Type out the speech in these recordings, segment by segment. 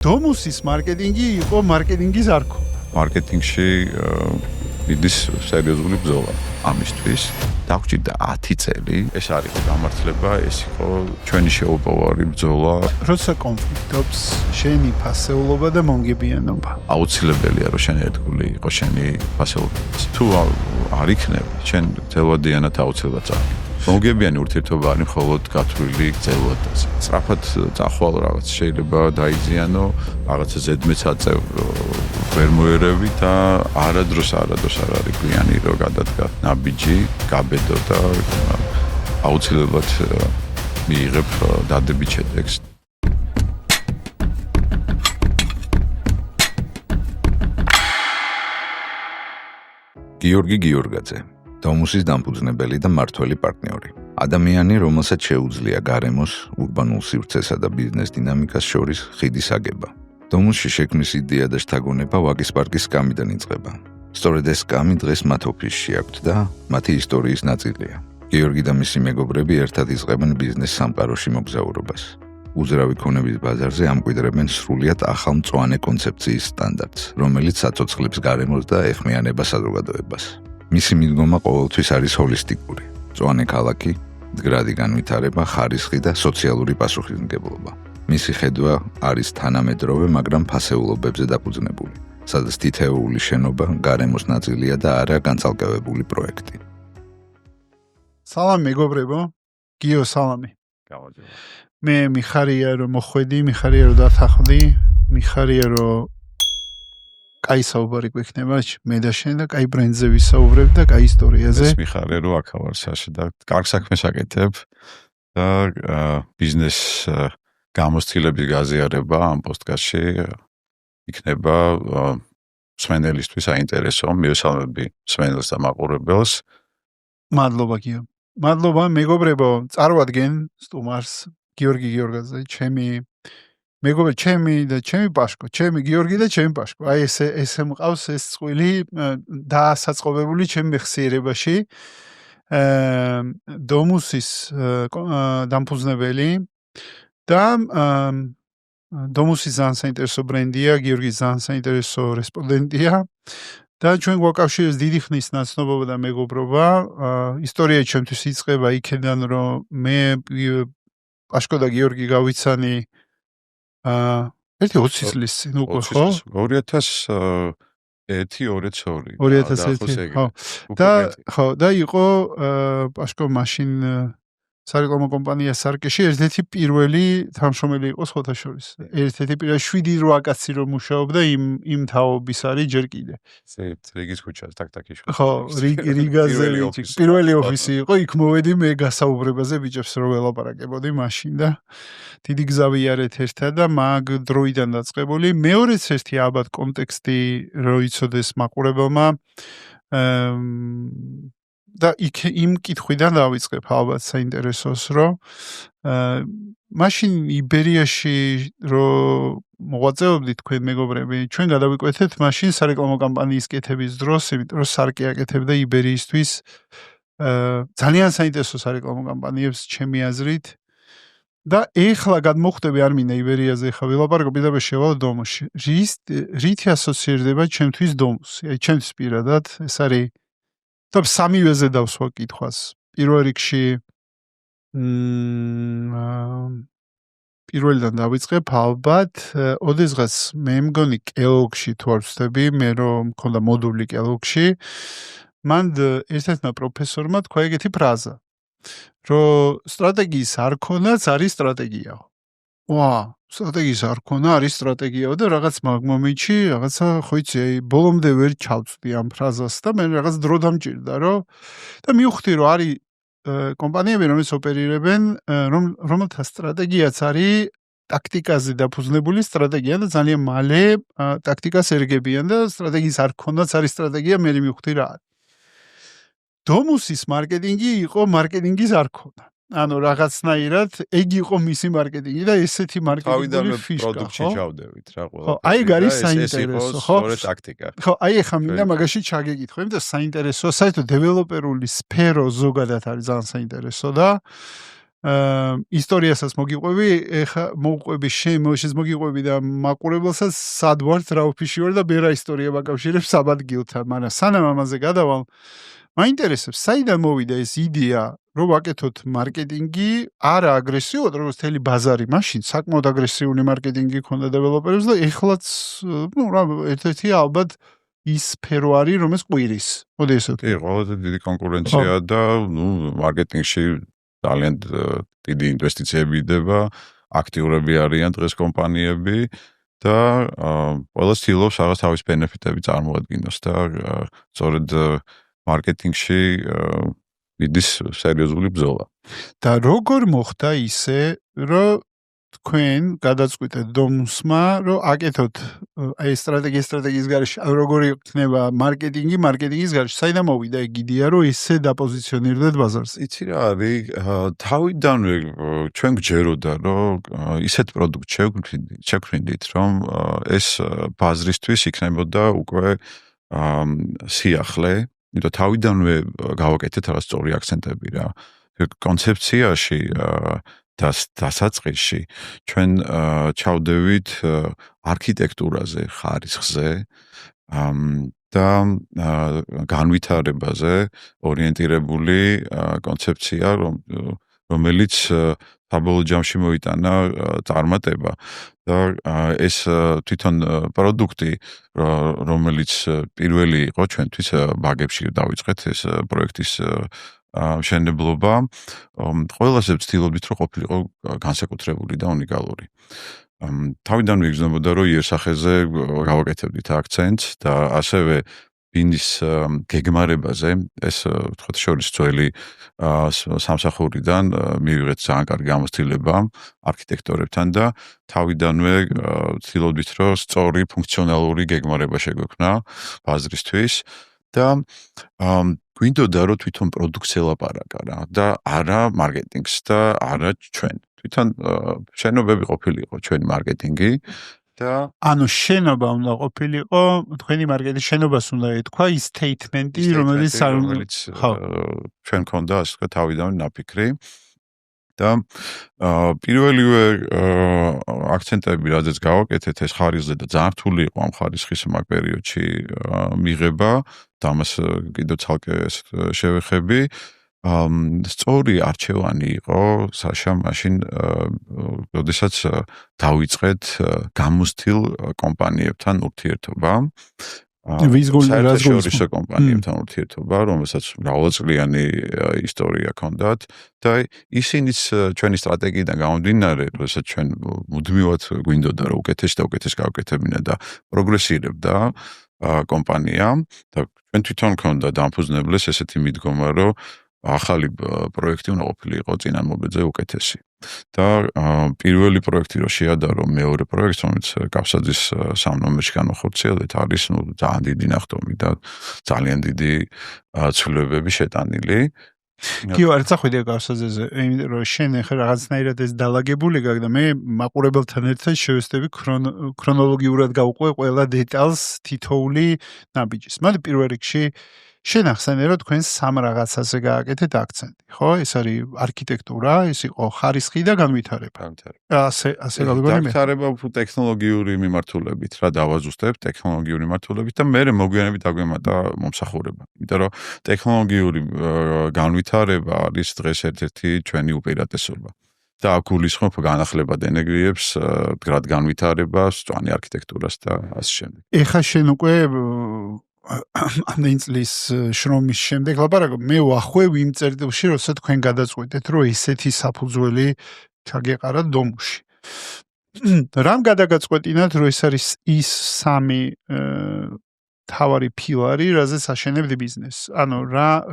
დომუსის მარკეტინგი იყო მარკეტინგის არქო. მარკეტინგში მიდის სერიოზული ბრძოლა. ამისთვის დაგვჭირდა 10 წელი. ეს არის გამართლება, ეს იყო ჩვენი შეუპოვარი ბრძოლა. როცა კონფლიქტობს შენი ფასეულობა და მომგებიანობა. აუცილებელია რომ შენი ერთგული იყოს შენი ფასეულობა. თუ არ იქნება, შენ ძელვადიანად აუცილებლად წავიდი. მომგებიანი ურთიერთობა არის მხოლოდ გათვლილი ძელვადაზე. სწრაფად წახვალ რაღაც შეიძლება დაიზიანო, რაღაცა ზედმეტ აწევ ვერ მოერევი და არადროს არ არის გვიანი რომ გადადგა ნაბიჯი, გაბედო და აუცილებლად მიიღებ დადებით შედეგს. გიორგი გიორგაძე, დომუსის დამფუძნებელი და მმართველი პარტნიორი. ადამიანი, რომელსაც შეუძლია გარემოს, ურბანულ სივრცესა და ბიზნეს დინამიკას შორის ხიდის აგება. დომუსში შექმნის იდეა და შთაგონება ვაგის პარკის სკამიდან იწყება. სწორედ ეს სკამი დღეს მათ ოფისში აქვთ და მათი ისტორიის ნაწილია. გიორგი და მისი მეგობრები ერთად იწყებენ ბიზნეს სამყაროში მოგზაურობას. უძრავი ქონების ბაზარზე ამკვიდრებენ სრულიად ახალ მწვანე კონცეფციის სტანდარტს, რომელიც აცოცხლებს გარემოს და ეხმიანება საზოგადოებას. მისი მიდგომა ყოველთვის არის ჰოლისტიკური. მწვანე ქალაქი, მდგრადი განვითარება, ხარისხი და სოციალური პასუხისმგებლობა. მისი ხედვა არის თანამედროვე, მაგრამ ფასეულობებზე დაფუძნებული, სადაც თითოეული შენობა გარემოს ნაწილია და არა განცალკევებული პროექტი. სალამი მეგობრებო, გიო სალამი. გავაძევ. მე მიხარია რომ მოხვედი, მიხარია რომ დათანხმდი, მიხარია რომ კაი საუბარი გვექნება, მე და შენ და კაი ბრენდზე ვისაუბრებ და კაი ისტორიაზე. ეს მიხარია რომ აქ ვარ საში და კარგ საქმეს აკეთებ და ბიზნეს გამოცდილების გაზიარება ამ პოდკასტში იქნება მსმენელისთვის საინტერესო. მივესალმები მსმენელს და მაყურებელს. მადლობა გიო. მადლობა მეგობრებო, წარვადგენ სტუმარს გიორგი გიორგაძე, ჩემი მეგობრები, ჩემი და ჩემი პაშკო, ჩემი გიორგი და ჩემი პაშკო. აი ესე მყავს ეს წყვილი დაასაწყობებული ჩემი მეხსიერებაში. დომუსის დამფუძნებელი და დომუსის ძალიან საინტერესო ბრენდია, გიორგის ძალიან საინტერესო რესპონდენტია და ჩვენ გვაკავშირებს დიდი ხნის ნაცნობობა და მეგობრობა. ისტორია ჩემთვის იწყება იქიდან, რომ მე პაშკო და გიორგი გავიცანი 20 წლის წინ უკვე, ხო? 2001-2002. 2001, ხო. და იყო პაშკო მაშინ სარეკლამო კომპანია სარკეში ერთ-ერთი პირველი თანამშრომელი იყო სხვათა შორის. ერთ-ერთი პირველი 7-8 კაცი რომ მუშაობდა იმ თაობის არის ჯერ კიდე. რიგის ქუჩაზე, ტაკ-ტაკიში. ხო, რიგაზე პირველი ოფისი იყო, იქ მოვედი მე გასაუბრებაზე ბიჭებს რო ველაპარაკებოდი მაშინ და დიდი გზა ვიარეთ ერთად და მაგ დროიდან დაწყებული. მეორეც ერთი ალბათ კონტექსტი რო იცოდეს მაყურებელმა და იმ კითხვიდან დავიწყებ ალბათ საინტერესოს, რომ მაშინ იბერიაში რომ მოღვაწეობდით თქვენ მეგობრები, ჩვენ გადავიკვეთეთ მაშინ სარეკლამო კამპანიის კეთების დროს, იმიტომ რომ სარკე აკეთებდა იბერიისთვის ძალიან საინტერესო სარეკლამო კამპანიებს ჩემი აზრით. და ეხლა გადმოხვდები არ მინდა იბერიაზე ხა ვილაპარაკო, პირდაპირ შევალ დომუსში. რითი ასოცირდება ჩემთვის დომუსი? აი ჩემთვის პირადად ეს არის და სამივეზე დავსვა კითხვას. პირველ რიგში პირველიდან დავიწყებ ალბათ, ოდესღაც მე მგონი კელოგში თუ არ ვცდები, მე რომ მქონდა მოდული კელოგში, მან ერთ-ერთმა პროფესორმა თქვა ეგეთი ფრაზა, რომ სტრატეგიის არქონაც არის სტრატეგია. სტრატეგიის არქონა არის სტრატეგიაო და რაღაც მაგ მომენტში რაღაცა ხო იცი, აი ბოლომდე ვერ ჩავწვდი ამ ფრაზას და მე რაღაც დრო დამჭირდა, რომ და მივხვდი, რომ არის კომპანიები, რომელიც ოპერირებენ, რომელთა სტრატეგიაც არის ტაქტიკაზე დაფუძნებული სტრატეგია და ძალიან მალე ტაქტიკას ერგებიან და სტრატეგიის არქონაც არის სტრატეგია, მე მივხვდი რა არის. დომუსის მარკეტინგი იყო მარკეტინგის არქონა. ანუ რაღაცნაირად ეგ იყო მისი მარკეტინგი და ესეთი მარკეტინგული ფიშკა, ხო? პროდუქტში ჩავდევით რა ყველა. ხო, აი არის საინტერესო, ხო? სწორედ ტაქტიკა. ხო, აი ახლა მინდა მაგაში ჩაგეკითხო, იმიტომ საინტერესო, საერთოდ დეველოპერული სფერო ზოგადად არის ძალიან საინტერესო და ისტორიასაც მოგიყვები, ეხა მოვყვები შემოშეს მოგიყვები და მაყურებელსაც სად ვარ, რა ოფიში ვარ და მე რა ისტორია მაკავშირებს ამ ადგილთან, მაგრამ სანამ ამაზე გადავალ, მაინტერესებს, საიდან მოვიდა ეს იდეა, რომ ვაკეთოთ მარკეტინგი, არა აგრესიულად, როგორც თელი ბაზარი, მაშინ საკმაოდ აგრესიული მარკეტინგი ქონდა დეველოპერებს და ეხლაც, რა ერთ-ერთი ალბათ ის სფერო არის, რომელიც ყვირის. მოდი ესე ვთქვი. კი, ყველაზე დიდი კონკურენცია და მარკეტინგში ძალიან დიდი ინვესტიციები იდება, აქტიურები არიან დღეს კომპანიები და ყველა ცდილობს რაღაც თავის ბენეფიტები წარმოადგინოს და სწორედ მარკეტინგში იდის სერიოზული ბრძოლა. და როგორ მოხდა ისე, რომ თქვენ გადაწყვიტეთ დომუსმა, რომ აკეთოთ აი სტრატეგიის გარეშე, როგორი იქნება მარკეტინგის გარეშე, საიდან მოვიდა ეგ იდეა, რომ ისე დაპოზიციონირდეთ ბაზარს? იცი რა არის, თავიდანვე ჩვენ გჯეროდა, რომ ისეთ პროდუქტ შევქმნით, რომ ეს ბაზრისთვის იქნებოდა უკვე სიახლე, იმიტომ თავიდანვე გავაკეთეთ რაღაც სწორი აქცენტები რა. კონცეფციაში დასაწყისში ჩვენ ჩავდევით არქიტექტურაზე, ხარისხზე და განვითარებაზე ორიენტირებული კონცეფცია, რომელიც საბოლოო ჯამში მოიტანა წარმატება და ეს თვითონ პროდუქტი, რომელიც პირველი იყო ჩვენთვის ბაგებში დავიწყეთ ეს პროექტის მშენებლობა, ყველაზე ვცდილობდით, რომ ყოფილიყო განსაკუთრებული და უნიკალური. თავიდანვე იგრძნობოდა, რომ იერსახეზე გავაკეთებდით აქცენტს და ასევე ბინდის გეგმარებაზე, ეს ვთქვათ შორის ძველი სამსახურიდან მივიღეთ ძალიან კარგი გამოცდილება არქიტექტორებთან და თავიდანვე ვცდილობდით, რომ სწორი ფუნქციონალური გეგმარება შეგვექმნა ბაზრისთვის და გვინდოდა, რომ თვითონ პროდუქტს ელაპარაკა რა და არა მარკეტინგს და არა ჩვენ. თვითონ შენობები ყოფილიყო ჩვენი მარკეტინგი და ანუ შენობა უნდა ყოფილიყო, თქვენი მარკეტინგის შენობას უნდა ეთქვა ის სტეიტმენტი, რომელიც ჩვენ ქონდა ასე ვთქვათ თავიდანვე ნაფიქრი და პირველივე აქცენტები, რადგან გავაკეთეთ ეს ხარისხზე და ძალიან რთული იყო ამ ხარისხის მაგ პერიოდში მიღება და ამას კიდევ ცალკე შევეხები. სწორი არჩევანი იყო საშა მაშინ, როდესაც დავიწყეთ გამოსtildeულ კომპანიებთან ურთიერთობა. საერთაშორისო კომპანიებთან ურთიერთობა, რომელსაც მრავალწლიანი ისტორია ჰქონდათ და ისინიც ჩვენი სტრატეგიიდან გამომდინარე, როდესაც ჩვენ მუდმივად გვინდოდა რომ უკეთეს და უკეთეს გავაკეთებინა და პროგრესირებდა კომპანია და ჩვენ თვითონ ჰქონდა დამფუძნებლეს ესეთი მიდგომა, რომ ახალი პროექტი უნდა ყოფილიყო წინამორბედზე უკეთესი. და პირველი პროექტი რო შეადარო მეორე პროექტს, რომელიც კავსაძის 3 ნომერში განახორციელეთ, არის ძალიან დიდი ნახტომი და ძალიან დიდი ცვლილებები შეტანილი. კი ვარ, წახვიდე კავსაძეზე, იმიტომ რომ შენ ახლა რაღაცნაირად ეს დალაგებული გაქვს და მე მაყურებელთან ერთად შევესწრები ქრონოლოგიურად გავყვე ყველა დეტალს თითოეული ნაბიჯის. მაგრამ პირველ რიგში შენ ახსენე, რომ თქვენ სამ რაღაცაზე გააკეთეთ აქცენტი, ხო? ეს არის არქიტექტურა, ეს იყო ხარისხი და განვითარება. ასე გავიგონე მე. განვითარება ტექნოლოგიური მიმართულებით რა დავაზუსტებ, ტექნოლოგიური მიმართულებით და მე მოგვიანებით დაგვემატა მომსახურება. იმიტომ რომ ტექნოლოგიური განვითარება არის დღეს ერთ-ერთი ჩვენი უპირატესობა. და აქ გულისხმობ განახლებად ენერგიებს, მდგრად განვითარებას, სწვანი არქიტექტურას და ასე შემდეგ. ეხლა შენ უკვე ამდენი წლის შრომის შემდეგ ლაპარაკობ, მე ვახვევ იმ წერტილში, როცა თქვენ გადაწყვეტეთ, რომ ესეთი საფუძველი ჩაგეყარათ დომუში. რამ გადაგაწყვეტინათ, რომ ეს არის ის სამი თავარი ფილარი, რაზეც აშენებდი ბიზნესს? ანუ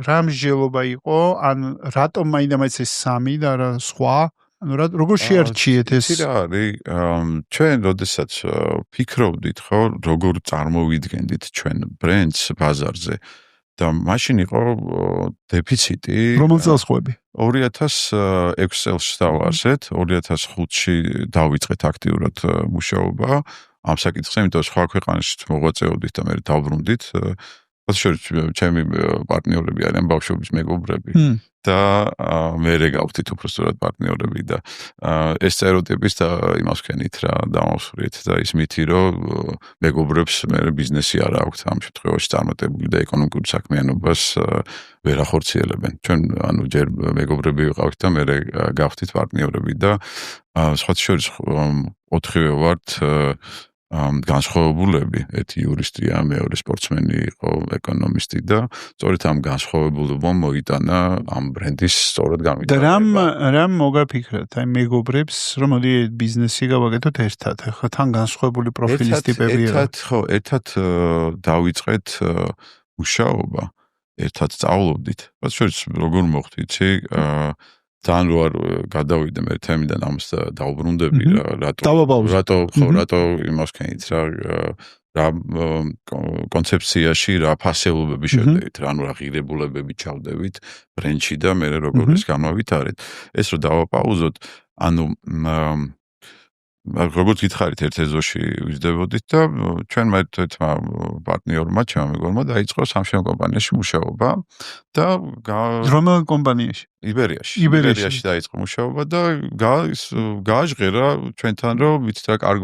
რა მსჯელობა იყო, ან რატომ მაინდა-მაინც ეს სამი და რა სხვა? ანუ როგორ შეარჩიეთ ეს? ის რა არის, ჩვენ როდესაც ფიქრობდით, ხო, როგორ წარმოვიდგენდით ჩვენ ბრენდს ბაზარზე და მაშინ იყო დეფიციტი. რომელ წელს ხვები? 2006 წელს დავარსეთ, 2005-ში დავიწყეთ აქტიურად მუშაობა ამ საკითხზე, იმიტომ რომ სხვა ქვეყანაში მოღვაწეობდით და მე დავბრუნდით შორის ჩემი პარტნიორები არიან ბავშვობის მეგობრები და მე გავხდით უბრალოდ პარტნიორები და ეს სტერეოტიპის და იმას ვქენით რა დამავსვრით და ის მითი რომ მეგობრებს მე ბიზნესი არ აქვს ამ შემთხვევაში წარმატებული და ეკონომიკური საქმიანობას ვერ ახორციელებენ. ჩვენ ანუ ჯერ მეგობრები ვიყავით და მე გავხდით პარტნიორები და სხვა შორის ოთხივე ვართ განსხვავებულები, ერთი იურისტია, მეორე სპორტსმენი იყო, ეკონომისტი და სწორედ ამ განსხვავებულებამ მოიტანა ამ ბრენდის სწორად გამიტანება. და რამ მოგაფიქრეთ, აი მეგობრებს, რომ მოდი ბიზნესი გავაკეთოთ ერთად, ახლა თან განსხვავებული პროფილის ტიპებია. ერთად დავიწყეთ მუშაობა, ერთად სწავლობდით. რაც შორის როგორ მოხდა, იცი, თან რო არ გადავიდე მე თემიდან ამას დაუბრუნდები რატო იმას ქენით რა კონცეფციაში რა ფასეულობები შევდებით რა ანუ რა ღირებულებები ჩავდებით ბრენდში და მე როგორ ეს გამავითარეთ ეს რო დავაპაუზოთ ანუ როგორც გითხარით ერთ ეზოში ვიზრდებოდით და ჩვენ ერთმა პარტნიორმა ჩემმა მეგობრმა დაიწყო სამშენებლო კომპანიაში მუშაობა და რომელ კომპანიაში? იბერიაში დაიწყო მუშაობა და გააჟღერა ჩვენთან რომ ვიცით რა კარგ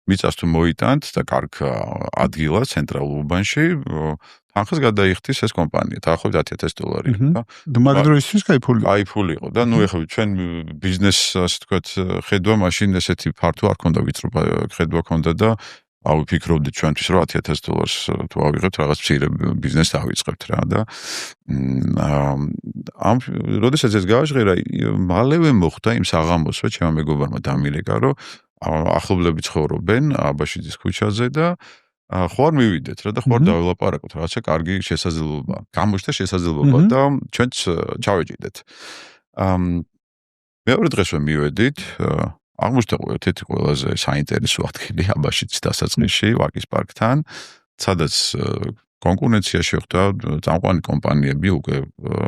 მიწას თუ მოიტანთ და კარგ ადგილა ცენტრალურ უბანში თანხას გადაიხდის ეს კომპანია დაახლოებით $10,000 იყო და მაგ დროისთვის кай ფული იყო და ნუ ეხლა ჩვენ ბიზნესს ასე თქვათ ხედვა მაშინ ესეთი ფართო არ ქონდა ვიწრო ხედვა ქონდა და ვფიქრობდით ჩვენთვის რომ $10,000 თუ ავიღებთ რაღაც მცირე ბიზნესს დავიწყებთ რა და ამ როდესაც ეს გააჟღერა მალევე მოხდა იმ საღამოსვე ჩემმა მეგობრმა დამირეკა რომ ახლობლები ცხოვრობენ აბაშიძის ქუჩაზე და ხوار მივიდეთ რა და ხوار დაველაპარაკოთ რაღაცა კარგი შესაძლებლობა გამოჩნდა შესაძლებლობა და ჩვენც ჩავეჭიდეთ მეორე დღესვე მივედით აღმოჩნდა ერთ-ერთი ყველაზე საინტერესო ადგილი აბაშიძის დასაწყისში ვაკის პარკთან სადაც კონკურენცია შეხვდა წამყვანი კომპანიები უკვე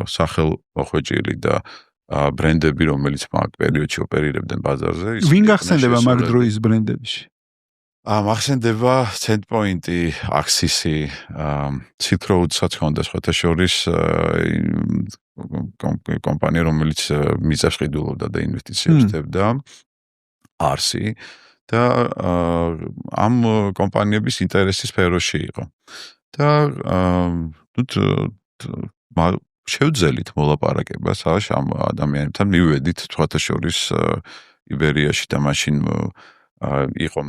სახელმოხვეჭილი და ბრენდები რომელიც მაგ პერიოდში ოპერირებდნენ ბაზარზე ვინ გახსენდება მაგ დროის ბრენდებში ახსენდება Centpoint-ი, Axis-ი, Silk Road-საც ჰქონდა სხვათა შორის კომპანია, რომელიც მიწებს ყიდულობდა და ინვესტიციებს დებდა, Arsi და ამ კომპანიების ინტერესის სფეროში იყო. და შევძელით მოლაპარაკებას ამ ადამიანებთან მივედით სხვათა შორის იბერიაში და მაშინ იყო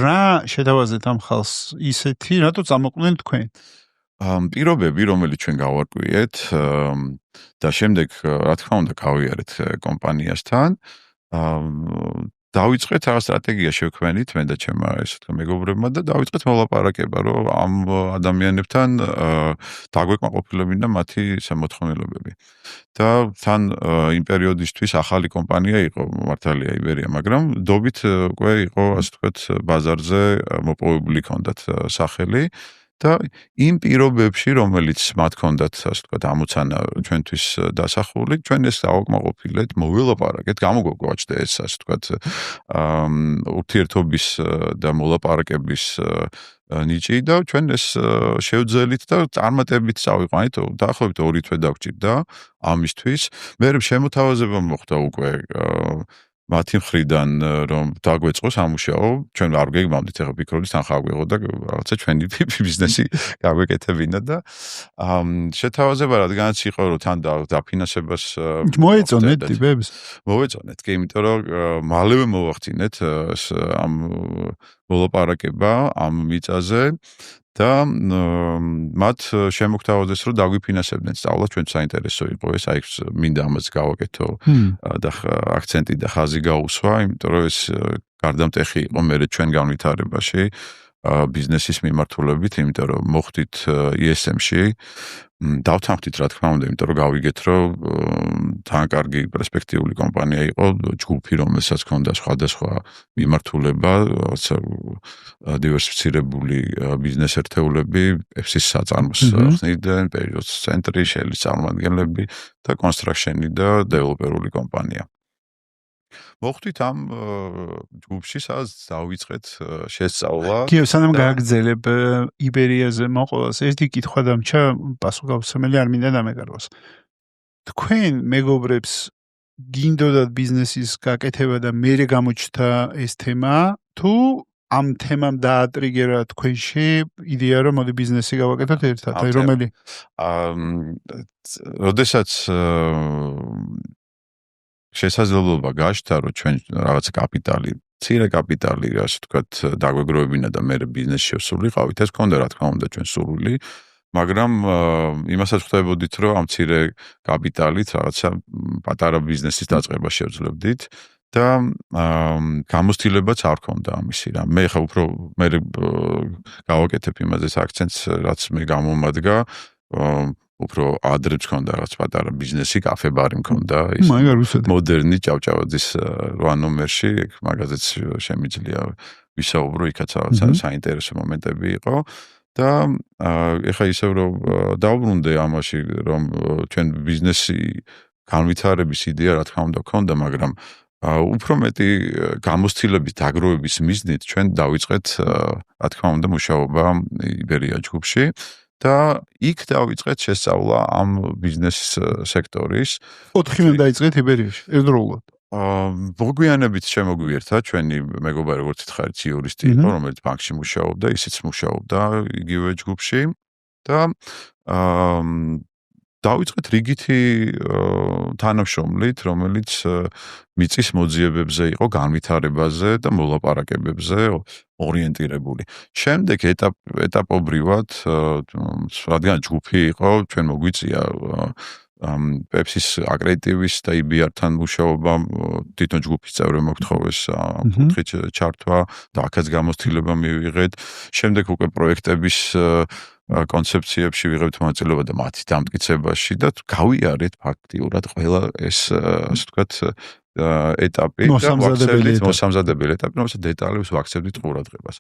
რა შეთავაზეთ ამ ხალხს ისეთი რატო წამოყვნენ თქვენ პირობები რომელიც ჩვენ გავარკვიეთ და შემდეგ რა თქმა უნდა გავიარეთ კომპანიასთან დავიწყეთ რაღაც სტრატეგია შევქმნით მე და ჩემმა ესე თქვა მეგობრებმა და დავიწყეთ მოლაპარაკება რომ ამ ადამიანებთან დაგვეკმაყოფილებინა მათი შემოთხოვნილებები და თან იმ პერიოდისთვის ახალი კომპანია იყო მართალია იბერია მაგრამ დობით უკვე იყო ასე თქვათ ბაზარზე მოპოვებული ჰქონდათ სახელი და იმ პირობებში რომელიც მათ ჰქონდათ ასე თქვათ ამოცანა ჩვენთვის დასახული ჩვენ ეს დავაკმაყოფილეთ მოვილაპარაკეთ გამოგვაჩნდა ეს ასე თქვათ ურთიერთობის და მოლაპარაკების ნიჭი და ჩვენ ეს შევძელით და წარმატებით წავიყვანით დაახლოებით 2 თვე დაგჭირდა ამისთვის მე შემოთავაზება მოხდა უკვე მათი მხრიდან რომ დაგვეწყოს ამუშაო ჩვენ არ გეგმავდით ახლა ფიქრობდით თან ხაგვეღო და რაღაცა ჩვენი ბიზნესი გაგვეკეთებინა და შეთავაზება რადგანაც იყო რომ თან დაფინანსებას მოეწონეთ ტიპებს მოეწონეთ კი იმიტომ რომ მალევე მოვახდინეთ ამ მოლაპარაკება ამ მიწაზე და მათ შემოგთავაზეს რომ დაგვიფინანსებდნენ სწავლა ჩვენ საინტერესო იყო ეს აი მინდა ამას გავაკეთო და აქცენტი და ხაზი გაუსვა იმიტომ რომ ეს გარდამტეხი იყო მე ჩვენ განვითარებაში ბიზნესის მიმართულებით იმიტომ რომ მოხდით ESM-ში დავთანხმდით რა თქმა უნდა იმიტომ რომ გავიგეთ რომ თან კარგი პერსპექტიული კომპანია იყო ჯგუფი რომელსაც ჰქონდა სხვადასხვა მიმართულება დივერსიფიცირებული ბიზნეს ერთეულები EPSI-ს საწარმოს ხსნიდნენ პერიოდს ცენტრი შელის წარმომადგენლები და კონსტრაქშენი და დეველოპერული კომპანია მოხვდით ამ ჯგუფში, სადაც დავიწყეთ შესწავლა. კიო, სანამ გააგრძელებ იბერიაზე მოყოლას, ერთი კითხვა დამჩა, პასუხგავსმელი არ მინდა დამეკაროს. თქვენ მეგობრებს გინდოდათ ბიზნესის გაკეთება და მერე გამოჩნდა ეს თემა, თუ ამ თემამ დაატრიგერა თქვენში იდეა, რომ მოდი ბიზნესი გავაკეთოთ ერთად, აი რომელი? როდესაც შესაძლებლობა გაჩნდა, რომ ჩვენ რაღაც კაპიტალი, მცირე კაპიტალი, ასე ვთქვათ, დაგვეგროვებინა და მე ბიზნესში შევსულიყავით, ეს გქონდა რა თქმა უნდა ჩვენ სურვილი, მაგრამ იმასაც ხვდებოდით, რომ ამ მცირე კაპიტალით რაღაცა პატარა ბიზნესის დაწყება შევძლებდით და გამოცდილებაც არ ქონდა ამისი რა. მე ხა უფრო მე გავაკეთებ იმაზე აქცენტს, რაც მე გამომადგა, უფრო ადრე მქონდა რაღაც პატარა ბიზნესი, კაფე ბარი მქონდა, ის მოდერნი ჭავჭავაძის 8 ნომერში, მაგაზეც შემიძლია ვისაუბრო, იქაც რაღაც საინტერესო მომენტები იყო და ეხა ისევ რომ დავბრუნდე ამაში, რომ ჩვენ ბიზნესი განვითარების იდეა რა თქმა უნდა ქონდა, მაგრამ უფრო მეტი გამოცდილების დაგროვების მიზნით ჩვენ დავიწყეთ რა თქმა უნდა მუშაობა იბერია ჯგუფში და იქ დავიწყეთ შესწავლა ამ ბიზნეს სექტორის. 4-მდე დაიწყეთ იბერიაში, ერთდროულად. მოგვიანებით შემოგვიერთა ჩვენი მეგობარი, როგორც ითხარით, იურისტი იყო, რომელიც ბანკში მუშაობდა, ისიც მუშაობდა იგივე ჯგუფში და დავიწყეთ რიგითი თანამშრომლით, რომელიც მიწის მოძიებებზე იყო, განვითარებაზე და მოლაპარაკებებზე ორიენტირებული. შემდეგ ეტაპობრივად, რადგან ჯგუფი იყო, ჩვენ მოგვიწია პეპსის აკრედიტების და IBR-თან მუშაობა, თვითონ ჯგუფის წევრებმა გთხოვეს ამ კუთხით ჩართვა და აქაც გამოცდილება მივიღეთ. შემდეგ უკვე პროექტების კონცეფციებში ვიღებთ მონაწილეობა და მათი დამტკიცებაში და გავიარეთ ფაქტიურად ყველა ეს ასე ვთქვათ ეტაპი და მოსამზადებელი ეტაპი, რომელსაც დეტალებს ვაქცევდით ყურადღებას.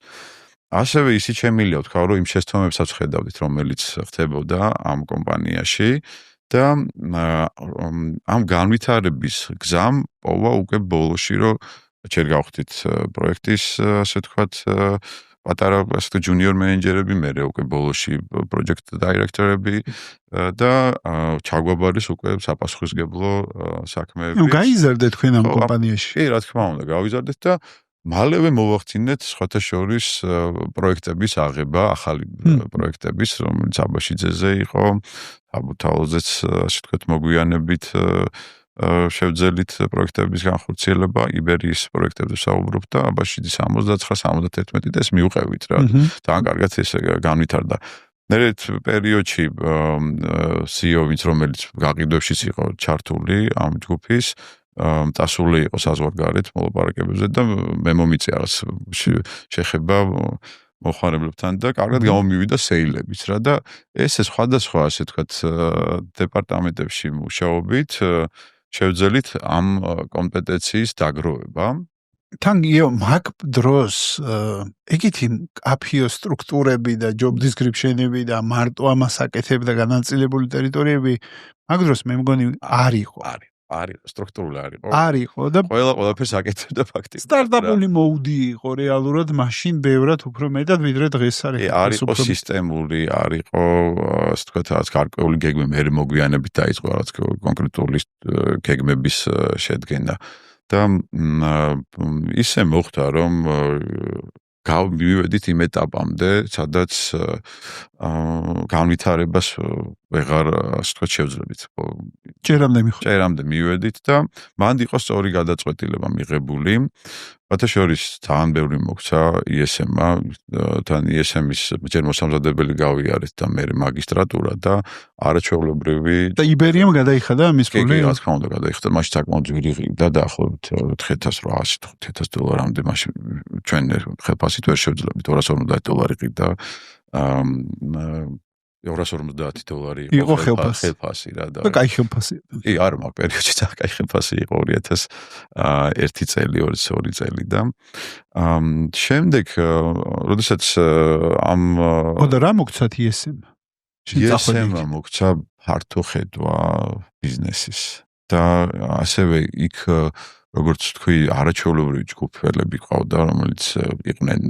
ასევე ისიც შემიძლია ვთქვა, რომ იმ შესაბამებსაც ხედავდით, რომელიც ხდებოდა ამ კომპანიაში და ამ განვითარების გზამ პოვა უკვე ბოლოში, რომ ჯერ გავხდით პროექტის ასე ვთქვათ პატარა ასე ჯუნიორ მენეჯერები, მერე უკვე ბოლოში პროჯექტ დაირექტორები და ჩაგვაბარის უკვე საპასუხისმგებლო საქმეები. გაიზარდეთ თქვენ ამ კომპანიაში? კი, რა თქმა უნდა, გავიზარდეთ და მალევე მოვახდინეთ სხვათა შორის პროექტების აღება, ახალი პროექტების, რომელიც აბაშიძეზე იყო, აბუთაოზეც ასე ვთქვათ მოგვიანებით შევძელით პროექტების განხორციელება, იბერიის პროექტებზე საუბრობ და აბაშიძის 69-71 და ეს მივყევით რა. ძალიან კარგად ეს განვითარდა. ერთ პერიოდში CEO, რომელიც გაყიდვებშიც იყო ჩართული ამ ჯგუფის, წასული იყო საზღვარგარეთ მოლაპარაკებებზე და მე მომიწია შეხება მოხმარებლებთან და კარგად გამომივიდა სეილებიც რა და ეს სხვადასხვა ასე ვთქვათ დეპარტამენტებში მუშაობით შევძელით ამ კომპეტენციის დაგროვება. თან მაგ დროს ეგეთი აფიო სტრუქტურები და job description-ები და მარტო ამას აკეთებდა განაწილებული ტერიტორიები მაგ დროს მე მგონი არ იყო. არის სტრუქტურული არ იყო და ყველაფერს აკეთებდა ფაქტიურად. სტარტაპული მოუდი იყო რეალურად მაშინ ბევრად უფრო მეტად ვიდრე დღეს არის. არის იყო სისტემური, არის იყო ასე ვთქვათ რაღაც გარკვეული გეგმები, მე მოგვიანებით დაიწყო რაღაც კონკრეტული გეგმების შედგენა და ისე მოხდა რომ გავმივედით იმ ეტაპამდე, სადაც განვითარებას ვეღარ ასე ვთქვათ შევძლებთ. ჭერამდე მივედით და მანდ იყო სწორი გადაწყვეტილება მიღებული. რათა შორის ძალიან ბევრი მოგცა ISM-მა, თან ISM-ის ჯერ მოსამზადებელი გავიარეთ და მე მაგისტრატურა და არაჩვეულებრივი და იბერიამ გადაიხადა ამის როლი? კი, რა თქმა უნდა გადაიხადა, მაშინ საკმაოდ ძვირი და დაახლოებით $4,800-5,000-მდე მაშინ ჩვენ ხელფასით ვერ შევძლებთ, $250 ყიდა $250 იყო ხელფასი რა და კაი ხელფასი. კი, არა, მაგ პერიოდში ძალიან კაი ხელფასი იყო 2001 წელი, 2002 წელი და შემდეგ როდესაც ამ და რა მოგცათ ISM? ISM-მა მოგცა ფართო ხედვა ბიზნესის და ასევე იქ როგორც თქვი, არაჩვეულებრივი ჯგუფელები ყავდა, რომელიც იყვნენ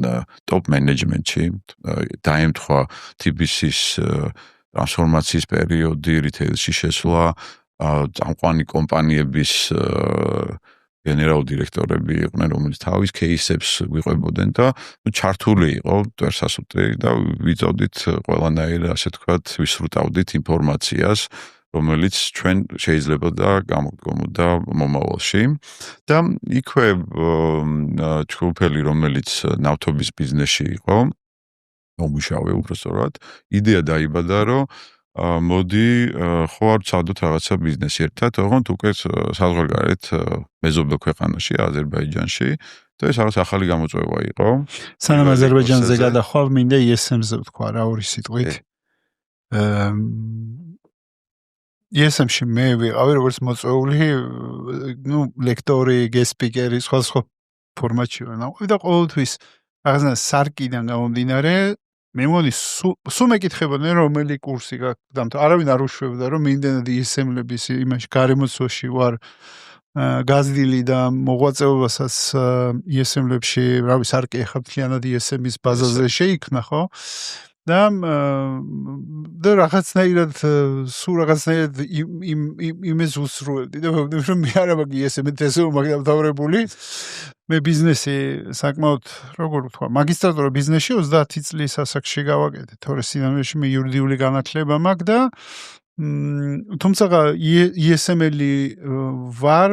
ტოპ მენეჯმენტში, დაემთხვა TBC-ის ტრანსფორმაციის პერიოდი, რიტეილში შესვლა, წამყვანი კომპანიების გენერალური დირექტორები იყვნენ, რომელიც თავის кейსებს გვიყვებოდნენ და ჩართული იყო ტვერსასუტი და ვიწოდით ყველანაირ, ასე თქვათ, ვისრუტავდით ინფორმაციას, რომელიც ჩვენ შეიძლება და გამოგვგონოდა მომავალში და იქვე ჯგუფელი, რომელიც ნავთობის ბიზნესში იყო, მომუშავე უბრალოდ, იდეა დაიბადა, რომ მოდი ხო არ ვცადოთ რაღაცა ბიზნესი ერთად, ოღონდ უკვე საზღვარგარეთ მეზობელ ქვეყანაში, აზერბაიჯანში და ეს რაღაც ახალი გამოწვევა იყო. სანამ აზერბაიჯანზე გადახვალ, მინდა ESM-ზე ვთქვა რა ორი სიტყვით. ESM-ში მე ვიყავი როგორც მოწვეული, ლექტორი, გესპიკერი, სხვა ფორმატში ვარ. და ყოველთვის რაღაცა სარკიდან გამომდინარე მე მგონი სულ მეკითხებოდნენ რომელი კურსი გაქვს. არავინ არ უშვებდა რომ იმდენად ESM-ლების იმაში გარემოცვაში ვარ გაზრდილი და მოღვაწეობასაც ESM-ლებში, რავი, სარკი ეხა მთლიანად ESM-ის ბაზაზე შეიქმნა, ხო? და რაღაცნაირად სულ რაღაცნაირად იმეს უსრულებდი და მეგონა რომ მე არა მაქვს ESM-ით ესე მაგდამთავრებული. მე ბიზნესი საკმაოდ როგორ ვთქვა, მაგისტრატურა ბიზნესში 30 წლის ასაკში გავაკეთე, თორე სინამდვილეში მე იურიდიული განათლება მაქვს და თუმცა ESM-ელი ვარ,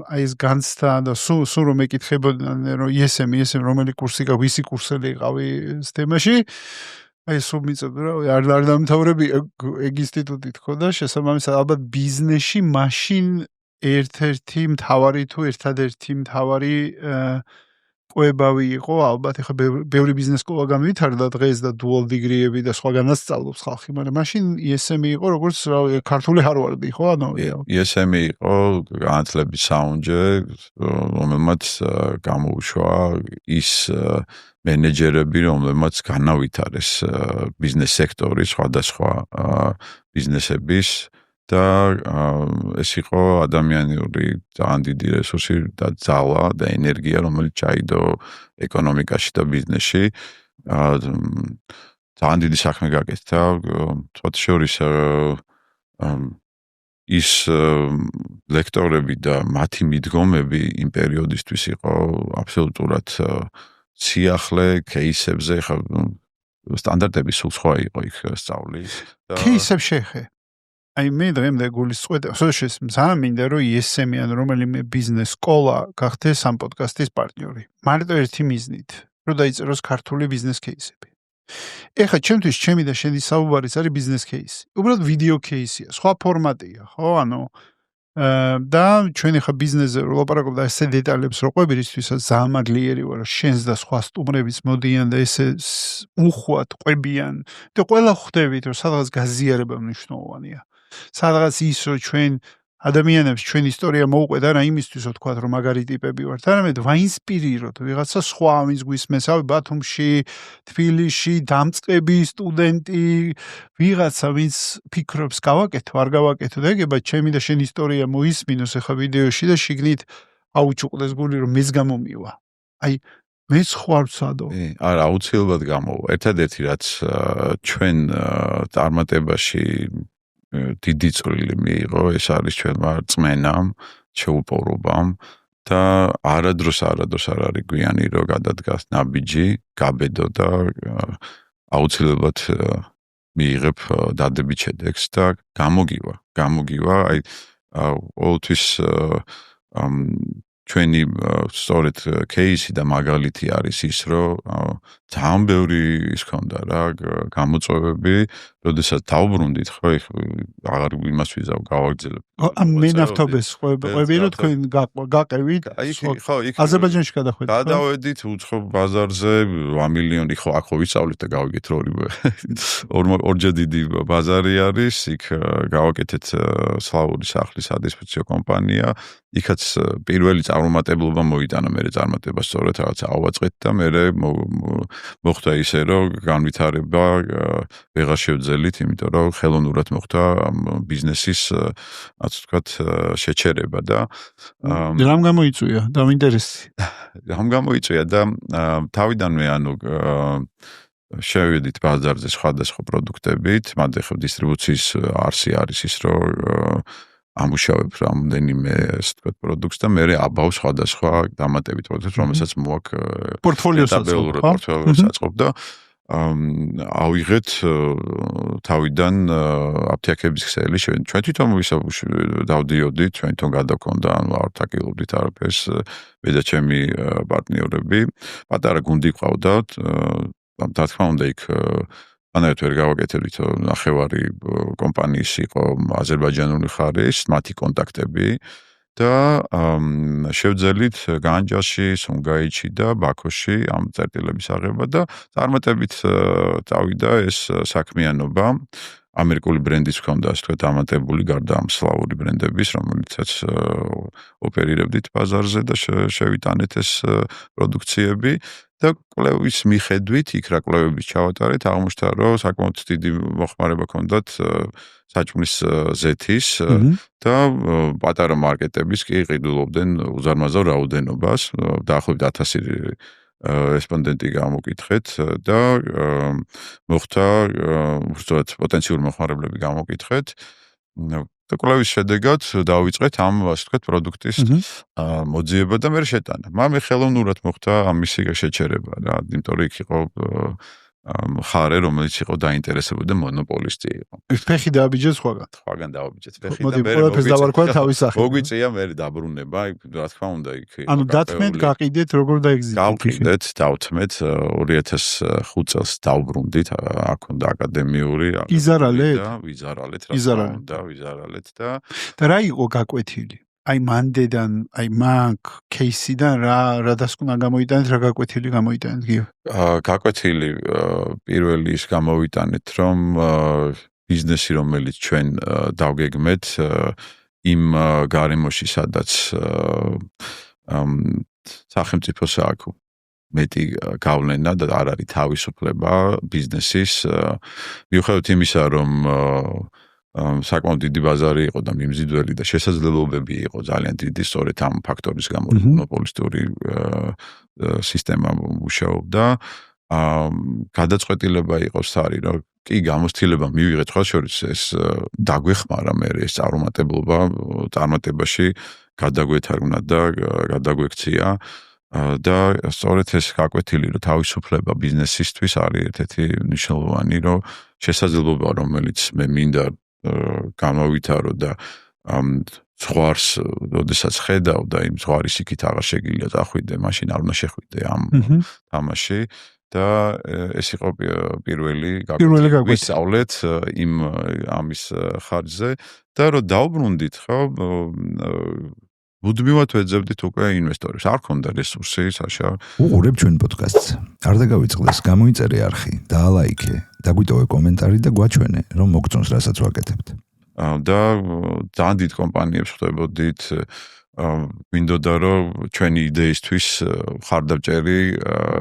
აი ეს განცდა და სულ რომ ეკითხებოდნენ რომ ESM რომელი კურსი გაქვს, ვისი კურსელი იყავი ეს თემაში, აი სულ მიწოდა რა, არ დამთავრები ეგ ინსტიტუტი თქო და შესაბამისად ალბათ ბიზნესში მაშინ ერთ-ერთი მთავარი თუ ერთადერთი მთავარი ყვებავი იყო, ალბათ ეხა ბევრი ბიზნეს სკოლა განვითარდა დღეს და dual degree-ები და სხვაგანაც სწავლობს ხალხი, მაგრამ მაშინ ESM-ი იყო როგორც ქართული ჰარვარდი, ხო? ანუ ESM-ი იყო განათლების საუნჯე, რომელმაც გამოუშვა ის მენეჯერები, რომლებმაც განავითარეს ბიზნეს სექტორი სხვადასხვა ბიზნესების და ეს იყო ადამიანური ძალიან დიდი რესურსი და ძალა და ენერგია, რომელიც ჩაიდო ეკონომიკაში და ბიზნესში. ძალიან დიდი საქმე გაკეთდა, თქვათ შორის ის ლექტორები და მათი მიდგომები იმ პერიოდისთვის იყო აბსოლუტურად სიახლე кейსებზე, ხა სტანდარტები სულ სხვა იყო იქ სწავლის. кейსებში ხე აი მე დღემდე გულისწვეტ, ძალიან მინდა რომ ESM-იან რომელიმე ბიზნეს სკოლა გახდეს ამ პოდკასტის პარტნიორი. მარტო ერთი მიზნით, რომ დაიწეროს ქართული ბიზნეს кейსები. ეხლა ჩემთვის ჩემი და შენი საუბარიც არის ბიზნეს кейსი. უბრალოდ ვიდეო кейსია, სხვა ფორმატია, ხო? ანუ და ჩვენ ეხლა ბიზნესზე ვლაპარაკობ და ესე დეტალებს რო ყვები, რისთვისაც ძალიან მაგლიერი ვარ, შენს და სხვა სტუმრების მოდიან და ესე უხვად ყვებიან და ყველა ხვდებით, რომ სადღაც გაზიარება მნიშვნელოვანია. სადღაც ის რომ ჩვენ ადამიანებს ჩვენ ისტორია მოუყვეთ არა იმისთვის რომ თქვათ რომ მაგარი ტიპები ვართ, არამედ ვაინსპირიროთ ვიღაცა სხვა ვინც გვისმენს, ავი ბათუმში, თბილისში, დამწყები სტუდენტი, ვიღაცა ვინც ფიქრობს გავაკეთო, არ გავაკეთო და ეგება ჩემი და შენი ისტორია მოისმინოს ახლა ვიდეოში და შიგნით აუჩუყდეს გული რომ მეც გამომივა. აი მეც ხوار ვცადო. არა, აუცილებლად გამოვა. ერთადერთი რაც ჩვენ წარმატებაში დიდი წვლილი მიიღო, ეს არის ჩვენმა რწმენამ, შეუპოვრობამ და არადროს არ არის გვიანი რომ გადადგას ნაბიჯი, გაბედო და აუცილებლად მიიღებ დადებით შედეგს და გამოგივა, აი ყოველთვის ჩვენი სწორედ кейსი და მაგალითი არის ის, რომ ძალიან ბევრი ის ქონდა რა, გამოწვევები, როდესაც დავბრუნდით, ხო, აღარ იმას ვიზავ, გავაგრძელებ. მე ნავთობის ყვები რომ თქვენ გაყევით, ხო, იქ აზერბაიჯანში გადახვედით. გადავედით უცხო ბაზარზე, 1 მილიონი, ხო, აქ ვისწავლით და გავიგეთ ორჯერ დიდი ბაზარი არის, იქ გავაკეთეთ სლავური სახლის სადისტრიბუციო კომპანია იქაც პირველი წარუმატებლობა მოიტანა, მე წარმატება სწორედ რაღაც ავაწყეთ და მე მოხდა ისე, რომ განვითარება ვეღარ შევძელით, იმიტომ რომ ხელოვნურად მოხდა ბიზნესის, ასე ვთქვათ, შეჩერება და რამ გამოიწვია? დამინტერესდი. რამ გამოიწვია და თავიდანვე შევედით ბაზარზე სხვადასხვა პროდუქტებით, მანდ ახლა დისტრიბუციის არსი არის ის, რომ ამუშავებ რამდენიმე ასე ვთქვათ პროდუქტს და მე აბავ სხვადასხვა დამატებით პროდუქტს, რომელსაც მოაქვს პორტფოლიოს აწყობ და ავიღეთ თავიდან აფთიაქების ქსელი ჩვენ თვითონ დავდიოდით, ჩვენ თვითონ გადაგქონდა, არტაკილობდით არაფერს, მე და ჩემი პარტნიორები, პატარა გუნდი ყავდათ, და თქმა უნდა იქ ანაირად ვერ გავაკეთებდით, ნახევარი კომპანიის იყო აზერბაიჯანული ხარის, მათი კონტაქტები და შევძელით განჯაში, სუნგაიჩი და ბაქოში ამ წერტილების აღება და წარმატებით წავიდა ეს საქმიანობა. ამერიკული ბრენდის ჰქონდა, ასე ვთქვათ, დამატებული გარდა ამ სლავური ბრენდების, რომელიცაც ოპერირებდით ბაზარზე და შევიტანეთ ეს პროდუქციები. და კვლევის მიხედვით, იქ რა კვლევების ჩავატარეთ, აღმოჩნდა, რომ საკმაოდ დიდი მოხმარება ჰქონდათ საჭმლის ზეთის და პატარა მარკეტების კი ყიდულობდნენ უზარმაზარ რაოდენობას, დაახლოებით 1000 რესპონდენტი გამოკითხეთ და მოხდა უბრალოდ პოტენციური მოხმარებლები გამოკითხეთ. და კვლევის შედეგად დავიწყეთ ამ, ასე ვთქვათ, პროდუქტის მოძიება და მე შეტანა. მაგრამ ხელოვნურად მოხდა ამისი შეჩერება რა, იმიტომ რომ იქ იყო ხარე, რომელიც იყო დაინტერესებული და მონოპოლისტი იყო. ფეხი დააბიჯეს სხვაგან. სხვაგან დააბიჯეთ ფეხი და მე მოვიდა თავის სახით. მოგვიწია მე დაბრუნება, რა თქმა უნდა იქ. ანუ დათმეთ, გაყიდეთ, როგორ დაეგზიტეთ? გავყიდეთ, დავთმეთ 2005 წელს დავბრუნდით, აქ უნდა აკადემიური იზარალეთ? ვიზარალეთ, რა თქმა უნდა, ვიზარალეთ და რა იყო გაკვეთილი? აი მანდედან, აი მაგ кейსიდან რა დასკვნა გამოიტანეთ, რა გაკვეთილი გამოიტანეთ, გიო? გაკვეთილი პირველი ის გამოვიტანეთ, რომ ბიზნესი, რომელიც ჩვენ დავგეგმეთ, იმ გარემოში, სადაც სახელმწიფოს აქვს მეტი გავლენა და არ არის თავისუფლება ბიზნესის, მიუხედავად იმისა, რომ საკმაოდ დიდი ბაზარი იყო და მიმზიდველი და შესაძლებლობები იყო ძალიან დიდი, სწორედ ამ ფაქტორის გამო მონოპოლისტური სისტემა მუშაობდა. გადაწყვეტილება იყო სარი, რომ კი გამოცდილება მივიღეთ, ხო შორის ეს დაგვეხმარა მე ეს წარუმატებლობა წარმატებაში გადაგვეთარგმნა და გადაგვექცია და სწორედ ეს გაკვეთილი, რომ თავისუფლება ბიზნესისთვის არის ერთ-ერთი მნიშვნელოვანი, რომ შესაძლებლობა, რომელიც მე მინდა გამოვითარო და ზღვარს, როდესაც ხედავ და იმ ზღვარის იქით აღარ შეგიძლია წახვიდე, მაშინ არ უნდა შეხვიდე ამ თამაში და ეს იყო პირველი გაკვეთილი. ვისწავლეთ იმ ამის ხარჯზე და რომ დავბრუნდით, ხო, მუდმივად ვეძებდით უკვე ინვესტორებს. არ ქონდა რესურსი, საშა. უყურებ ჩვენ პოდკასტს. არ დაგავიწყდეს, გამოიწერე არხი, დაალაიქე, დაგვიტოვე კომენტარი და გვაჩვენე, რომ მოგწონს რასაც ვაკეთებთ. და ძალიან დიდ კომპანიებს ხვდებოდით, მინდოდა რომ ჩვენი იდეისთვის ხარდაბჭერი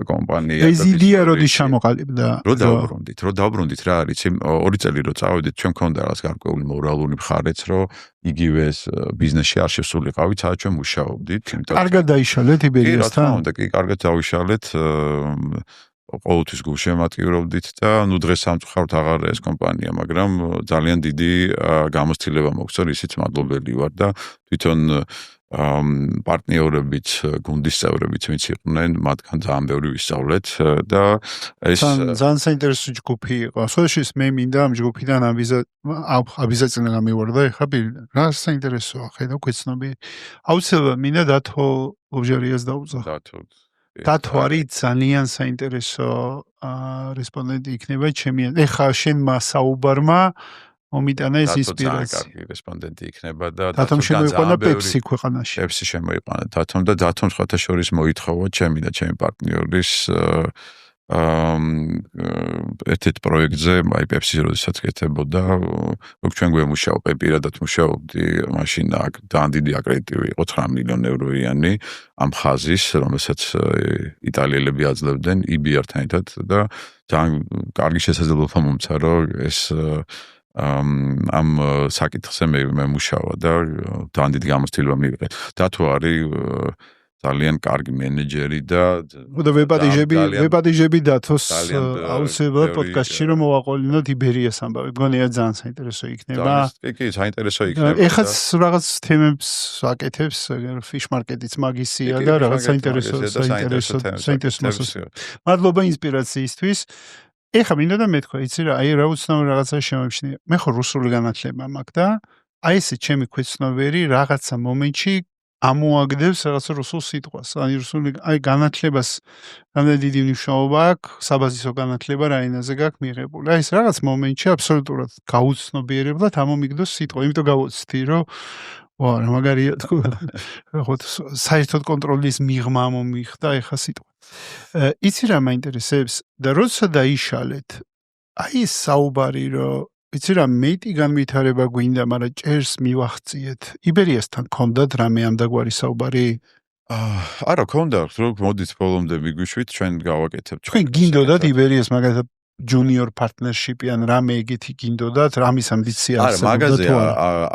კომპანია ეს იდეა როდის ჩამოყალიბდა? რო დავბრუნდით რა არის, 2 წელი რო წავედით, ჩვენ მქონდა რაღაც გარკვეული მორალური მხარეც, რომ იგივე ეს ბიზნესში არ შესულიყავით, სადაც ჩვენ მუშაობდით. კარგად დაიშალეთ იბერიასთან? კი, რა თქმა უნდა, კი, კარგად დავიშალეთ. ყოველთვის გულშემატკივრობდით და ნუ დღეს სამწუხაროდ აღარ ეს კომპანია, მაგრამ ძალიან დიდი გამოცდილება მოგწონს, ისიც მადლობელი ვარ და თვითონ პარტნიორებიც, გუნდის წევრებიც ვინც იყვნენ, მათგან ძალიან ბევრი ვისწავლეთ და ეს ძალიან საინტერესო ჯგუფი იყო. სულშიც მე მინდა ამ ჯგუფიდან აბიზაცინა გამივარდა, ეხლა რა საინტერესოა, ხედავ ქვეცნობი. აუცილებლად მინდა დათო ლობჟერიას დაუძახ. დათო არის ძალიან საინტერესო რესპონდენტი იქნება ჩემი. ეხლა შენმა საუბარმა მომიტანა ეს ინსპირაცია. კარგი რესპონდენტი იქნება და დათომ შემოიყვანა პეპსი ქვეყანაში. პეპსი შემოიყვანა დათომ და დათომ სხვათა შორის მოითხოვა ჩემი და ჩემი პარტნიორის ერთ-ერთ პროექტზე, აი პეპსი როდესაც კეთებოდა, ჩვენ გვემუშაო, პირადად მუშაობდი, მაშინ ძალიან დიდი აკრედიტივი იყო 9 მილიონი ევროიანი ამ ხაზის, რომელსაც იტალიელები აძლევდნენ EBR-თან ერთად და ძალიან კარგი შესაძლებლობა მომცა, რომ ეს ამ საკითხზე მე მუშაობა და ძალიან დიდი გამოცდილება მივიღე. და თუ არის ძალიან კარგი მენეჯერი და ვებადიჟები დათოს აუცილებლად პოდკასტში რომ მოვაყოლინოთ იბერიას ამბავი. მგონია ძალიან საინტერესო იქნება. კი, საინტერესო იქნება. ეხაც რაღაც თემებს ვაკეთებს, ფიშ-მარკეტიც მაგისია და რაღაც საინტერესო. მადლობა ინსპირაციისთვის. ეხა მინდა და მეთქვა, იცი რა, აი რა უცნაური რაღაცა შემოიჩნია. მე ხო რუსული განათლება მაქვს და აი ესე ჩემი ქვეცნობერი რაღაცა მომენტში ამოაგდებს რაღაცა რუსულ სიტყვას. აი განათლებას რამდენი დიდი მნიშვნელობა აქვს, საბაზისო განათლება რა ენაზე გაქვს მიღებული. აი ეს რაღაც მომენტში აბსოლუტურად გაუცნობიერებლად ამომიგდოს სიტყვა, იმიტომ გავოცდი, რომ რა მაგარია თქო. ხოთ საერთოდ კონტროლის მიღმა მომიხდა ეხა სიტყვა. იცი რა მაინტერესებს და როცა დაიშალეთ, აი ეს საუბარი რომ იცი რა მეტი განვითარება გვინდა, მაგრამ ჭერს მივახციეთ. იბერიასთან ქონდათ რამე ამდაგვარი საუბარი? არა, ქონდა, რომ მოდით ბოლომდე მიგვიშვით, ჩვენ გავაკეთებთ. თქვენ გინდოდათ იბერიას მაგალითად junior partnership ან რამე ეგეთი გინდოდათ, რამის ამბიცია არსებობდა? არა, მაგაზე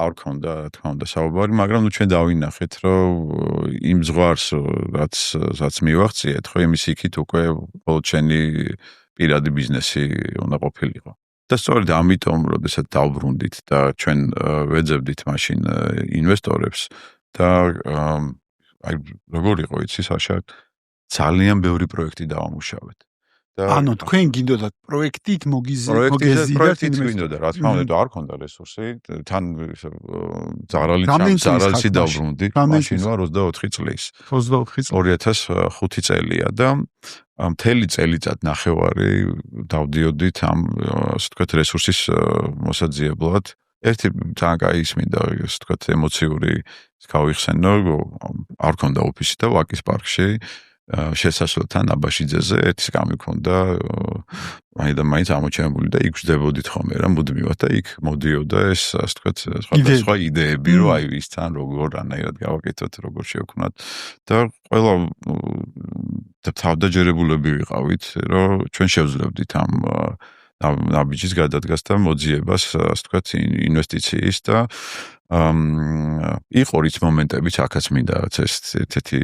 არ ქონდა, რა თქმა უნდა, საუბარი, მაგრამ ნუ ჩვენ დავინახეთ, რომ იმ ზღვარს, რაც მივახციეთ, ხო იმის იქით უკვე მხოლოდ ჩვენი პირადი ბიზნესი უნდა ყოფილიყო. და სწორედ ამიტომ, როდესაც დავბრუნდით და ჩვენ ვეძებდით მაშინ ინვესტორებს და აი როგორ იყო იცი საშა ძალიან ბევრი პროექტი დავამუშავეთ. ანუ თქვენ გინდოდათ პროექტით მოგეზიდათ ინვესტორებს, რა თქმა უნდა, არ ქონდა რესურსი, თან ზარალიც დავბრუნდი, მაშინ ვარ 24 წლის. 2005 წელია და მთელი წელიწად ნახევარი დავდიოდით ამ ასე ვთქვათ რესურსის მოსაძიებლად. ერთი ძალიან კაი ისმინდა, ასე ვთქვათ, ემოციური გავიხსენო, არ ქონდა ოფისი და ვაკის პარკში შესასვლელთან აბაშიძეზე ერთი სკამი ქონდა, მაინც ამოჩენებული და იქ ვжდებოდით ხოლმე რა, მუდმივად და იქ მოდიოდა ეს, ასე ვთქვათ, სხვა იდეები, რომ აი ისთან როგორ რანაირად გავაკეთოთ, როგორ შევქმნათ და ყველა თავდაჯერებულები ვიყავით, რომ ჩვენ შევძლებდით ამ ნაბიჯის გადადგას და მოძიებას, ასე ვთქვათ, ინვესტიციის და იყო რიც მომენტებიც აქაც მინდა ეს ერთ-ერთი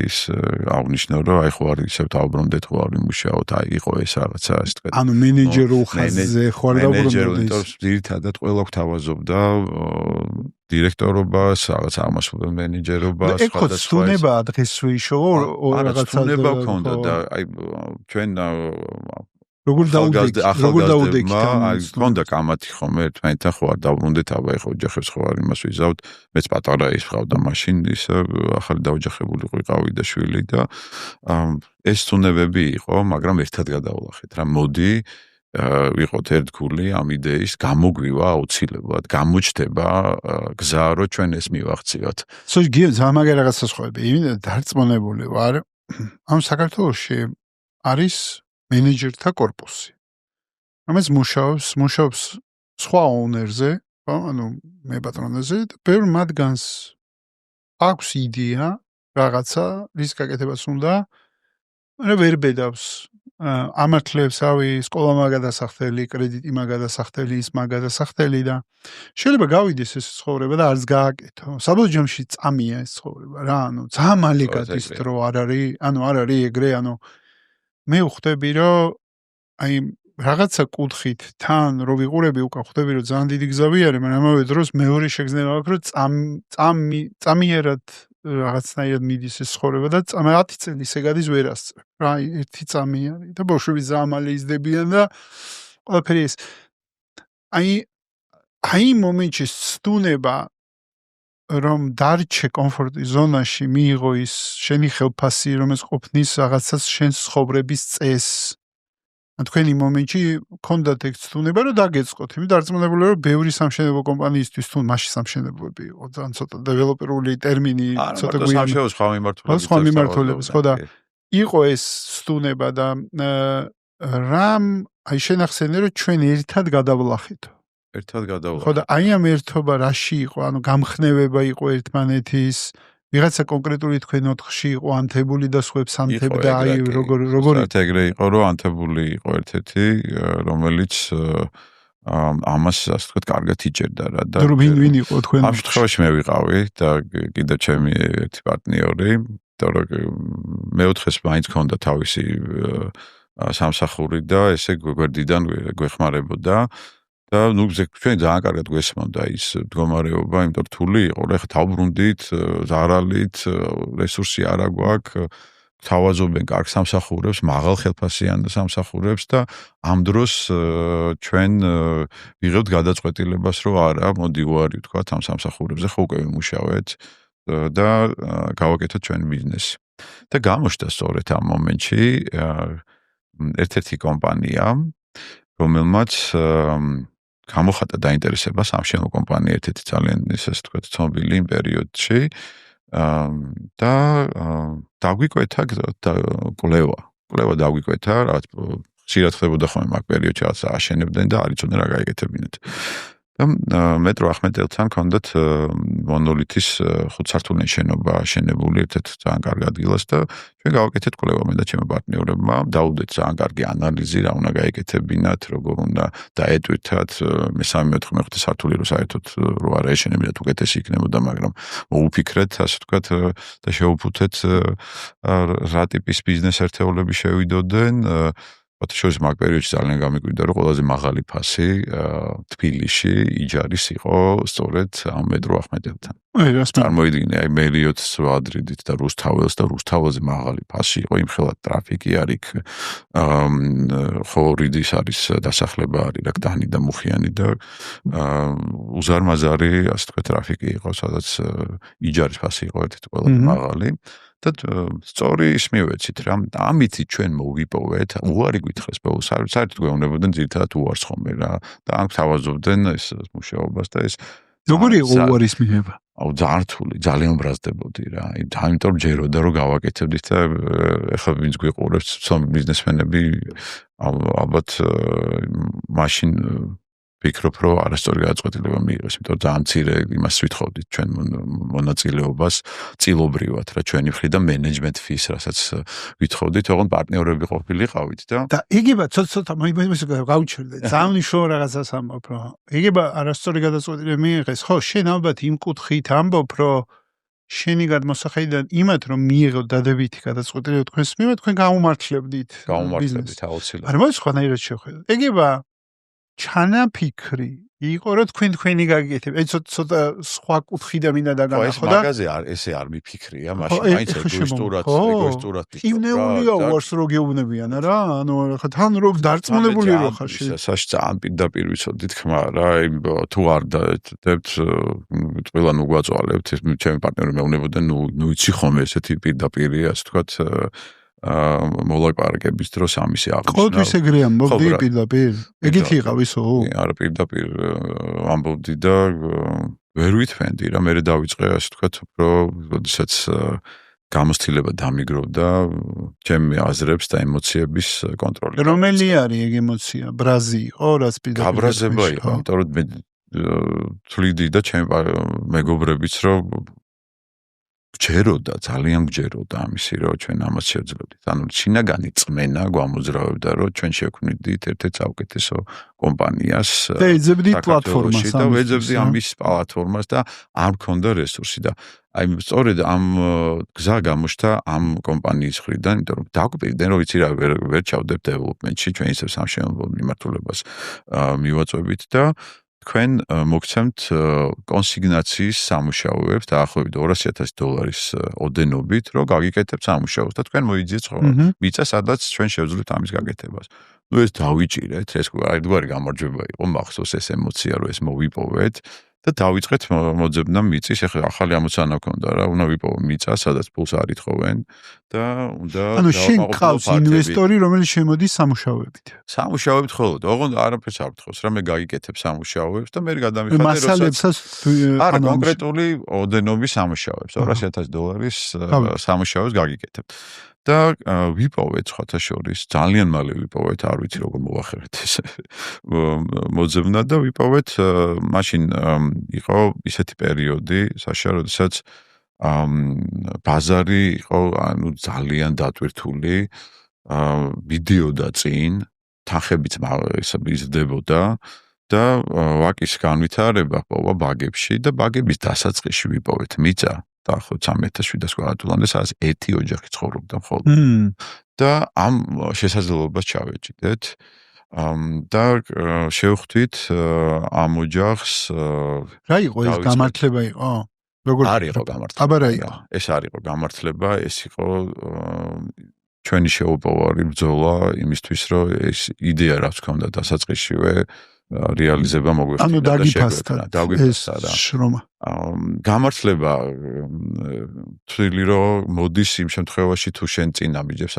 აღნიშნო, რომ აი ხო არ ისევ დავბრუნდეთ, ხო არ ვიმუშაოთ, აი იყო ეს რაღაცა, ასე ვთქვათ. ანუ მენეჯერულ ხაზზე ხო არ დავბრუნდეთ. ძირითადად ყველა გვთავაზობდა დირექტორობას, რაღაც აღმასრულებელ მენეჯერობას, სხვადასხვა. ეხო ცუნება დღესვე შოუ რაღაცა ცუნება ქონდა და აი ჩვენ როგორ დაუდექით აი ქონდა კამათი ხომ ერთმანეთთან ხო არ დავბრუნდეთ, აბა ეხო ოჯახებს ხო არ იმას ვიზავთ, მეც პატარა ის ვყავდა მაშინ ისე ახალი დაოჯახებული ვიყავი და შვილი და ეს ცუნებები იყო, მაგრამ ერთად გადავლახეთ რა, მოდი ვიყოთ ერთგული ამ იდეის გამოგვივა აუცილებლად, გამოჩდება გზა, რომ ჩვენ ეს მივახციოთ. გიო ზამაგე რაღაცა სხვაები, იმენა დარწმუნებული ვარ, ამ საქართველოში არის მენეჯერთა კორპუსი. ამას მუშაობს სხვა ონერზე, ანუ მე პატრონაზე და ბევრ მათგანს აქვს იდეა რაღაცა, რის გაკეთებას უნდა, მაგრამ ვერ ბედავს. ამართლებს, რავი, სკოლა მაგადასახდელი, კრედიტი მაგადასახდელი, ის მაგადასახდელი და შეიძლება გავიდეს ეს ცხოვრება და არც გააკეთო. საბოლოო ჯამში წამია ეს ცხოვრება რა, ანუ ძალიან მალე გადის დრო არ არის, ანუ არ არის ეგრე, ანუ მე ვხვდები, რომ აი რაღაცა კუთხით თან რო ვიყურები უკან ხვდები, რომ ძალიან დიდი გზა ვიარე, მაგრამ ამავე დროს მეორე შეგრძნება აქვს, რომ წამიერად რაღაცნაირად მიდის ეს ცხოვრება და 10 წელი ისე გადის ვერ ასწრებ. რა, ერთი წამი არის და ბავშვები ძალიან მალე იზრდებიან და ყველაფერი ეს. აი მომენტში სტუნება რომ დარჩე კომფორტის ზონაში მიიღო ის შენი ხელფასი, რომელიც ყოფნის რაღაცას შენს ცხოვრების წესს. თქვენი მომენტში ქონდათ ეგ ცდუნება, რომ დაგეწყოთ. იმით დარწმუნებული რომ ბევრი სამშენებლო კომპანიისთვის თუ მაშინ სამშენებლოები იყო, ძალიან ცოტა დეველოპერული ტერმინი, ცოტა გვიანი. სხვა მიმართულებით. ხო და იყო ეს ცდუნება და რამ აი შენახსენე რომ ჩვენ ერთად გადავლახითო. ერთად გადავლა. ხო და აი ამ ერთობა რაში იყო, ანუ გამხნევება იყო ერთმანეთის, ვიღაცა კონკრეტული თქვენ ოთხში იყო ანთებული და სხვებს ანთებდა, აი როგორი ეგრე იყო, რომ ანთებული იყო ერთ-ერთი, რომელიც ამას ასე ვთქვათ, კარგად იჭერდა რა და ვინ იყო თქვენ? ამ შემთხვევაში მე ვიყავი და კიდევ ჩემი ერთი პარტნიორი, თორე მეოთხეს მაინც ჰქონდა თავისი სამსახური და ესე გვერდიდან გვეხმარებოდა და ნუ ჩვენ ძალიან კარგად გვესმოდა ის მდგომარეობა, იმიტომ რთული იყო, რა ხა თავბრუნდით, ზარალით, რესურსი არა გვაქვს, თავაზობენ კარგ სამსახურებს, მაღალ ხელფასიან სამსახურებს და ამ დროს ჩვენ ვიღებთ გადაწყვეტილებას, რომ არა, მოდი უარი ვთქვათ ამ სამსახურებზე, ხო უკვე ვიმუშავეთ და გავაკეთოთ ჩვენი ბიზნესი. და გამოჩნდა სწორედ ამ მომენტში ერთ-ერთი კომპანია, რომელმაც გამოხატა დაინტერესება სამშენებლო კომპანია ერთ-ერთი ძალიან ესე ვთქვათ ცნობილი იმ პერიოდში და დაგვიკვეთა კვლევა დაგვიკვეთა, რაც ხშირად ხდებოდა ხოლმე მაგ პერიოდში რაც აშენებდნენ და არ იცოდნენ რა გაიგეთებინათ. და მეტრო ახმეტელთან ჰქონდათ მონოლითის 5 სართულიანი შენობა აშენებული ერთ-ერთ ძალიან კარგ ადგილას და ჩვენ გავაკეთეთ კვლევა მე და ჩემი პარტნიორებმა, დავუდეთ ძალიან კარგი ანალიზი, რა უნდა გაიგეთებინათ, როგორ უნდა დაეტვირთათ მე-3-4 სართული რო საერთოდ რო არ აშენებინათ უკეთესი იქნებოდა, მაგრამ მოუფიქრეთ, ასე ვთქვათ და შევუფუთეთ რა ტიპის ბიზნეს ერთეულები შევიდოდნენ ფოტოშოპის მაგ პერიოდში ძალიან გამიკვირდა, რომ ყველაზე მაღალი ფასი თბილისში იჯარის იყო სწორედ ამ მეტრო ახმეტელთან. წარმოიდგინე, აი მელიოთ სვადრიდით და რუსთაველს და რუსთაველზე მაღალი ფასი იყო, იმხელა ტრაფიკი არის, ხო რიდის არის დასახლება არის, რა გდანი და მუხიანი და უზარმაზარი, ასე ვთქვათ, ტრაფიკი იყო, სადაც იჯარის ფასი იყო ერთ-ერთი ყველაზე მაღალი. და სწორი ის მივეცით რა, ამით ჩვენ მოვიპოვეთ, უარი გითხრეს ბოლოს, საერთოდ გვეუბნებოდნენ ძირითადად უარს ხომე რა და ამ თავაზობდნენ ეს მუშაობას და ეს როგორი იყო უარის მიღება? აუ ძალიან რთული, ძალიან ბრაზდებოდი რა. იმიტომ ჯეროდა რომ გავაკეთებდით და ეხლა ვინც გვიყურებს ცნობილი ბიზნესმენები ალბათ მაშინ ვფიქრობ, რომ არასწორი გადაწყვეტილება მიიღეს, იმიტომ რომ ძალიან მცირე იმას ვითხოვდით ჩვენ მონაწილეობას წილობრივად რა ჩვენი მხრიდან მენეჯმენტ ფის, რასაც ვითხოვდით, ოღონდ პარტნიორები ყოფილიყავით და იგება ცოტა გავუჩერდე. ძალიან მნიშვნელოვანი რაღაცას ამბობ, რომ იგება არასწორი გადაწყვეტილება მიიღეს. ხო, შენ ალბათ იმ კუთხით ამბობ, რომ შენი გადმოსახედიდან იმათ რომ მიიღო დადებითი გადაწყვეტილება თქვენს მიმართ, თქვენ გაუმართლებდით გაუმართლებდით აუცილებლად. არა, სხვანაირად შევხედოთ. იგება ჩანაფიქრი იყო რომ თქვენი გაგიკეთებ. აი ცოტა სხვა კუთხიდან მინდა დაგანახო და მაგაზე ესე არ მიფიქრია, მაშინ მაინც ეგოისტურად ივნეულია უარს რო გეუბნებიან რა, ანუ ხა თან რო დარწმუნებული რო ხარ შე. საშ ძალიან პირდაპირ ვიცოდით ხმა რა, თუ არ დადებთ ყველა ნუ გვაწვალებთ, ჩემი პარტნიორი მეუბნებოდა, ნუ იცი ხომ ესეთი პირდაპირი, ასე ვთქვათ მოლაპარაკების დროს ამისი აღნიშნა. ყოველთვის ეგრე ამბობდი პირდაპირ? ეგეთი იყავ ისო? არა, პირდაპირ ამბობდი და ვერ ვითვენდი რა, მე დავიწყე ასე ვთქვათ, რომ როდესაც გამოცდილება დამიგროვდა ჩემი აზრებს და ემოციების კონტროლი. რომელი არის ეგ ემოცია? ბრაზი იყო, რაც პირდაპირ გაბრაზება იყო, იმიტომ რომ მე თვლიდი და ჩემი მეგობრებიც რომ გჯეროდა, ძალიან გჯეროდა ამისი, რომ ჩვენ ამას შევძლებდით. ანუ შინაგანი წმენა გვამოძრავებდა, რომ ჩვენ შევქმნით ერთ-ერთ საუკეთესო კომპანიას და ეძებდით პლატფორმას და ვეძებდი ამის პლატფორმას და არ მქონდა რესურსი და აი სწორედ ამ გზა გამოჩნდა ამ კომპანიის მხრიდან, იმიტომ რომ დაგვიყვირდნენ, რომ ვიცი რა ვერ ჩავდებთ დეველოპმენტში, ჩვენ ისევ სამშენებლო მიმართულებას მივაწვევით და თქვენ მოგცემთ კონსიგნაციის სამუშაოებს დაახლოებით $200,000 ოდენობით, რომ გაგიკეთებთ სამუშაოს და თქვენ მოიძიეთ მიწა, სადაც ჩვენ შევძლოთ ამის გაკეთებას. ნუ ეს დავიჭირეთ, ეს ერთგვარი გამარჯვება იყო, მახსოვს ეს ემოცია, რომ ეს მოვიპოვეთ და დავიწყეთ მოძებნა მიწის, ახლა ახალი ამოცანა ქონდა რა, უნდა ვიპოვო მიწა, სადაც ფულს არ ითხოვენ და უნდა ანუ შენ ყავს ინვესტორი, რომელიც შემოდის სამუშაოებით. სამუშაოებით ხოლოდ, ოღონდ არაფერს არ ვთხოვს რა, მე გაგიკეთებ სამუშაოებს და მე გადამიხადე მასალებსაც არა კონკრეტული ოდენობის სამუშაოებს, $200,000 სამუშაოებს გაგიკეთებ. და ვიპოვეთ სხვათა შორის, ძალიან მალე ვიპოვეთ, არ ვიცი როგორ მოვახერეთ ეს მოძებნა და ვიპოვეთ, მაშინ იყო ისეთი პერიოდი, საშა, როდესაც ბაზარი იყო ძალიან დატვირთული, მიდიოდა წინ, თანხებიც იზრდებოდა და ვაკის განვითარება ჰპოვა ბაგებში და ბაგების დასაწყისში ვიპოვეთ მიწა დაახლოებით 3700 კვადრატულამდე, სადაც ერთი ოჯახი ცხოვრობდა მხოლოდ. და ამ შესაძლებლობას ჩავეჭიდეთ და შევხვდით ამ ოჯახს. რა იყო ეს გამართლება იყო? როგორ არ იყო გამართლება. აბა რა იყო? ეს არ იყო გამართლება, ეს იყო ჩვენი შეუპოვარი ბრძოლა იმისთვის, რომ ეს იდეა რაც ჰქონდა დასაწყისშივე რეალიზება მოგვეხდინა და შეგვექმნა. ეს შრომა. გამართლება თვლი რომ მოდის იმ შემთხვევაში თუ შენ წინ ამიჯებს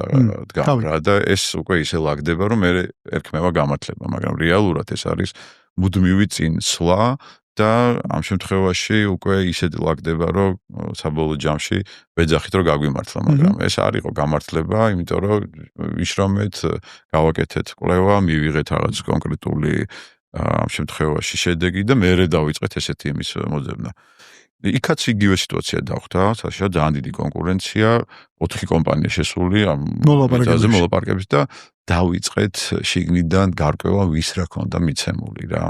დგამ რა და ეს უკვე ისე ლაგდება რომ მე ერქმევა გამართლება, მაგრამ რეალურად ეს არის მუდმივი წინსვლა და ამ შემთხვევაში უკვე ისე ლაგდება რომ საბოლოო ჯამში ვეძახით რომ გაგვიმართლა, მაგრამ ეს არ იყო გამართლება, იმიტომ რომ ვიშრომეთ, გავაკეთეთ კვლევა, მივიღეთ რაღაც კონკრეტული ამ შემთხვევაში შედეგი და მერე დავიწყეთ ესეთი იმის მოძებნა. იქაც იგივე სიტუაცია დახვდა, საშა ძალიან დიდი კონკურენცია, 4 კომპანია შესული ამ მიწაზე მოლაპარაკების და დავიწყეთ შიგნიდან გარკვევა ვის რა ქონდა მიცემული რა.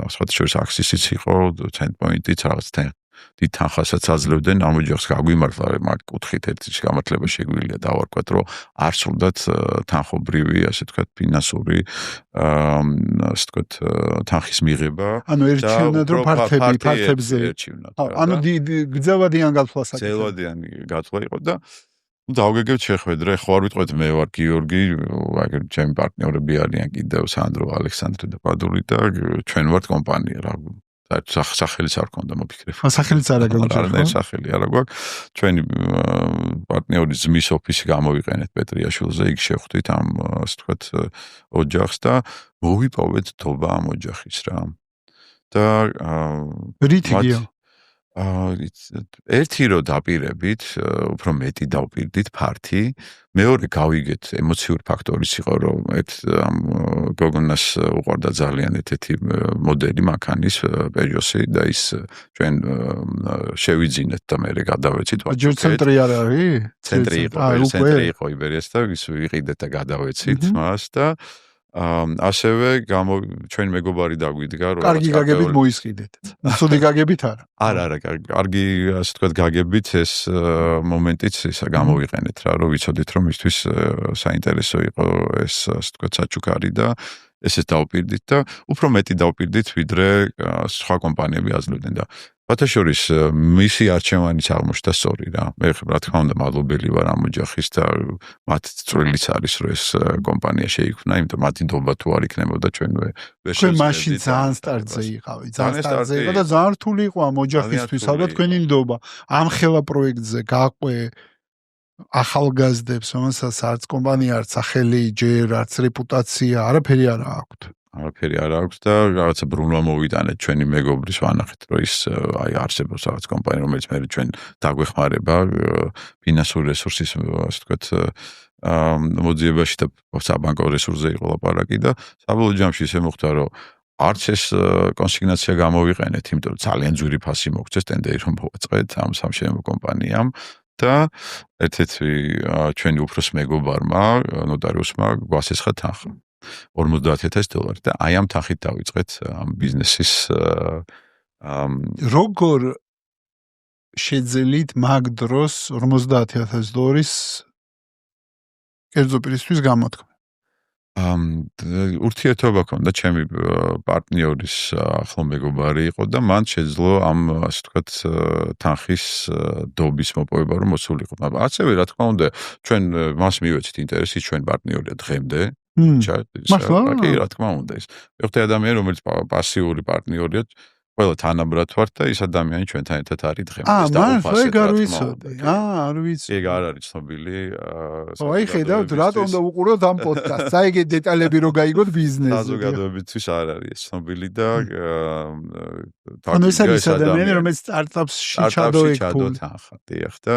სხვათა შორის აქსისიც იყო, Cendpoint-იც რაღაც დიდ თანხასაც აძლევდნენ ამ ოჯახს გაგვიმართლა, მაგ კუთხით ერთი გამართლება შეგვიძლია დავარქვათ, რომ არ სურდათ თანხობრივი, ასე ვთქვათ, ფინანსური ასე ვთქვათ, თანხის მიღება. ანუ ერჩივნათ რომ ფართებზე ერჩივნათ. ანუ გრძელვადიან გათვლასაკეთებდა. გრძელვადიან გათვლა იყო და დავგეგებთ შეხვედრა, ხო არ ვიტყვეთ მე ვარ გიორგი, აგერ ჩემი პარტნიორები არიან კიდევ სანდრო, ალექსანდრე და პადური და ჩვენ ვართ კომპანია რა. სახელიც არ ქონდა მოფიქრებული. სახელიც არ აქვს. არა, სახელი არ აქვს. ჩვენი პარტნიორის ძმის ოფისი გამოვიყენეთ პეტრიაშვილზე, იქ შევხვდით ამ ასე ვთქვათ ოჯახს და მოვიპოვეთ თობა ამ ოჯახის რა. და რითია? ერთი რო დაპირებით, უფრო მეტი დავპირდით ფართი, მეორე გავიგეთ ემოციური ფაქტორის იყო, რომ ერთ ამ გოგონას უყვარდა ძალიან ერთ-ერთი მოდელი მანქანის პეჟოსი და ის ჩვენ შევიძინეთ და მე გადავეცით. ჯერ ცენტრი არ არის? ცენტრი იყო იბერიას და ის ვიყიდეთ და გადავეცით მას და ასევე ჩვენ მეგობარი დაგვიდგა რომ კარგი გაგებით მოისყიდეთ. ცუდი გაგებით არა. არა, კარგი ასე ვთქვათ გაგებით ეს მომენტიც ისა გამოვიყენეთ რა, რომ ვიცოდით რომ მისთვის საინტერესო იყო ეს ასე ვთქვათ საჩუქარი და ესეც დავპირდით და უფრო მეტი დავპირდით ვიდრე სხვა კომპანიები აძლევდნენ და ფათაშორის მისი არჩევანიც აღმოჩნდა სწორი რა. მე რა თქმა უნდა მადლობელი ვარ ამ ოჯახის და მათ წვრილიც არის რომ ეს კომპანია შეიქმნა, იმიტომ მათი ნდობა თუ არ იქნებოდა ჩვენ ჩვენ მაშინ ძალიან სტარტზე იყავით. ძალიან სტარტზე იყო და ძალიან რთული იყო ამ ოჯახისთვის, ალბათ თქვენი ნდობა. ამ ხელა პროექტზე გაყვე ახალგაზრდებს, რომელსაც არც კომპანია, არც სახელი, ჯერ არც რეპუტაცია, არაფერი არ აქვთ. არაფერი არ აქვს და რაღაცა ბრუნვა მოვიტანეთ ჩვენი მეგობრის ვანახეთ რომ ის აი არსებობს რაღაც კომპანია რომელიც მე ჩვენ დაგვეხმარება ფინანსური რესურსის ასე ვთქვათ მოძიებაში და საბანკო რესურსზე იყო ლაპარაკი და საბოლოო ჯამში ისე მოხდა რომ არც ეს კონსიგნაცია გამოვიყენეთ, იმიტომ რომ ძალიან ძვირი ფასი მოგწეს ტენდერი რომ მოვაწყეთ ამ სამშენებლო კომპანიამ და ერთ-ერთი ჩვენი უფროს მეგობარმა ნოტარიუსმა გვასესხა თანხა $50,000 და აი ამ თანხით დავიწყეთ ამ ბიზნესის როგორ შეძელით მაგ დროს $50,000 კერძო პირისთვის გამოთქმა? ურთიერთობა ჰქონდა ჩემი პარტნიორის ახლო მეგობარი იყო და მან შეძლო ამ ასე ვთქვათ თანხის დობის მოპოვება რომ მოსულიყო. მაგრამ ასევე რა თქმა უნდა ჩვენ მას მივეცით ინტერესი, ჩვენ პარტნიორია დღემდე. კი, რა თქმა უნდა ის. მეხუთე ადამიანი რომელიც პასიური პარტნიორია, ყველა თანაბრად ვართ და ის ადამიანი ჩვენთან ერთად არის დღემდე. ეგ არ ვიცოდი. არ ვიცი. ეგ არ არის ცნობილი. აი ხედავთ რატომ და უყუროთ ამ პოდკასტს. აი ეგ დეტალები რო გაიგოთ ბიზნესზე. საზოგადოებისთვის არ არის ცნობილი და ანუ ეს არის ადამიანი რომელიც სტარტაპში ჩადო ეკფულ. თანხა, დიახ და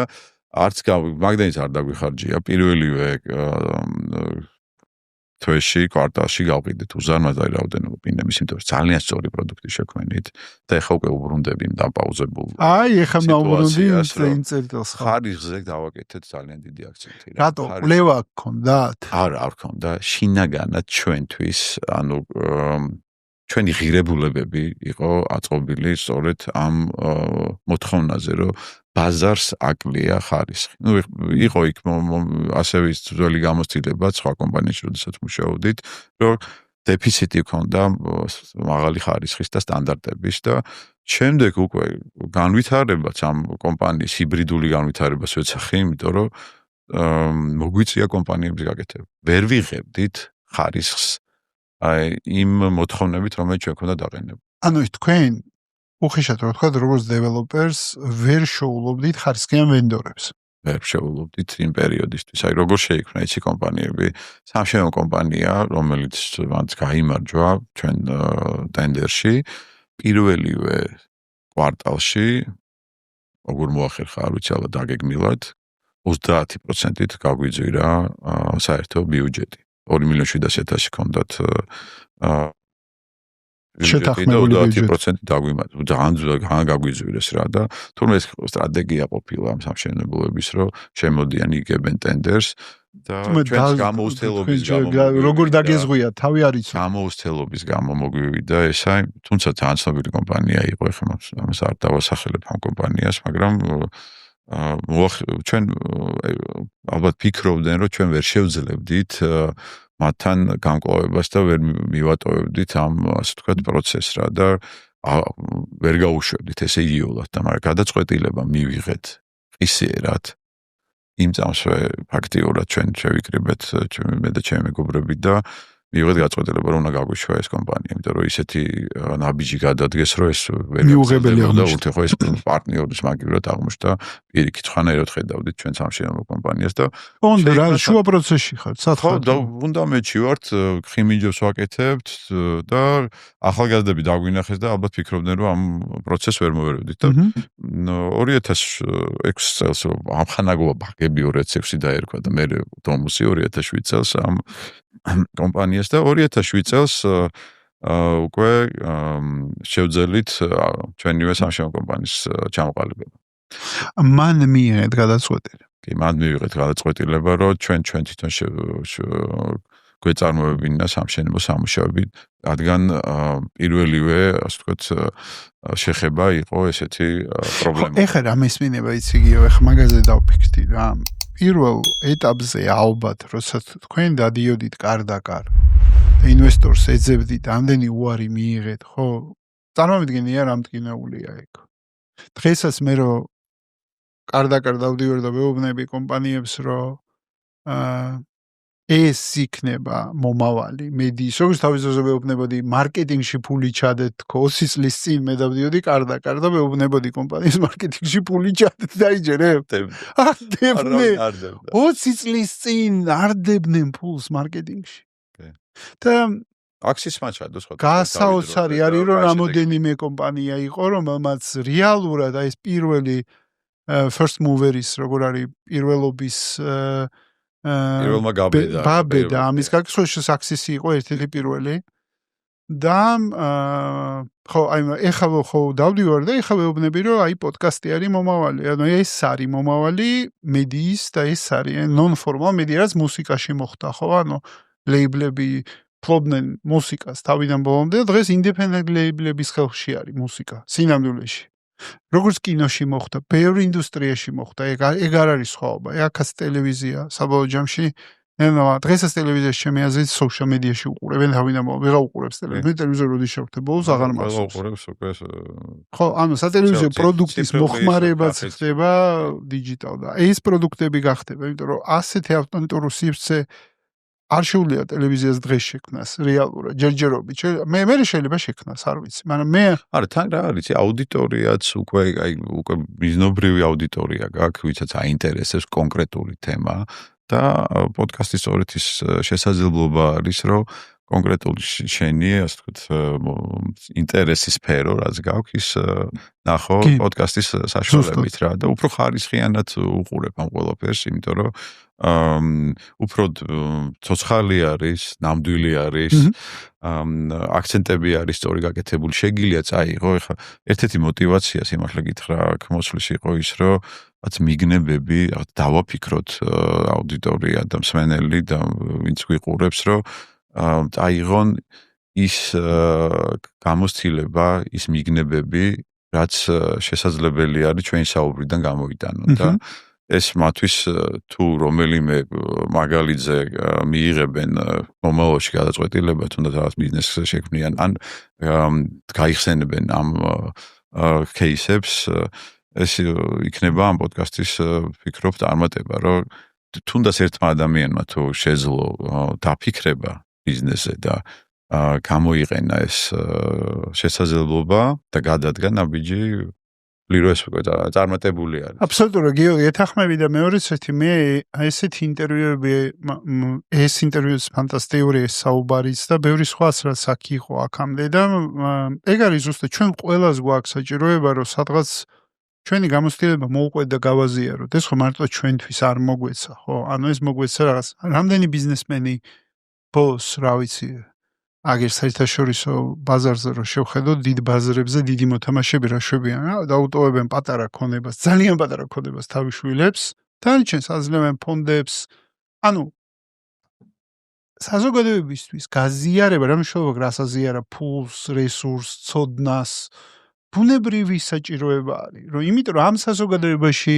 არც მაგდენიც არ დაგვიხარჯია პირველივე თვეში, კვარტალში გავყიდეთ უზარმაზ აი რაოდენობა პინდემის, იმიტომ რომ ძალიან სწორი პროდუქტი შექმნით და ეხლა უკვე უბრუნდები დაპაუზებულ. აი, ეხლა მოვუბრუნდი იმ წერტილს. ხარისხზე დავაკეთეთ ძალიან დიდი აქცენტი. რატო ყლევა გქონდათ? არ გქონდა, შინაგანად ჩვენთვის, ანუ ჩვენი ღირებულებები იყო აწყობილი სწორედ ამ მოთხოვნაზე, რომ ბაზარს აკლია ხარისხი. ნუ იყო იქ ასევე ის ძველი გამოცდილება სხვა კომპანიაში, როდესაც მუშაობდით, რომ დეფიციტი ჰქონდა მაღალი ხარისხის და სტანდარტების და შემდეგ უკვე განვითარებაც ამ კომპანიის ჰიბრიდული განვითარებას ვეცახე, იმიტომ რომ მოგვიწია კომპანიების გაკეთება. ვერ ვიღებდით ხარისხს აი იმ მოთხოვნებით, რომელიც ჩვენ ქონდა დაყენებული. ანუ თქვენ უხეშად რა ვთქვა, როგორც დეველოპერს ვერ შოულობდით ხარისხიან ვენდორებს. ვერ შევულობდით იმ პერიოდისთვის. აი როგორ შეიქმნა იცი კომპანიები, სამშენებლო კომპანია, რომელიც მანდ გაიმარჯვა ჩვენ ტენდერში, პირველივე კვარტალში როგორ მოახერხა არ ვიცი, ალბათ დაგეგმილად 30%-ით გაგვიძვირა საერთო ბიუჯეტი. 2,700,000 ჰქონდათ შეთანხმებული ბიუჯეტი 30% დაგვიმარჯვა. ძალიან გაგვიძვირეს რა და თუმცა ეს სტრატეგია ყოფილა ამ სამშენებლოების, რომ შემოდიან იგებენ ტენდერს და ჩვენს გამოუცდელობის გამო როგორ დაგეზღვია თავი არ იცი. გამოუცდელობის გამო მოგვივიდა ესა, თუმცა ძალიან ცნობილი კომპანია იყო, ეხლა ამას არ დავასახელებ ამ კომპანიას, მაგრამ ჩვენ ალბათ ფიქრობდნენ, რომ ჩვენ ვერ შევძლებდით მათთან გამკლავებას და ვერ მივატოვებდით ამ ასე ვთქვათ პროცესს რა და ვერ გაუშვებდით ესე იგივულად და მაგრამ გადაწყვეტილება მივიღეთ ისერად იმ წამსვე ფაქტიურად ჩვენ შევიკრიბეთ მე და ჩემი მეგობრები და მივიღეთ გადაწყვეტილება რომ უნდა გაგვიშვა ეს კომპანია იმიტომ რომ ისეთი ნაბიჯი გადადგეს რომ ეს ვერ მიუღებელია და უთეხო ეს პარტნიორის მაგივრად აღმოჩნდა პირიქით ხანერად ხედავდით ჩვენ სამშენებლო კომპანიას და კონდა რა შუა პროცესში ხართ სათხარ და ფუნდამენტში ვართ ხიმიჯოს ვაკეთებთ და ახალგაზრდები დაგვინახეს და ალბათ ფიქრობდნენ რომ ამ პროცესს ვერ მოვერევდით და 2006 წელს ამხანაგობა ბაგები 2006 დაერქვა და მე დომუსი 2007 წელს ამ კომპანიას და 2007 წელს უკვე შევძელით ჩვენივე სამშენებლო კომპანიის ჩამოყალიბება. მან მიიღეთ გადაწყვეტილება. კი, მან მიიღეთ გადაწყვეტილება, რომ ჩვენ თვითონ გვეწარმოებინა სამშენებლო სამუშაოები, რადგან პირველივე, ასე ვთქვათ, შეხება იყო ესეთი პრობლემა. ეხლა რა მესმინება იცი გიო, ეხლა მაგაზე დავფიქრდი რა. პირველ ეტაპზე ალბათ, როდესაც თქვენ დადიოდით კარ-დაკარ და ინვესტორს ეძებდით, ამდენი უარი მიიღეთ, ხო? წარმოვიდგენია რა მტკინეულია ეგ. დღესაც მე რომ კარ-დაკარ დავდივარ და ვეუბნები კომპანიებს, რომ ეს იქნება მომავალი მედიის, როგორც თავისთავად ვეუბნებოდი, მარკეტინგში ფული ჩადეთ, 20 წლის წინ მე დავდიოდი კარ-დაკარ და ვეუბნებოდი კომპანიის მარკეტინგში ფული ჩადეთ, დაიჯერებ. არ დებდნენ. 20 წლის წინ არ დებდნენ ფულს მარკეტინგში. და აქსის მაჩადო სხვა. გასაოცარი არის, რომ რამოდენიმე კომპანია იყო, რომელმაც რეალურად აი ეს პირველი first mover-ის, როგორ არის პირველობის პირველმა გაბედა ამის გაკეთებაში საქსისი იყო ერთ-ერთი პირველი და ხო აი ეხლა ხო დავდივარ და ეხლა ვეუბნები რომ აი პოდკასტი არის მომავალი ანუ ეს არის მომავალი მედიის და ეს არის non-formal მედია რაც მუსიკაში მოხდა ხო ანუ ლეიბლები ფლობდნენ მუსიკას თავიდან ბოლომდე და დღეს independent ლეიბლების ხელში არის მუსიკა სინამდვილეში როგორც კინოში მოხდა, ბევრ ინდუსტრიაში მოხდა, ეგ არ არის სხვაობა. აქაც ტელევიზია, საბოლოო ჯამში, დღესაც ტელევიზიაში ჩემი აზრით social media-ში უყურებენ თავიდან ვეღარ უყურებს ტელევიზორს. ტელევიზორი როდის შევხვდე, ბოლოს აღარ მახსოვს. უყურებს უკვე. ხო, ანუ სატელევიზიო პროდუქტის მოხმარებაც ხდება დიჯიტალ და ეს პროდუქტები გახდება, იმიტომ რომ ასეთი ავტომატური სივრცე არ შეუძლია ტელევიზიას დღეს შექმნას რეალურად ჯერჯერობით. მე შეიძლება შექმნას, არ ვიცი, მაგრამ მე არა თან რა არის, აუდიტორიაც უკვე მიზნობრივი აუდიტორია გაქვს, ვისაც აინტერესებს კონკრეტული თემა და პოდკასტის სწორედ ის შესაძლებლობა არის, რომ კონკრეტული შენი, ასე ვთქვათ, ინტერესის სფერო, რაც გაქვს, ის ნახო პოდკასტის საშუალებით რა და უფრო ხარისხიანად უყურებ ამ ყველაფერს, იმიტომ რომ უფრო ცოცხალი არის, ნამდვილი არის, აქცენტები არის სწორი გაკეთებული, შეგიძლია წაიღო, ეხლა ერთ-ერთი მოტივაცია სიმართლე გითხრა აქ მოსვლის იყო ის, რომ რაც მიგნებები დავაფიქროთ აუდიტორია და მსმენელი და ვინც გვიყურებს, რომ წაიღონ ის გამოცდილება, ის მიგნებები, რაც შესაძლებელი არის ჩვენი საუბრიდან გამოვიტანონ და ეს მათთვის თუ რომელიმე მაგალითზე მიიღებენ მომავალში გადაწყვეტილება, თუნდაც რაღაც ბიზნესს შექმნიან, ან გაიხსენებენ ამ кейსებს, ეს იქნება ამ პოდკასტის ფიქრობ წარმატება, რომ თუნდაც ერთმა ადამიანმა თუ შეძლო დაფიქრება ბიზნესზე და გამოიყენა ეს შესაძლებლობა და გადადგა ნაბიჯი ლიროს უკვე წარმატებული არის. აბსოლუტურად გიორგი, ეთანხმები და მეორეც ერთი მე ესეთი ინტერვიუები ეს ინტერვიუს ფანტასტიკური ეს საუბარიც და ბევრი სხვაც რაც აქ იყო აქამდე და ეგ არის ზუსტად ჩვენ ყველას გვაქვს საჭიროება რომ სადღაც ჩვენი გამოცდილება მოუყვეთ და გავაზიაროთ. ეს ხო მარტო ჩვენთვის არ მოგვეცა, ხო? ანუ ეს მოგვეცა რაღაც რამდენი ბიზნესმენი ბოს, რა ვიცი, აგერ საერთაშორისო ბაზარზე რო შევხედო, დიდ ბაზრებზე დიდი მოთამაშეები რა შვებიან, რა დაუტოვებენ პატარა ქონებას, ძალიან პატარა ქონებას თავის შვილებს, დანარჩენს აძლევენ ფონდებს. ანუ საზოგადოებისთვის გაზიარება, რა მნიშვნელობა გრას აზიარა ფულს, რესურსს, ცოდნას, ბუნებრივი საჭიროება არის, რომ იმიტომ რომ ამ საზოგადოებაში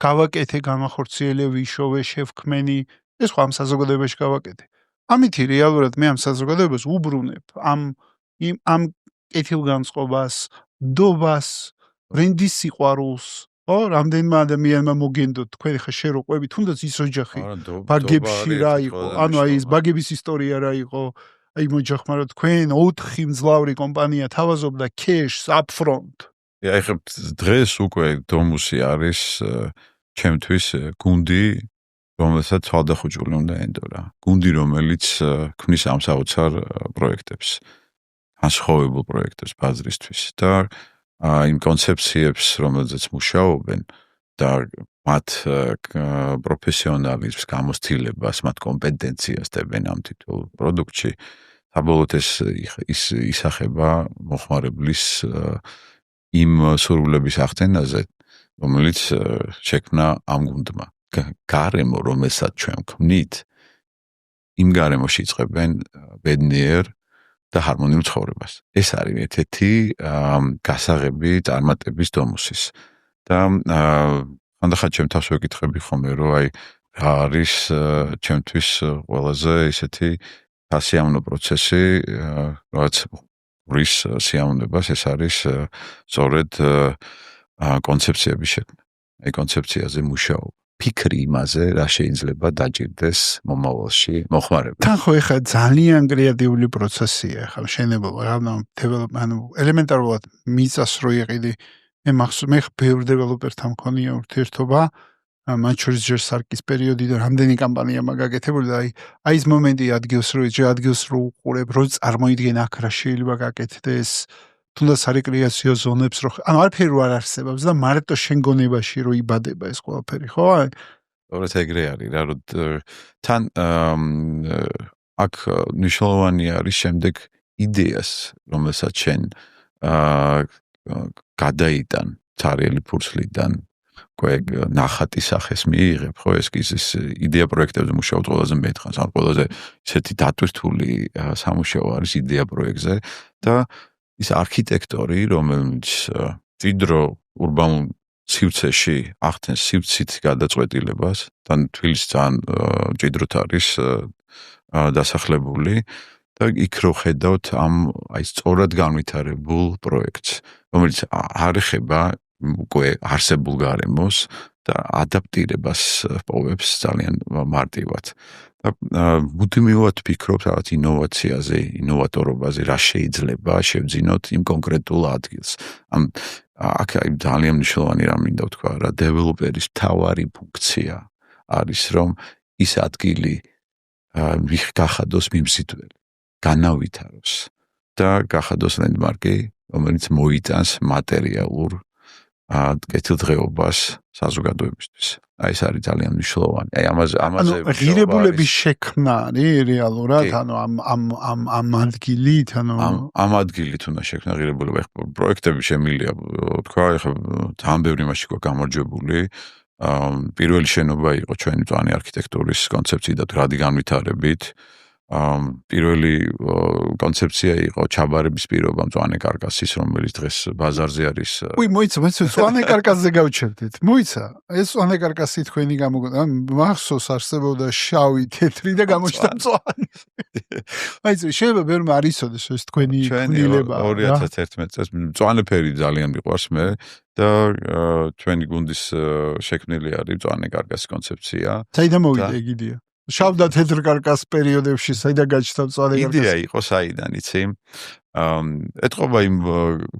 გავაკეთე, გამახორციელე, ვიშოვე, შევქმენი, ეს ხო ამ საზოგადოებაში გავაკეთე. ამითი რეალურად მე ამ საზოგადოებას უბრუნებ ამ კეთილგანწყობას, დობას, ბრენდის სიყვარულს, ხო, რამდენმა ადამიანმა მოგენდოთ თქვენ ხა შენ რო ყვები, თუნდაც ის ოჯახი ბაგებში რა იყო, ანუ აი ეს ბაგების ისტორია რა იყო, აი მოჯახმარო თქვენ 4 მძლავრი კომპანია თავაზობდა cash upfront. აი ხა დღეს უკვე დომუსი არის ჩემთვის გუნდი რომელსაც თავდახუჭული უნდა ენდო რა. გუნდი, რომელიც ქმნის ამ საოცარ პროექტებს, განსხვავებულ პროექტებს ბაზრისთვის და იმ კონცეფციებს, რომელზეც მუშაობენ და მათ პროფესიონალიზმს, გამოცდილებას, მათ კომპეტენციას დებენ ამ თითოეულ პროდუქტში, საბოლოოდ ის ისახება მოხმარებლის იმ სურვილების ახდენაზე, რომელიც შექმნა ამ გუნდმა. გარემო, რომელსაც ჩვენ ვქმნით, იმ გარემოში იწყებენ ბედნიერ და ჰარმონიულ ცხოვრებას. ეს არის ერთ-ერთი გასაღები წარმატების დომუსის. და ხანდახან ჩემ თავს ვეკითხები ხოლმე, რომ აი რა არის ჩემთვის ყველაზე ისეთი სასიამოვნო პროცესი, რაც რის სიამოვნებას, ეს არის სწორედ კონცეფციების შექმნა. აი კონცეფციაზე მუშაობა. ფიქრი იმაზე, რა შეიძლება დაჭირდეს მომავალში მოხმარებელს. თან ხო ეხლა ძალიან კრეატიული პროცესია, ეხლა მშენებლობა, ანუ ელემენტარულად მიწას რო იყიდი, მე ბევრ დეველოპერთან მქონია ურთიერთობა, მათ შორის ჯერ სარკის პერიოდიდან რამდენი კამპანია მაგაკეთებული და აი ეს მომენტი ადგილს რო უყურებ, რო წარმოიდგენ აქ რა შეიძლება გაკეთდეს, თუნდაც სარეკრეაციო ზონებს რო ანუ არაფერი არ არსებობს და მარტო შენ გონებაში რო იბადება ეს ყველაფერი, ხო? სწორედ ეგრე არის რა, რომ თან აქ მნიშვნელოვანი არის შემდეგ იდეას, რომელსაც შენ გადაიტან царელი ფურცლიდან გვეგ ნახატის სახეს მიიღებ, ხო, ეს კი ის იდეა პროექტებზე მუშაობ ყველაზე მეტხანს, ან ყველაზე ისეთი დატვირთული სამუშაო არის იდეა პროექტზე და ის არქიტექტორი, რომელიც ჭიდრო ურბანულ სივრცეში ახდენს სივრცით გადაწყვეტილებას, და თბილისი ძალიან ჭიდროდ არის დასახლებული და იქ რო ხედავთ ამ აი სწორად განვითარებულ პროექტს, რომელიც არ ეხება უკვე არსებულ გარემოს და ადაპტირებას პოვებს ძალიან მარტივად. და მუდმივად ვფიქრობ რაღაც ინოვაციაზე, ინოვატორობაზე, რა შეიძლება შევძინოთ იმ კონკრეტულ ადგილს. აქ ძალიან მნიშვნელოვანი რამ მინდა ვთქვა რა, დეველოპერის მთავარი ფუნქცია არის, რომ ის ადგილი გახადოს მიმზიდველი. განავითაროს და გახადოს ლენდმარკი, რომელიც მოიტანს მატერიალურ კეთილდღეობას საზოგადოებისთვის. აი ეს არის ძალიან მნიშვნელოვანი. აი ამაზე ღირებულების შექმნა არის რეალურად, ამ ადგილით, ამ ადგილით უნდა შექმნა ღირებულება. პროექტები შემილია, თქვა, ეხლა ძალიან ბევრი მასში ყო გამარჯვებული. პირველი შენობა იყო ჩვენი მწვანე არქიტექტურის კონცეფციით და რადი განვითარებით. პირველი კონცეფცია იყო ჩაბარების პირობა მწვანე კარკასის, რომელიც დღეს ბაზარზე არის. მოიცა, მწვანე კარკასზე გავჩერდით. მოიცა, ეს მწვანე კარკასი თქვენი გამოგონა, მახსოვს არსებობდა შავი, თეთრი და გამოჩნდა მწვანე. მოიცა, შეიძლება ბევრმა არ იცოდეს ეს თქვენი ქმნილება. 2011 წელს მწვანე ფერი ძალიან მიყვარს მე და ჩვენი გუნდის შექმნილი არის მწვანე კარკასის კონცეფცია. საიდან მოვიდა ეგ იდეა? შავ და თეთრ კარკას პერიოდებში საიდან გაჩნდა მწვანე კარკასი? იდეა იყო საიდან, იცი? ეთყობა იმ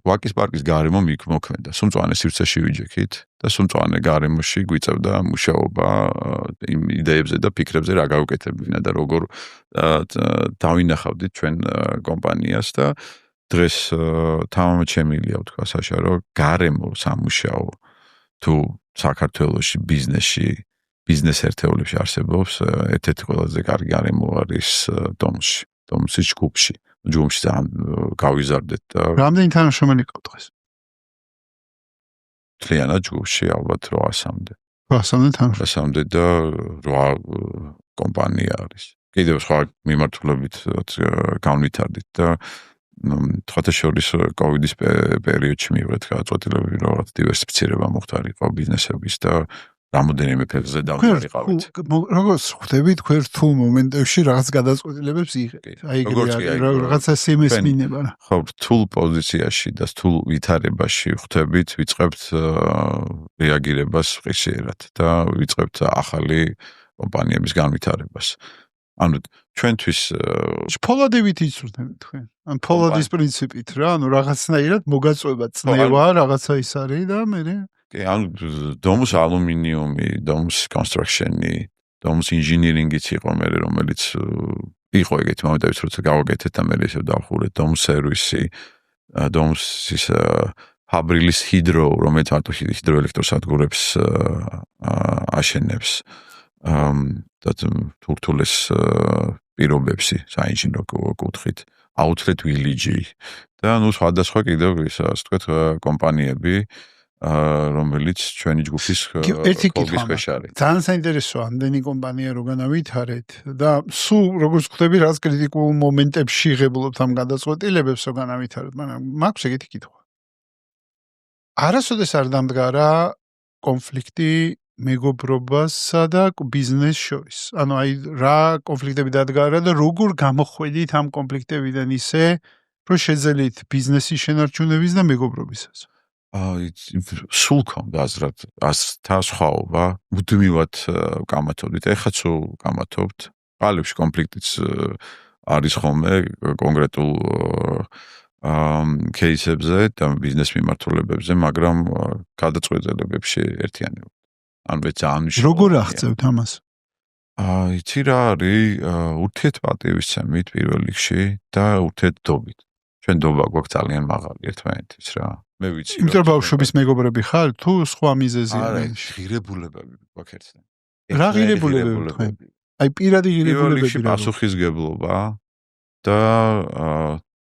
ვაკის პარკის გარემო მოქმედა. სუმწვანე სივრცეში ვიჯექით და სუმწვანე გარემოში გვიწევდა მუშაობა იმ იდეებზე და ფიქრებზე რა გავუკეთებინა და როგორ დავინახავდით ჩვენ კომპანიას და დღეს თამამად შემილია ვთქვა საშარო გარემო სამუშაო თუ საქართველოში ბიზნეს ერთეულებში არსებობს ერთ-ერთი ყველაზე კარგი გარემო არის დომსის ჯგუფში ძალიან გავიზარდეთ და რამდენი თანამშრომელი ყავთ დღეს? მთლიანად ჯგუფში ალბათ 800-მდე. 800-მდე და 8 კომპანია არის. კიდევ სხვა მიმართულებით განვითარდით და თქვათა შორის კოვიდის პერიოდში მივიღეთ გადაწყვეტილება რაღაც დივერსიფიცირება მოხდა ბიზნესების და რამოდენიმე ფერზე დავიყავით. როგორც ხვდებით, თქვენ რთულ მომენტებში რაღაც გადაწყვეტილებებს იღებთ. აი რაღაცა სიმესმინება. ხო, რთულ პოზიციაში და რთულ ვითარებაში ხვდებით, ვიწყებთ რეაგირებას ღირსიერად და ვიწყებთ ახალი კომპანიების განვითარებას. ანუ ჩვენთვის ფოლადებით იცურდებით თქვენ. ან ფოლადის პრინციპით რა, ანუ რაღაცნაირად მოგაწვება წნევა, რაღაცა ის არის და მე ანუ დომის ალუმინიუმი, დომის კონსტრუქშენი, დომის ინჟინირინგიც იყო მე რომელიც იყო ეგეთი მომენტებიც როცა გავაკეთეთ და მე ისევ დავხურეთ დომის სერვისი, დომის ფაბრილის ჰიდრო, რომელიც მარტო ჰიდროელექტროსადგურებს აშენებს. და თურთულეს პირობებში საინჟინრო კუთხით outlet village და ნუ სხვადასხვა კიდევ ისე ვთქვათ კომპანიები რომელიც ჩვენი ჯგუფის კოლგის ქვეშ არის. ძალიან საინტერესოა ამდენი კომპანია რო განავითარეთ და სულ როგორც ხვდები რაღაც კრიტიკულ მომენტებში იღებულობთ ამ გადაწყვეტილებებს რო განავითაროთ, მაგრამ მაქვს ეგეთი კითხვა. არასოდეს არ დამდგარა კონფლიქტი მეგობრობასა და ბიზნეს შორის. ანუ აი რა კონფლიქტები დადგარა და როგორ გამოხვედით ამ კონფლიქტებიდან ისე, რომ შეძელით ბიზნესის შენარჩუნების და მეგობრობისას. სულ ქონდა აზრთა სხვაობა, მუდმივად ვკამათობდით. ეხლა თუ ვკამათობთ, ყალიბში კონფლიქტიც არის ხოლმე კონკრეტულ кейსებზე და ბიზნეს მიმართულებებზე, მაგრამ გადაწყვეტილებებში ერთიანია. ანუ ძალიან როგორ აღწევთ ამას? იცი რა არის ურთიერთპატივისცემით პირველ რიგში და ურთიერთდობით. ჩვენ დობა გვაქვს ძალიან მაღალი ერთმანეთის რა. მე ვიცი. იმიტომ ბავშვობის მეგობრები ხარ თუ სხვა მიზეზია? არა, ღირებულებები გვაქვს ერთთან. რა ღირებულებები თქვენ? აი პირადი ღირებულებები რა? პასუხისგებლობა და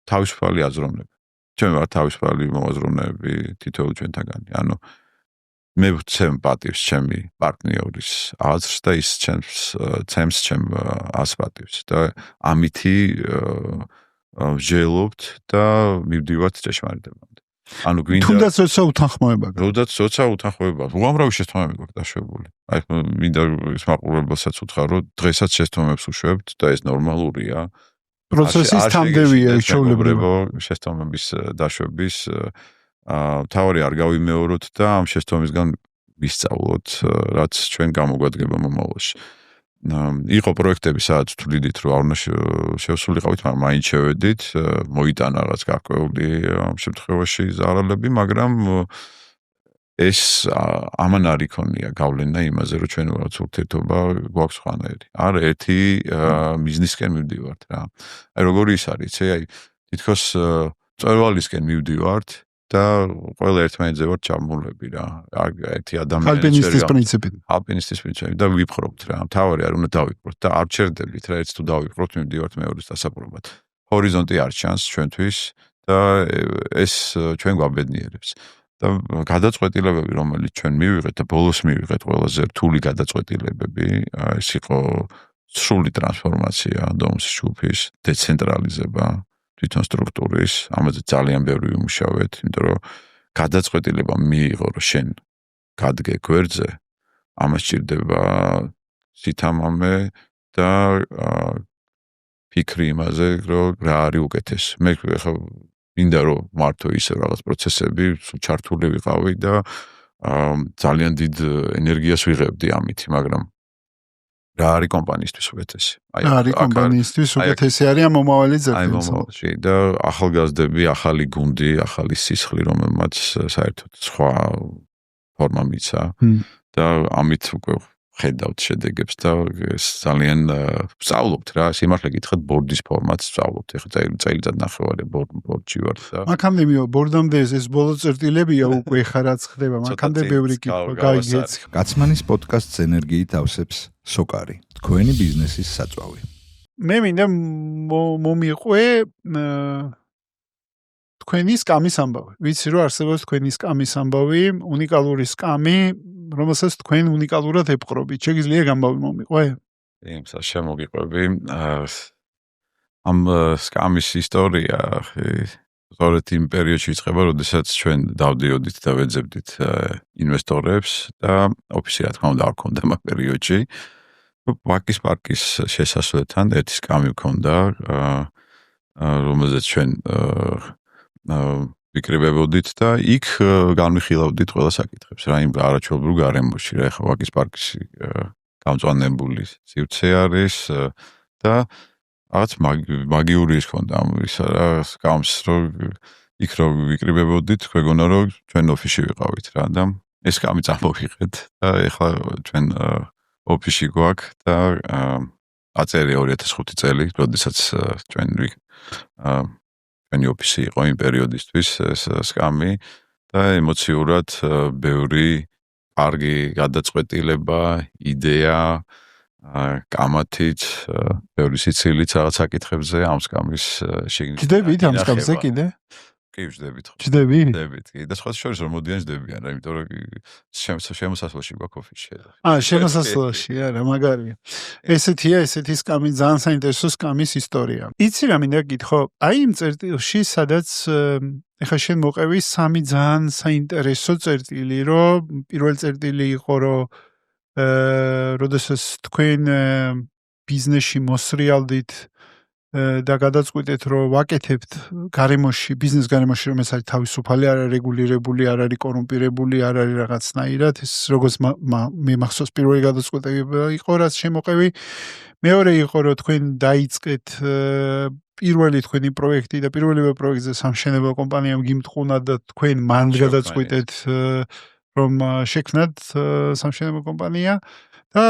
თავისუფალი აზროვნება. ჩვენ ვართ თავისუფალი მოაზროვნეები თითოეულ ჩვენთაგანი. ანუ მე ვცემ პატივს ჩემი პარტნიორის აზრს და ის ცემს ჩემ პატივს და ამითი ვჯელობთ და მივდივართ ჭეშმარიტებამდე. ანუ გვინდა თუნდაც როცა უთანხმოება გაქვს. როდაც როცა უთანხმოება. უამრავი შესაბამები გვაქვს დაშვებული. აი მინდა ის მაყურებელსაც უთხრა, რომ დღესაც შესაბამებს უშვებთ და ეს ნორმალურია. პროცესის თამდევია ჩვეულებრივი შესაბამების დაშვების თავი არ გავიმეოროთ და ამ შესაბამისგან ვისწავლოთ, რაც ჩვენ გამოგვადგება მომავალში. იყო პროექტები, სადაც თვლიდით, რომ არ უნდა შევსულიყავით, მაგრამ მაინც შევედით, მოიტანა რაღაც გარკვეული შემთხვევაში ზარალები, მაგრამ ეს ამან არ იქონია გავლენა იმაზე, რომ ჩვენ რაღაც ურთიერთობა გვაქვს ხანერი. არა, ერთი ბიზნესკენ მივდივართ რა. აი როგორი ის არის, აი თითქოს წვერვალისკენ მივდივართ და ყველა ერთმანეთზე ვარ ჩამულები რა. ერთი ადამიანი ალპინისტის პრინციპი. ალპინისტის პრინციპი და ვიფხრობთ რა. თავარი არ უნდა დავიფხროთ და არ ჩერდებით რა, ერთ თუ დავიფხროთ, მივდივართ მეორის დასაბრუნებლად. ჰორიზონტი არ ჩანს ჩვენთვის და ეს ჩვენ გვაბედნიერებს. და გადაწყვეტილებები, რომელიც ჩვენ მივიღეთ და ბოლოს მივიღეთ ყველაზე რთული გადაწყვეტილებები, ეს იყო სრული ტრანსფორმაცია დომოსის ჯგუფის, დეცენტრალიზება თვითონ სტრუქტურის, ამაზე ძალიან ბევრი ვიმუშავეთ, იმიტომ რომ გადაწყვეტილება მიიღო, რომ შენ გადგე გვერდზე, ამას სჭირდება სითამამე და ფიქრი იმაზე, რომ რა არის უკეთესი. მე ხა მინდა რომ მართო ისე რაღაც პროცესები ჩართული ვიყავი და ძალიან დიდ ენერგიას ვიღებდი ამით, მაგრამ რა არის კომპანიისთვის უკეთესი? რა არის კომპანიისთვის უკეთესი არის ამ მომავალი აი მომავალში და ახალგაზრდები, ახალი გუნდი, ახალი სისხლი, რომელმაც საერთოდ სხვა ფორმა მიცა და ამით უკვე ხედავთ შედეგებს და ეს ძალიან ვსწავლობთ რა, სიმართლე გითხრათ ბორდის ფორმატს ვსწავლობთ. ეხლა წელიწად ნახევარი ბორდში ვარ და მანქანდა ბორდამდე ეს ბოლო წერტილებია უკვე ხა რაც ხდება, მანქანდა ბევრი კითხვა გაიგეც. კაცმანის პოდკასტს ენერგიით ავსებს სოკარი, თქვენი ბიზნესის საწვავი. მე მინდა მომიყვე თქვენი სკამის ამბავი. ვიცი რომ არსებობს თქვენი სკამის ამბავი, უნიკალური სკამი, რომელსაც თქვენ უნიკალურად ებყრობით. შეგიძლია გამბავი მომიყვე? იმსა შემოგიყვები. ამ სკამის ისტორია სწორედ იმ პერიოდში იწყება, როდესაც ჩვენ დავდიოდით და ვეძებდით ინვესტორებს და ოფისი რა თქმა უნდა არ ქონდა ამ პერიოდში. ვაკის პარკის შესასვლელთან ერთი სკამი ქონდა, რომელზეც ჩვენ ვიკრიბებოდით და იქ განვიხილავდით ყველა საკითხებს რა იმ არაჩვეულებრივ გარემოში რა ეხლა ვაკის პარკის გამწვანებული სივრცე არის და რაღაც მაგიური ის ქონდა ის რა სკამს რომ იქ რო ვიკრიბებოდით გვეგონა რომ ჩვენ ოფისში ვიყავით რა და ეს სკამი წამოვიღეთ და ეხლა ჩვენ ოფისში გვაქვს და აწერია 2005 წელი როდესაც ჩვენ ჩვენი ოფისი იყო იმ პერიოდისთვის ეს სკამი და ემოციურად ბევრი კარგი გადაწყვეტილება, იდეა, კამათით, ბევრი სიცილით რაღაც საკითხებზე ამ სკამის შეგნით. ჯდებით ამ სკამზე კიდე? კი, ჯდებით. ჯდებით კი და სხვა შორის რომ მოდიან ჯდებიან რა, იმიტომ რომ შემოსასვლელში გვაქვს ოფისში. შემოსასვლელში, არა, მაგარია. ესეთი სკამი ძალიან საინტერესო სკამის ისტორია. იცი რა მინდა გითხო, აი იმ წერტილში, სადაც ეხლა შენ მოყევი სამი ძალიან საინტერესო წერტილი, რომ პირველი წერტილი იყო, რომ როდესაც თქვენ ბიზნესში მოსრიალდით და გადაწყვიტეთ რომ ვაკეთებთ გარემოში, ბიზნეს გარემოში, რომელიც არის თავისუფალი, არ არის რეგულირებული, არ არის კორუმპირებული, არ არის რაღაცნაირად, ეს როგორც მე მახსოვს პირველი გადაწყვეტილება იყო, რაც შემოყევი. მეორე იყო რომ თქვენ დაიწყეთ პირველი თქვენი პროექტი და პირველი პროექტზე სამშენებლო კომპანიამ გიმტყუნა და თქვენ მან გადაწყვიტეთ რომ შექმნათ სამშენებლო კომპანია და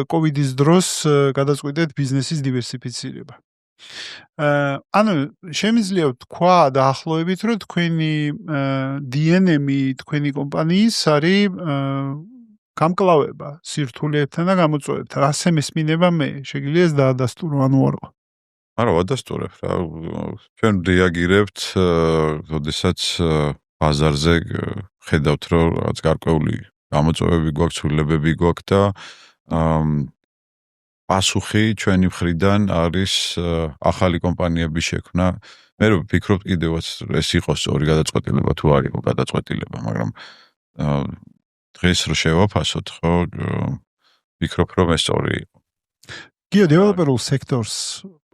კოვიდის დროს გადაწყვიტეთ ბიზნესის დივერსიფიცირება. ანუ შემიძლია თქვა დაახლოებით რომ თქვენი DNM-ი თქვენი კომპანიის არის გამკლავება სირთულეებთან და გამოწვევებთან. ასე მესმინება მე. შეგიძლია ეს დაადასტურო ანუ არა? არა, ვადასტურებ რა. ჩვენ რეაგირებთ, როდესაც ბაზარზე ხედავთ რომ რაღაც გარკვეული გამოწვევები გვაქვს, ცვლილებები გვაქვს და პასუხი ჩვენი მხრიდან არის ახალი კომპანიების შექმნა. მე ვფიქრობ კიდევაც ეს იყოს სწორი გადაწყვეტილება თუ არ იყო გადაწყვეტილება, მაგრამ დღეს რო შევაფასოთ, ხო, ვფიქრობ რომ ეს სწორი იყო. გიო დეველოპერულ სექტორს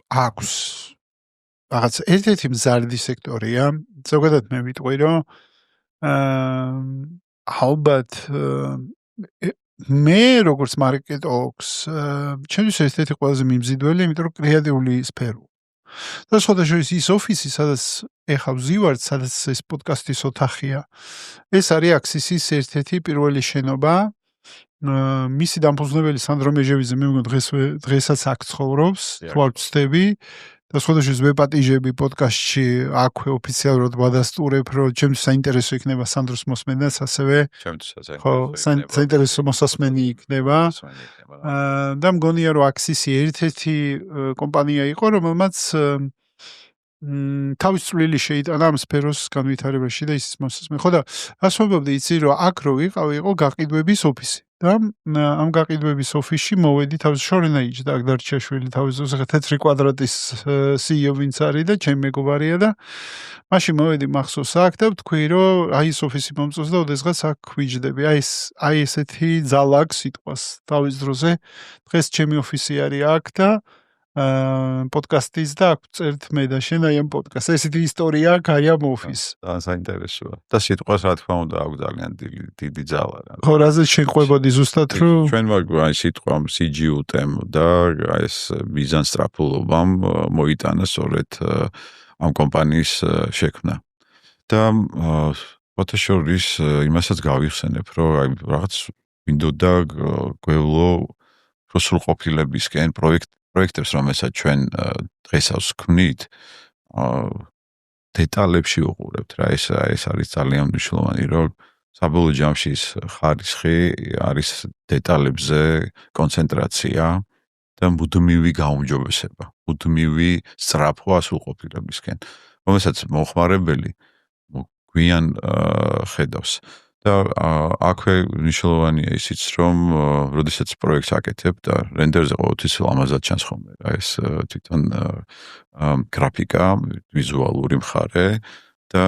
აქვს რაღაც ერთ-ერთი მზარდი სექტორია. ზოგადად მე ვიტყვი რომ ალბათ მე როგორც მარკეტოლოგს ჩემთვის ერთ-ერთი ყველაზე მიმზიდველი, იმიტომ რომ კრეატიული სფერო. და სხვადასხვა ის ოფისი, სადაც ეხლა ვზივართ, სადაც ეს პოდკასტის ოთახია. ეს არის აქსისის ერთ-ერთი პირველი შენობა. მისი დამფუძნებელი სანდრო მეჟევიძე მე მგონი დღესაც აქ ცხოვრობს, თუ არ ვცდები. და სხვადასხვა ზვეპატიჟები პოდკასტში აქვე ოფიციალურად ვადასტურებ, რომ ჩემთვის საინტერესო იქნება სანდროს მოსმენაც, ასევე ჩემთვისაც ხო, საინტერესო მოსასმენი იქნება. და მგონია, რომ აქსისი ერთ-ერთი კომპანია იყო, რომელმაც თავის წვლილი შეიტანა ამ სფეროს განვითარებაში და ის მოსასმენი. ხო და ასვამობდი იცი, რომ აქ რო ვიყავი, იყო გაყიდვების ოფისი. და ამ გაყიდვების ოფისში მოვედი თავის შორენაიჯი და აგდარჩიაშვილი თავის თეთრი კვადრატის CEO ვინც არის და ჩემი მეგობარია და მაშინ მოვედი მახსოვს აქ და ვთქვი რომ აი ეს ოფისი მომწონს და ოდესღაც აქ ვიჯდები. აი ესეთი ძალა აქვს სიტყვას თავის დროზე. დღეს ჩემი ოფისი არის აქ და პოდკასტის და აქ წერთ მე და შენ აი ამ პოდკასტს. ესეთი ისტორია აქ არის ამ ოფისს. ძალიან საინტერესოა. და სიტყვას რა თქმა უნდა აქვს ძალიან დიდი ძალა რა. ხო, რაზე შეყვებოდი ზუსტად რომ ჩვენ ვარ აი სიტყვამ CGU-ტემ და ეს მიზანსტრაფულობამ მოიტანა სწორედ ამ კომპანიის შექმნა. და ფოტოშორის იმასაც გავიხსენებ, რომ აი რაღაც მინდოდა გვევლო სრულყოფილებისკენ პროექტებს, რომელსაც ჩვენ დღესაც ქმნით, დეტალებში უყურებთ რა, ეს არის ძალიან მნიშვნელოვანი, რომ საბოლოო ჯამში ის ხარისხი არის დეტალებზე კონცენტრაცია და მუდმივი გაუმჯობესება, მუდმივი სწრაფვა სრულყოფილებისკენ, რომელსაც მომხმარებელი გვიან ხედავს. და აქვე მნიშვნელოვანია ისიც, რომ როდესაც პროექტს აკეთებ და რენდერზე ყოველთვის ლამაზად ჩანს ხოლმე რა ეს თვითონ გრაფიკა, ვიზუალური მხარე და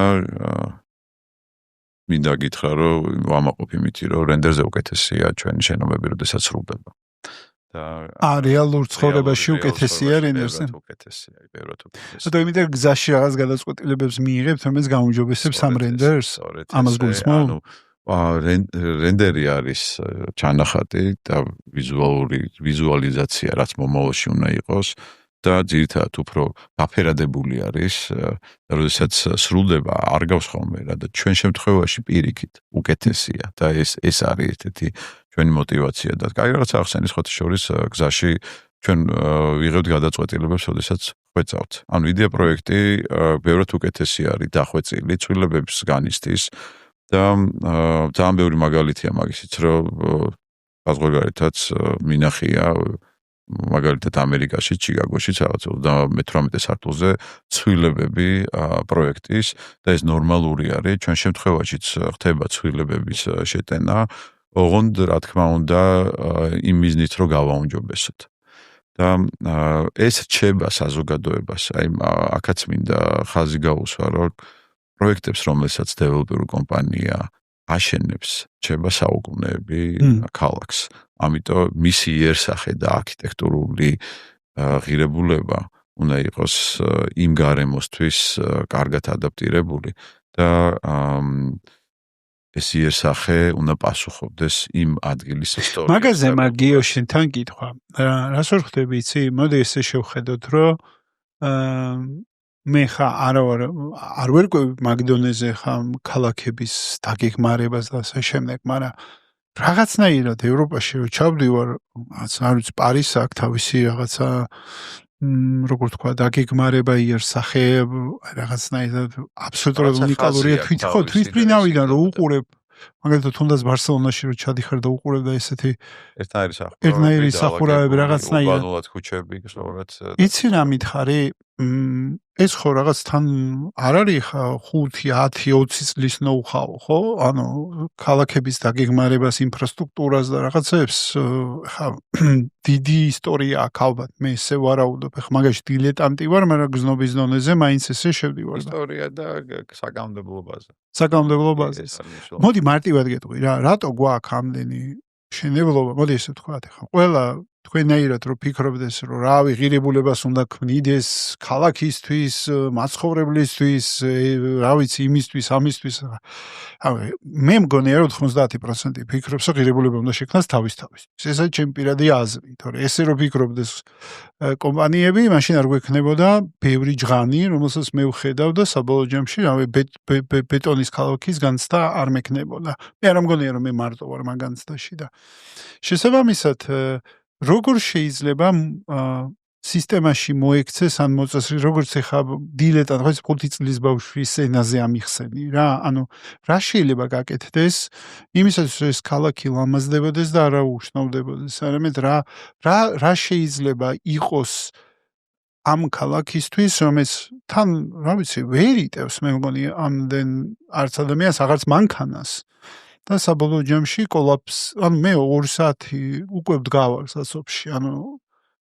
მინდა გითხრა, რომ ვამაყობ იმითი, რომ რენდერზე უკეთესია ჩვენი შენობები, როდესაც სრულდება. და რეალურ ცხოვრებაში უკეთესია რენდერზე. უკეთესია, ბევრად უკეთესია. და იმიტომ გზაში რაღაც გადაწყვეტილებებს მიიღებთ, რომელიც გაუმჯობესებს ამ რენდერს. ამას გულისხმობ? რენდერი არის ჩანახატი და ვიზუალიზაცია, რაც მომავალში უნდა იყოს და ძირითადად უფრო გაფერადებული არის და როდესაც სრულდება არ გავს ხოლმე რა და ჩვენ შემთხვევაში პირიქით უკეთესია და ეს არის ერთ-ერთი ჩვენი мотиваცია და კაი რაღაც ახსენის ხოთი შორის გზაში ჩვენ ვიღებთ გადაწყვეტილებებს, როდესაც ხვეწავთ. ანუ იდეა პროექტი ბევრად უკეთესი არის დახვეწილი, ცვლილებებს განიცდის და ძალიან ბევრი მაგალითია მაგისიც, რომ საზღვარგარეთაც მინახია მაგალითად ამერიკაში, ჩიკაგოში, რაღაც 18 სართულზე ცვლილებები პროექტის და ეს ნორმალური არის. ჩვენ შემთხვევაშიც ხდება ცვლილებების შეტანა, ოღონდ რა თქმა უნდა იმ მიზნით, რომ გავაუმჯობესოთ. და ეს რჩება საზოგადოებას. აი აქაც მინდა ხაზი გაუსვა, რომ პროექტებს, რომელსაც დეველოპერული კომპანია აშენებს, რჩება საუკუნეები ქალაქს. ამიტომ მისი იერსახე და არქიტექტურული ღირებულება უნდა იყოს იმ გარემოსთვის კარგად ადაპტირებული და ეს იერსახე უნდა პასუხობდეს იმ ადგილის ისტორიას. მაგაზე მაგიო შენთან კითხვა. რას ვერ ხვდები, იცი? მოდი ესე შევხედოთ, რომ მე ხა არ ვერ ყვევი მაგდონეზე ხა ქალაქების დაგეგმარებას და ასე შემდეგ, მაგრამ რაღაცნაირად ევროპაში რო ჩავდივარ, არ ვიცი, პარიზს აქ თავისი რაღაცა როგორ თქვა, დაგეგმარება იერსახე, რაღაცნაირად აბსოლუტურად უნიკალურია თვითფრინავიდან რო უყურებ, მაგალითად თუნდაც ბარსელონაში რო ჩადიხარ და უყურებ და ესეთი ერთნაირი სახურავები რაღაცნაირად უბანურად ქუჩები, სწორად. იცი რა მითხარი? ეს ხო რაღაც თან არ არის ხა 5, 10, 20 წლის ნოუ-ჰაუ, ხო? ანუ ქალაქების დაგეგმარებას, ინფრასტრუქტურას და რაღაცებს ხა დიდი ისტორია აქვს ალბათ. მე ესე ვარაუდობ, ხა მაგაში დილეტანტი ვარ, მაგრამ გზნობის დონეზე მაინც ესე შევდივარ. ისტორია და საკანონმდებლობაზე. საკანონმდებლობაზე. მოდი მარტივად გეტყვი რა, რატო გვაქვს ამდენი შენებლობა? მოდი ესე ვთქვათ, ხა ყველა თქვენაირად რომ ფიქრობდეს რომ რავი ღირებულებას უნდა ქმნიდეს ქალაქისთვის, მაცხოვრებლისთვის, რა ვიცი იმისთვის, ამისთვის. მე მგონია რომ 90% ფიქრობს რომ ღირებულება უნდა შექმნას თავის. ესაა ჩემი პირადი აზრი, თორე ესე რომ ფიქრობდეს კომპანიები, მაშინ არ გვექნებოდა ბევრი ჟღანი, რომელსაც მე ვხედავ და საბოლოო ჯამში რავი ბეტონის ქალაქის განცდა არ მექნებოდა. მე არ მგონია რომ მე მარტო ვარ მაგ განცდაში და შესაბამისად როგორ შეიძლება სისტემაში მოექცეს ან მოწესრიგდეს როგორც ეხა დილეტანტ ხო 5 წლის ბავშვის ენაზე ამიხსენი რა ანუ რა შეიძლება გაკეთდეს იმისათვის რომ ეს ქალაქი ლამაზდებოდეს და არა უშნოვდებოდეს არამედ რა შეიძლება იყოს ამ ქალაქისთვის რომელიც თან რა ვიცი ვერ იტევს მე მგონი ამდენ არც ადამიანს აღარც მანქანას და საბოლოო ჯამში კოლაფს ანუ მე 2 საათი უკვე ვდგავარ სასოფში ანუ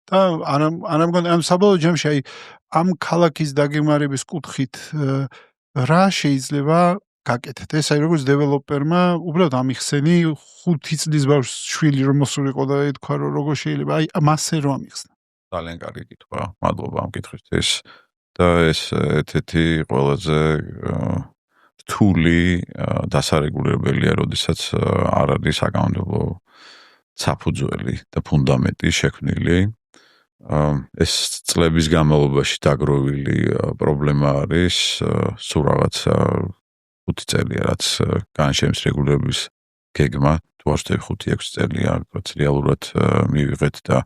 და არა მგონი ანუ საბოლოო ჯამში აი ამ ქალაქის დაგემარების კუთხით რა შეიძლება გაკეთდეს აი როგორც დეველოპერმა უბრალოდ ამიხსენი 5 წლის ბავშვს შვილი რომ მოსულიყო და ეთქვა რომ როგორ შეიძლება აი მასე რომ ამიხსნა ძალიან კარგი კითხვა მადლობა ამ კითხვისთვის და ეს ერთ-ერთი ყველაზე რთული დასარეგულირებელია, როდესაც არ არის საკანონმდებლო საფუძველი და ფუნდამენტი შექმნილი. ეს წლების განმავლობაში დაგროვილი პრობლემა არის სულ რაღაც 5 წელია, რაც განშემს რეგულირების გეგმა, თუ არ ვცდები 5-6 წელია, რაც რეალურად მივიღეთ და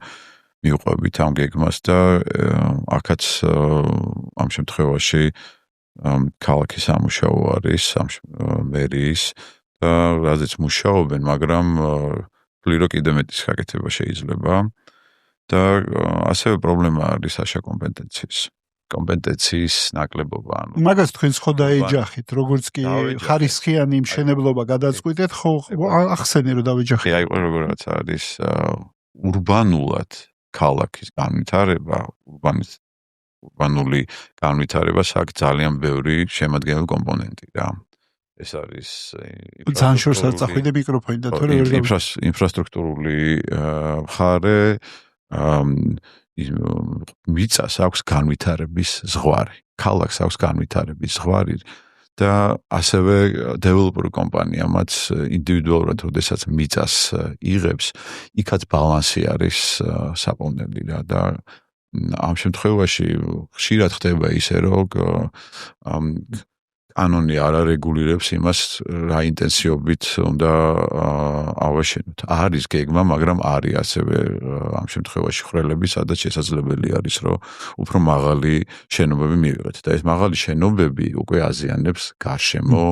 მივყვებით ამ გეგმას და აქაც ამ შემთხვევაში ქალაქის სამუშაო არის მერიის და რაზეც მუშაობენ, მაგრამ ვფლირო კიდე მეტის გაკეთება შეიძლება და ასევე პრობლემა არის საშა კომპეტენციის ნაკლებობა. მაგას თქვენ ხო დაეჯახით, როგორც კი ხარისხიანი მშენებლობა გადაწყვიტეთ, ხო ახსენე რომ დავეჯახით. აი როგორაც არის ურბანულად ქალაქის განვითარება, ურბანული განვითარებას აქვს ძალიან ბევრი შემადგენელი კომპონენტი რა. ეს არის ძალიან შორს არ წახვიდე მიკროფონი და თორე ვერ ინფრასტრუქტურული მხარე მიწას აქვს განვითარების ზღვარი. ქალაქს აქვს განვითარების ზღვარი და ასევე დეველოპერი კომპანიამაც ინდივიდუალურად როდესაც მიწას იღებს, იქაც ბალანსი არის საპოვნელი რა და ამ შემთხვევაში ხშირად ხდება ისე რომ კანონი არ არეგულირებს იმას რა ინტენსივობით უნდა ავაშენოთ. არის გეგმა, მაგრამ არის ასევე ამ შემთხვევაში ხრელები, სადაც შესაძლებელი არის რომ უფრო მაღალი შენობები მივიღეთ და ეს მაღალი შენობები უკვე აზიანებს გარშემო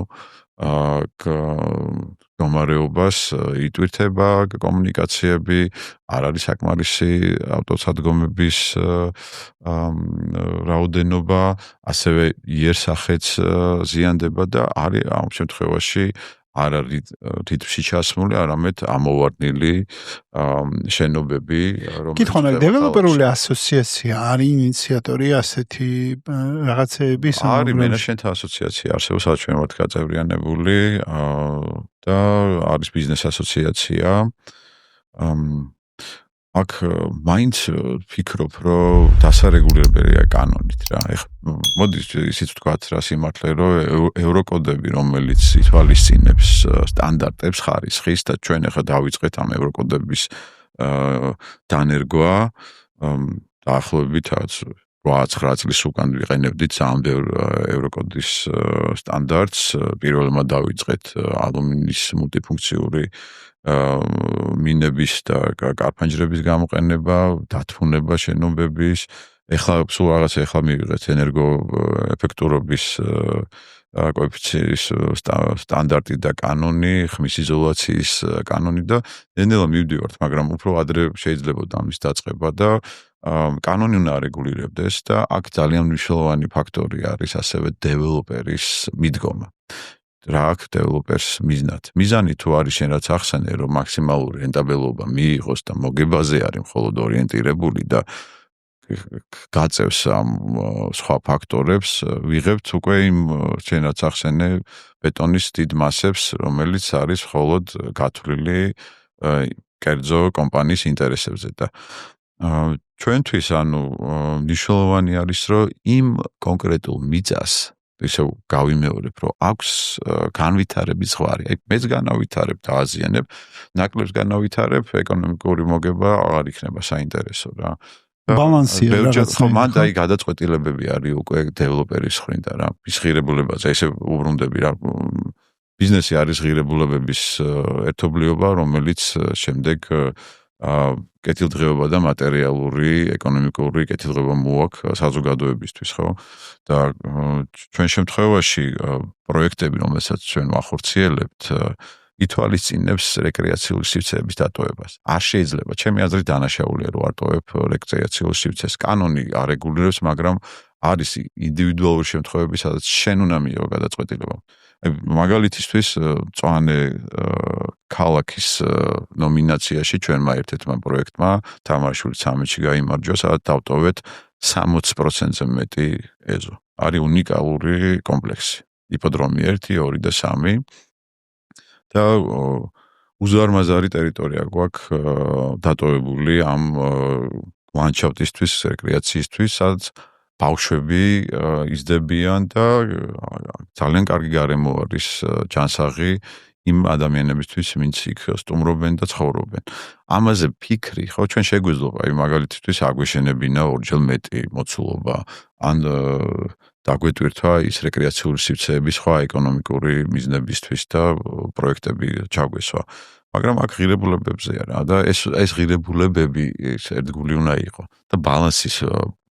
მდგომარეობას, იტვირთება კომუნიკაციები, არ არის საკმარისი ავტოსადგომების რაოდენობა, ასევე იერსახეც ზიანდება და არის ამ შემთხვევაში არ არის თითქმის ჩასმული, არამედ ამოვარდნილი შენობები, რომელიც კითხვა დეველოპერული ასოციაცია არის ინიციატორი ასეთი რაღაცეების არის მენეჯმენტ ასოციაცია არსებობს, სადაც ჩვენ ვართ გაწევრიანებული და არის ბიზნეს ასოციაცია. აქ მაინც ვფიქრობ, რომ დასარეგულირებელია კანონით რა. ეხლა მოდი ისიც ვთქვათ რა სიმართლე, რომ ევროკოდები, რომელიც ითვალისწინებს სტანდარტებს ხარისხის და ჩვენ ეხლა დავიწყეთ ამ ევროკოდების დანერგვა დაახლოებით 8-9 წლის უკან ვიყენებდით ძალიან ბევრ ევროკოდის სტანდარტს. პირველმა დავიწყეთ ალუმინის მულტიფუნქციური მინების და კარფანჯრების გამოყენება, დათმუნება შენობების. ეხლა სულ რაღაც მივიღეთ ენერგოეფექტურობის კოეფიციენტის სტანდარტი და კანონი, ხმის იზოლაციის კანონი და ნელ-ნელა მივდივართ, მაგრამ უფრო ადრე შეიძლებოდა ამის დაწყება და კანონი უნდა არეგულირებდეს და აქ ძალიან მნიშვნელოვანი ფაქტორი არის ასევე დეველოპერის მიდგომა. რა აქვს დეველოპერს მიზნად? მიზანი თუ არის შენ რაც ახსენე, რომ მაქსიმალური რენტაბელობა მიიღოს და მოგებაზე არის მხოლოდ ორიენტირებული და გაწევს ამ სხვა ფაქტორებს, ვიღებთ უკვე იმ შენ რაც ახსენე ბეტონის დიდ მასებს, რომელიც არის მხოლოდ გათვლილი კერძო კომპანიის ინტერესებზე და ჩვენთვის ანუ მნიშვნელოვანი არის რომ იმ კონკრეტულ მიწას ისე გავიმეორებ რომ აქვს განვითარების ზღვარი. აი მეც განავითარებ და აზიანებ, ნაკლებს განავითარებ, ეკონომიკური მოგება აღარ იქნება საინტერესო რა. ბალანსია რაღაცა. მან და აი გადაწყვეტილებები არის უკვე დეველოპერის ხრიდან რა. ის ღირებულებაზე ესე უბრუნდები რა. ბიზნესი არის ღირებულებების ერთობლიობა, რომელიც შემდეგ კეთილდღეობა და მატერიალური, ეკონომიკური კეთილდღეობა მოაქვს საზოგადოებისთვის, ხო? და ჩვენ შემთხვევაში პროექტები, რომელსაც ჩვენ ვახორციელებთ, ითვალისწინებს რეკრეაციული სივრცეების დატოვებას. არ შეიძლება, ჩემი აზრით დანაშაულია რომ არტოვებ რეკრეაციულ სივრცეს. კანონი არეგულირებს, მაგრამ არის ინდივიდუალური შემთხვევები, სადაც შენ უნდა მიიღო გადაწყვეტილება. მაგალითისთვის მწვანე ქალაქის ნომინაციაში ჩვენმა ერთ-ერთმა პროექტმა თამარშული 13-ში გაიმარჯვა, სადაც დავტოვეთ 60%-ზე მეტი ეზო. არის უნიკალური კომპლექსი. იპოდრომი 1, 2 და 3 და უზარმაზარი ტერიტორია გვაქვს დატოვებული ამ ლანდშაფტისთვის, რეკრეაციისთვის, სადაც ბავშვები იზრდებიან და ძალიან კარგი გარემო არის ჯანსაღი იმ ადამიანებისთვის, ვინც იქ სტუმრობენ და ცხოვრობენ. ამაზე ფიქრი, ხო, ჩვენ შეგვეძლო, აი მაგალითისთვის აგვეშენებინა ორჯერ მეტი მოცულობა, ან დაგვეტვირთვა ის რეკრეაციული სივრცეების სხვა ეკონომიკური მიზნებისთვის და პროექტები ჩაგვესვა. მაგრამ აქ ღირებულებებზეა რა და ეს ღირებულებები ერთგული უნდა იყო და ბალანსის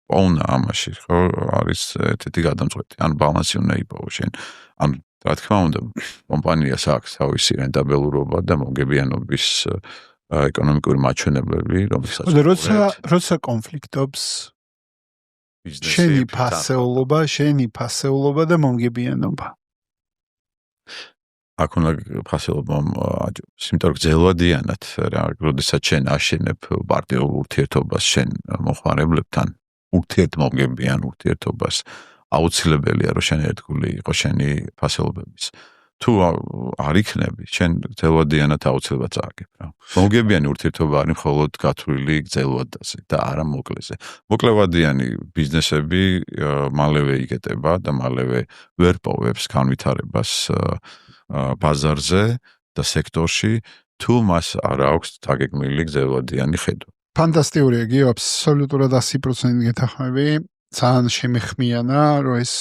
პოვნა ამაში ხო არის ერთ-ერთი გადამწყვეტი. ან ბალანსი უნდა იპოვო შენ. ან რა თქმა უნდა, კომპანიას აქვს თავისი რენტაბელურობა და მოგებიანობის ეკონომიკური მაჩვენებლები, რომელსაც როცა კონფლიქტობს შენი ფასეულობა და მომგებიანობა. აქ უნდა ფასეულობა აჯობს, იმიტომ რომ გრძელვადიანად რა, როდესაც შენ აშენებ პარტიულ ურთიერთობას შენ მოხმარებლებთან, ურთიერთმომგებიან ურთიერთობას, აუცილებელია რომ შენ ერთგული იყო შენი ფასეულობების. თუ არ იქნები, შენ გრძელვადიანად აუცილებლად წააგებ რა. მომგებიანი ურთიერთობა არის მხოლოდ გათვლილი გრძელვადაზე და არა მოკლეზე. მოკლევადიანი ბიზნესები მალევე იკეტება და მალევე ვერ პოვებს განვითარებას ბაზარზე და სექტორში, თუ მას არ აქვს დაგეგმილი გრძელვადიანი ხედვა. ფანტასტიკურია, გიო, აბსოლუტურად 100% გეთანხმები. ძალიან შემეხმიანა, რომ ეს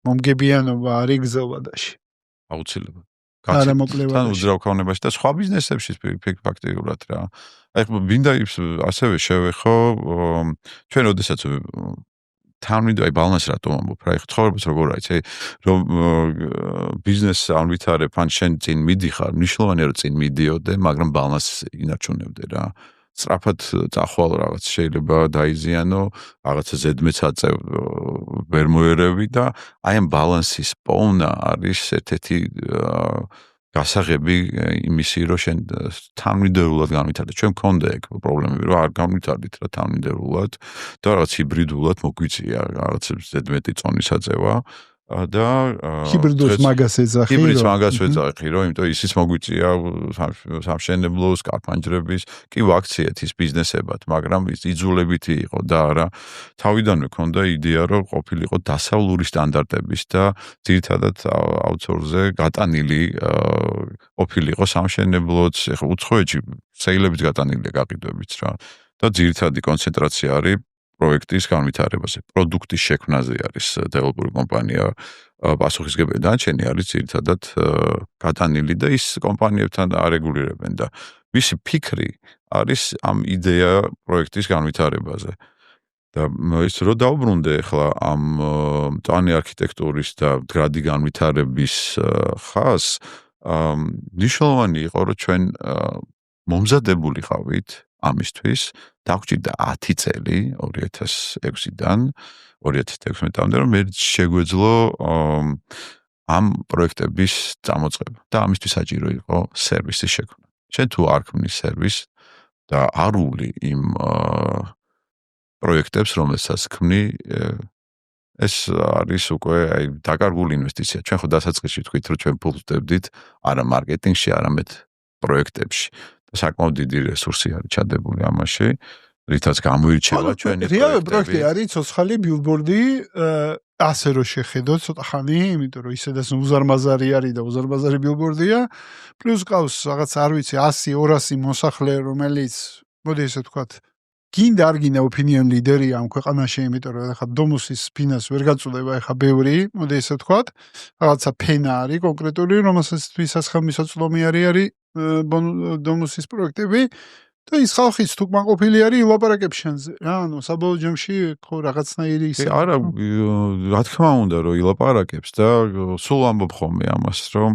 მომგებიანობა არის გრძელვადაში. აუცილებლად. მოკლევადაში. უძრავ-ქონებაში და სხვა ბიზნესებში ფაქტიურად რა. აი მინდა ასევე შევეხო, ჩვენ როდესაც თანმიმდევრ ბალანსს რატომ ამბობ რა, ეხლა ცხოვრებას როგორ არის, რომ ბიზნესს არ ვითარებ, ან შენ წინ მიდიხარ, მნიშვნელოვანია რომ წინ მიდიოდე, მაგრამ ბალანსს ინარჩუნებდე რა. სწრაფად წახვალ რაღაც შეიძლება დაიზიანო, რაღაცა ზედმეტს აწევ ვერ მოერევი და აი ამ ბალანსის პოვნა არის ერთ-ერთი გასაღები იმისი, რომ შენ თანმიმდევრულად განვითარდე. ჩვენ მქონდა ეგ პრობლემები, რომ არ განვითარდით რა თანმიმდევრულად და რაღაც ჰიბრიდულად მოგვიწია რაღაცებს ზედმეტი წონის აწევა. და ჰიბრიდოს მაგას ეძახი ჰიბრიდს მაგას ეძახი რომ იმიტომ ისიც მოგვიწია სამშენებლოს კარ-პანჯრების კი ვაქციეთ ის ბიზნესებად მაგრამ იძულებითი იყო და არა თავიდანვე ქონდა იდეა რომ ყოფილიყო დასავლური სტანდარტების და ძირითადად აუთსორსზე გატანილი ყოფილიყო სამშენებლოც ეხლა უცხოეთში სეილებით გატანილია გაყიდვებით რა და ძირითადი კონცენტრაცია არის პროექტის განვითარებაზე, პროდუქტის შექმნაზე არის დეველოპერი კომპანია პასუხისმგებელი დანარჩენი არის ძირითადად გატანილი და ის კომპანიებთან არეგულირებენ და მისი ფიქრი არის ამ იდეა პროექტის განვითარებაზე. და ის რო დავბრუნდე ახლა ამ მწვანე არქიტექტურის და მდგრადი განვითარების ხაზს, მნიშვნელოვანი იყო რომ ჩვენ მომზადებულიყავით ამისთვის დაგვჭირდა 10 წელი 2006-დან 2016-მდე რომ მე შეგვეძლო ამ პროექტების წამოწყება და ამისთვის საჭირო იყო სერვისის შექმნა. შენ თუ არ ქმნის სერვისს და არული იმ პროექტებს რომელსაც ქმნი ეს არის უკვე აი დაკარგული ინვესტიცია. ჩვენ ხო დასაწყისში თქვით რომ ჩვენ ფულს ვდებდით არა მარკეტინგში, არამედ პროექტებში. საკმაოდ დიდი რესურსი არის ჩადებული ამაში, რითაც გამოირჩევა ჩვენი რეალური პროექტი პროექტები. არის ცოცხალი ბილბორდი, ასე რომ შეხედოთ ცოტა ხანი, იმიტომ რომ ისედაც უზარმაზარი არის და უზარმაზარი ბილბორდია, პლუს ყავს რაღაც არ ვიცი 100-200 მოსახლე, რომელიც მოდი ესე ვთქვათ, გინდა არ გინდა opinion leader-ია ამ ქვეყანაში, იმიტომ რომ ახლა დომუსის ფინანს ვერ გაწუდება ახლა ბევრი, მოდი ესე ვთქვათ, რაღაცა ფენა არის კონკრეტული, რომელსაც შესაძლომი არის დომუსის პროექტები. და ის ხალხიც თუ კმაყოფილი არის ილაპარაკებს შენზე რა ანუ საბოლოო ჯამში ხო რაღაცნაირი ისე არა, რა თქმა უნდა რომ ილაპარაკებს და სულ ამბობ ხოლმე ამას რომ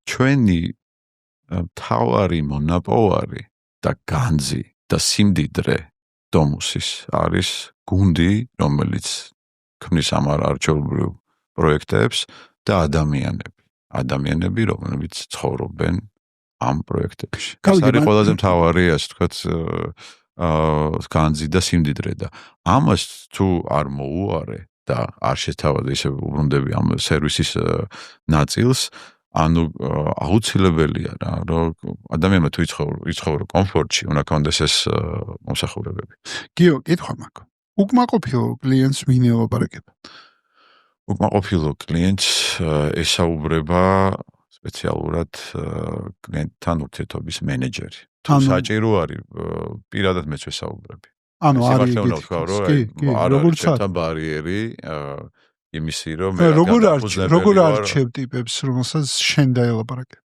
ჩვენი თავარი მონაპოვარი და განძი და სიმდიდრე დომუსის არის გუნდი რომელიც ქმნის ამ არჩეულებრივ პროექტებს და ადამიანები რომლებიც ცხოვრობენ ამ პროექტებში. ეს არის ყველაზე მთავარი, ასე ვთქვათ, განძი და სიმდიდრე და ამას თუ არ მოუარე და არ შეთავაზე ისე უბრუნდები ამ სერვისის ნაწილს, ანუ აუცილებელია რა, რომ ადამიანმა თუ იცხოვრო კომფორტში, უნდა კონდეს ეს მომსახურებები. გიო, კითხვა მაქვს. უკმაყოფილო კლიენტს ვინ ელაპარაკება? უკმაყოფილო კლიენტს ესაუბრება სპეციალურად კლიენტთან ურთიერთობის მენეჯერი. თუ საჭირო არის, პირადად მეც ვესაუბრები. ანუ არის როგორც ჩვენთან ბარიერი იმისი რომ მე როგორ არჩევ ტიპებს, რომელსაც შენ დაელაპარაკებ?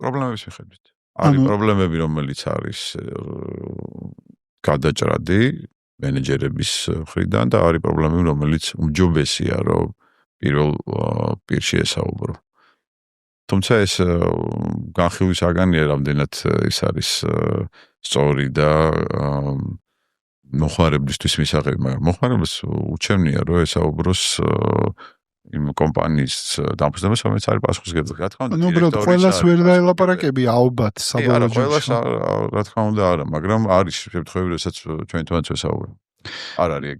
პრობლემების მიხედვით. არის პრობლემები, რომელიც არის გადაჭრადი მენეჯერების მხრიდან და არის პრობლემები, რომელიც უმჯობესია, რომ პირველ პირში ესაუბრო. თუმცა ეს განხილვის საგანია, რამდენად ის არის სწორი და მოხმარებლისთვის მისაღები, მაგრამ მოხმარებელს უჩვენია, რომ ესაუბროს იმ კომპანიის დამფუძნებელს, რომელიც არის პასუხისმგებელი. რა თქმა უნდა, ну, უბრალოდ ყველას ვერ დაელაპარაკები ალბათ საბოლოო ჯამში. ყველას რა თქმა უნდა არა, მაგრამ არის შემთხვევები, როდესაც ჩვენ თვითონაც ვესაუბრობთ. არ არის ეგ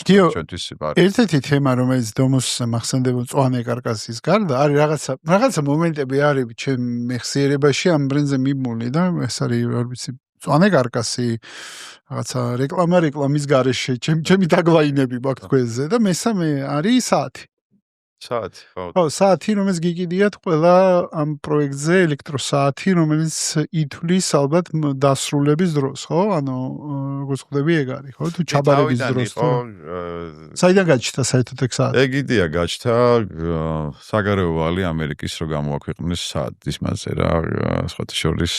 ჩვენთვის ბარი. ერთ-ერთი თემა, რომელიც დომუსს მახსენდება მწვანე კარკასის გარდა, არის რაღაცა მომენტები არის ჩემ მეხსიერებაში ამ ბრენდზე მიმული და ეს არის არ ვიცი მწვანე კარკასი რაღაცა რეკლამის გარეშე ჩემი ტაგლაინები მაქვს თქვენზე და მესამე არის საათი. საათი, ხო, საათი, რომელიც გიგიდიათ ყველა ამ პროექტზე ელექტროსაათი, რომელიც ითვლის ალბათ დასრულების დროს, ხო? ანუ როგორც ხვდები ეგ არის, ხო? თუ ჩაბარების დროს. საიდან გაჩნდა საერთოდ ეგ საათი? ეგ იდეა გაჩნდა საგარეო ვალი ამერიკის რო გამოაქვეყნეს საათის მასზე რა, სხვათა შორის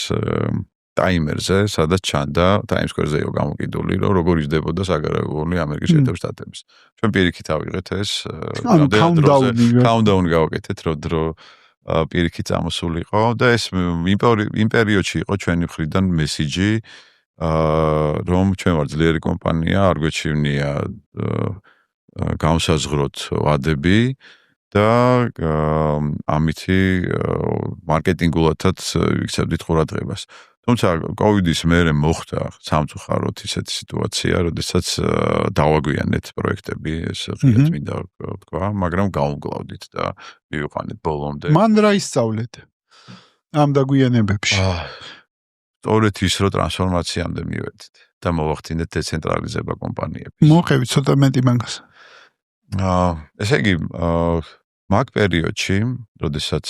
ტაიმერზე, სადაც ჩანდა Times Square-ზე იყო გამოკიდული, რომ როგორ იჯდებოდა საგარეო ვალი ამერიკის შეერთებულ შტატების. ჩვენ პირიქით ავიღეთ ეს countdown გავაკეთეთ, დრო პირიქით წამოსულიყო და ეს იმ პერიოდში იყო ჩვენი მხრიდან მესიჯი, რომ ჩვენ ვარ ძლიერი კომპანია, არ გვეჩვენია განსაზღვროთ ვადები და ამითი მარკეტინგულადაც ვიქცევდით ყურადღებას. თუმცა კოვიდის მერე მოხდა სამწუხაროდ ისეთი სიტუაცია, როდესაც დავაგვიანეთ პროექტები, ეს ღიად მინდა ვთქვა, მაგრამ გავუმკლავდით და მივიყვანეთ ბოლომდე. მან რა ისწავლეთ ამ დაგვიანებებში? სწორედ ის, რომ ტრანსფორმაციამდე მივედით და მოვახდინეთ დეცენტრალიზება კომპანიების. მოყევით ცოტა მეტი მაგას. ესე იგი, მაგ პერიოდში, როდესაც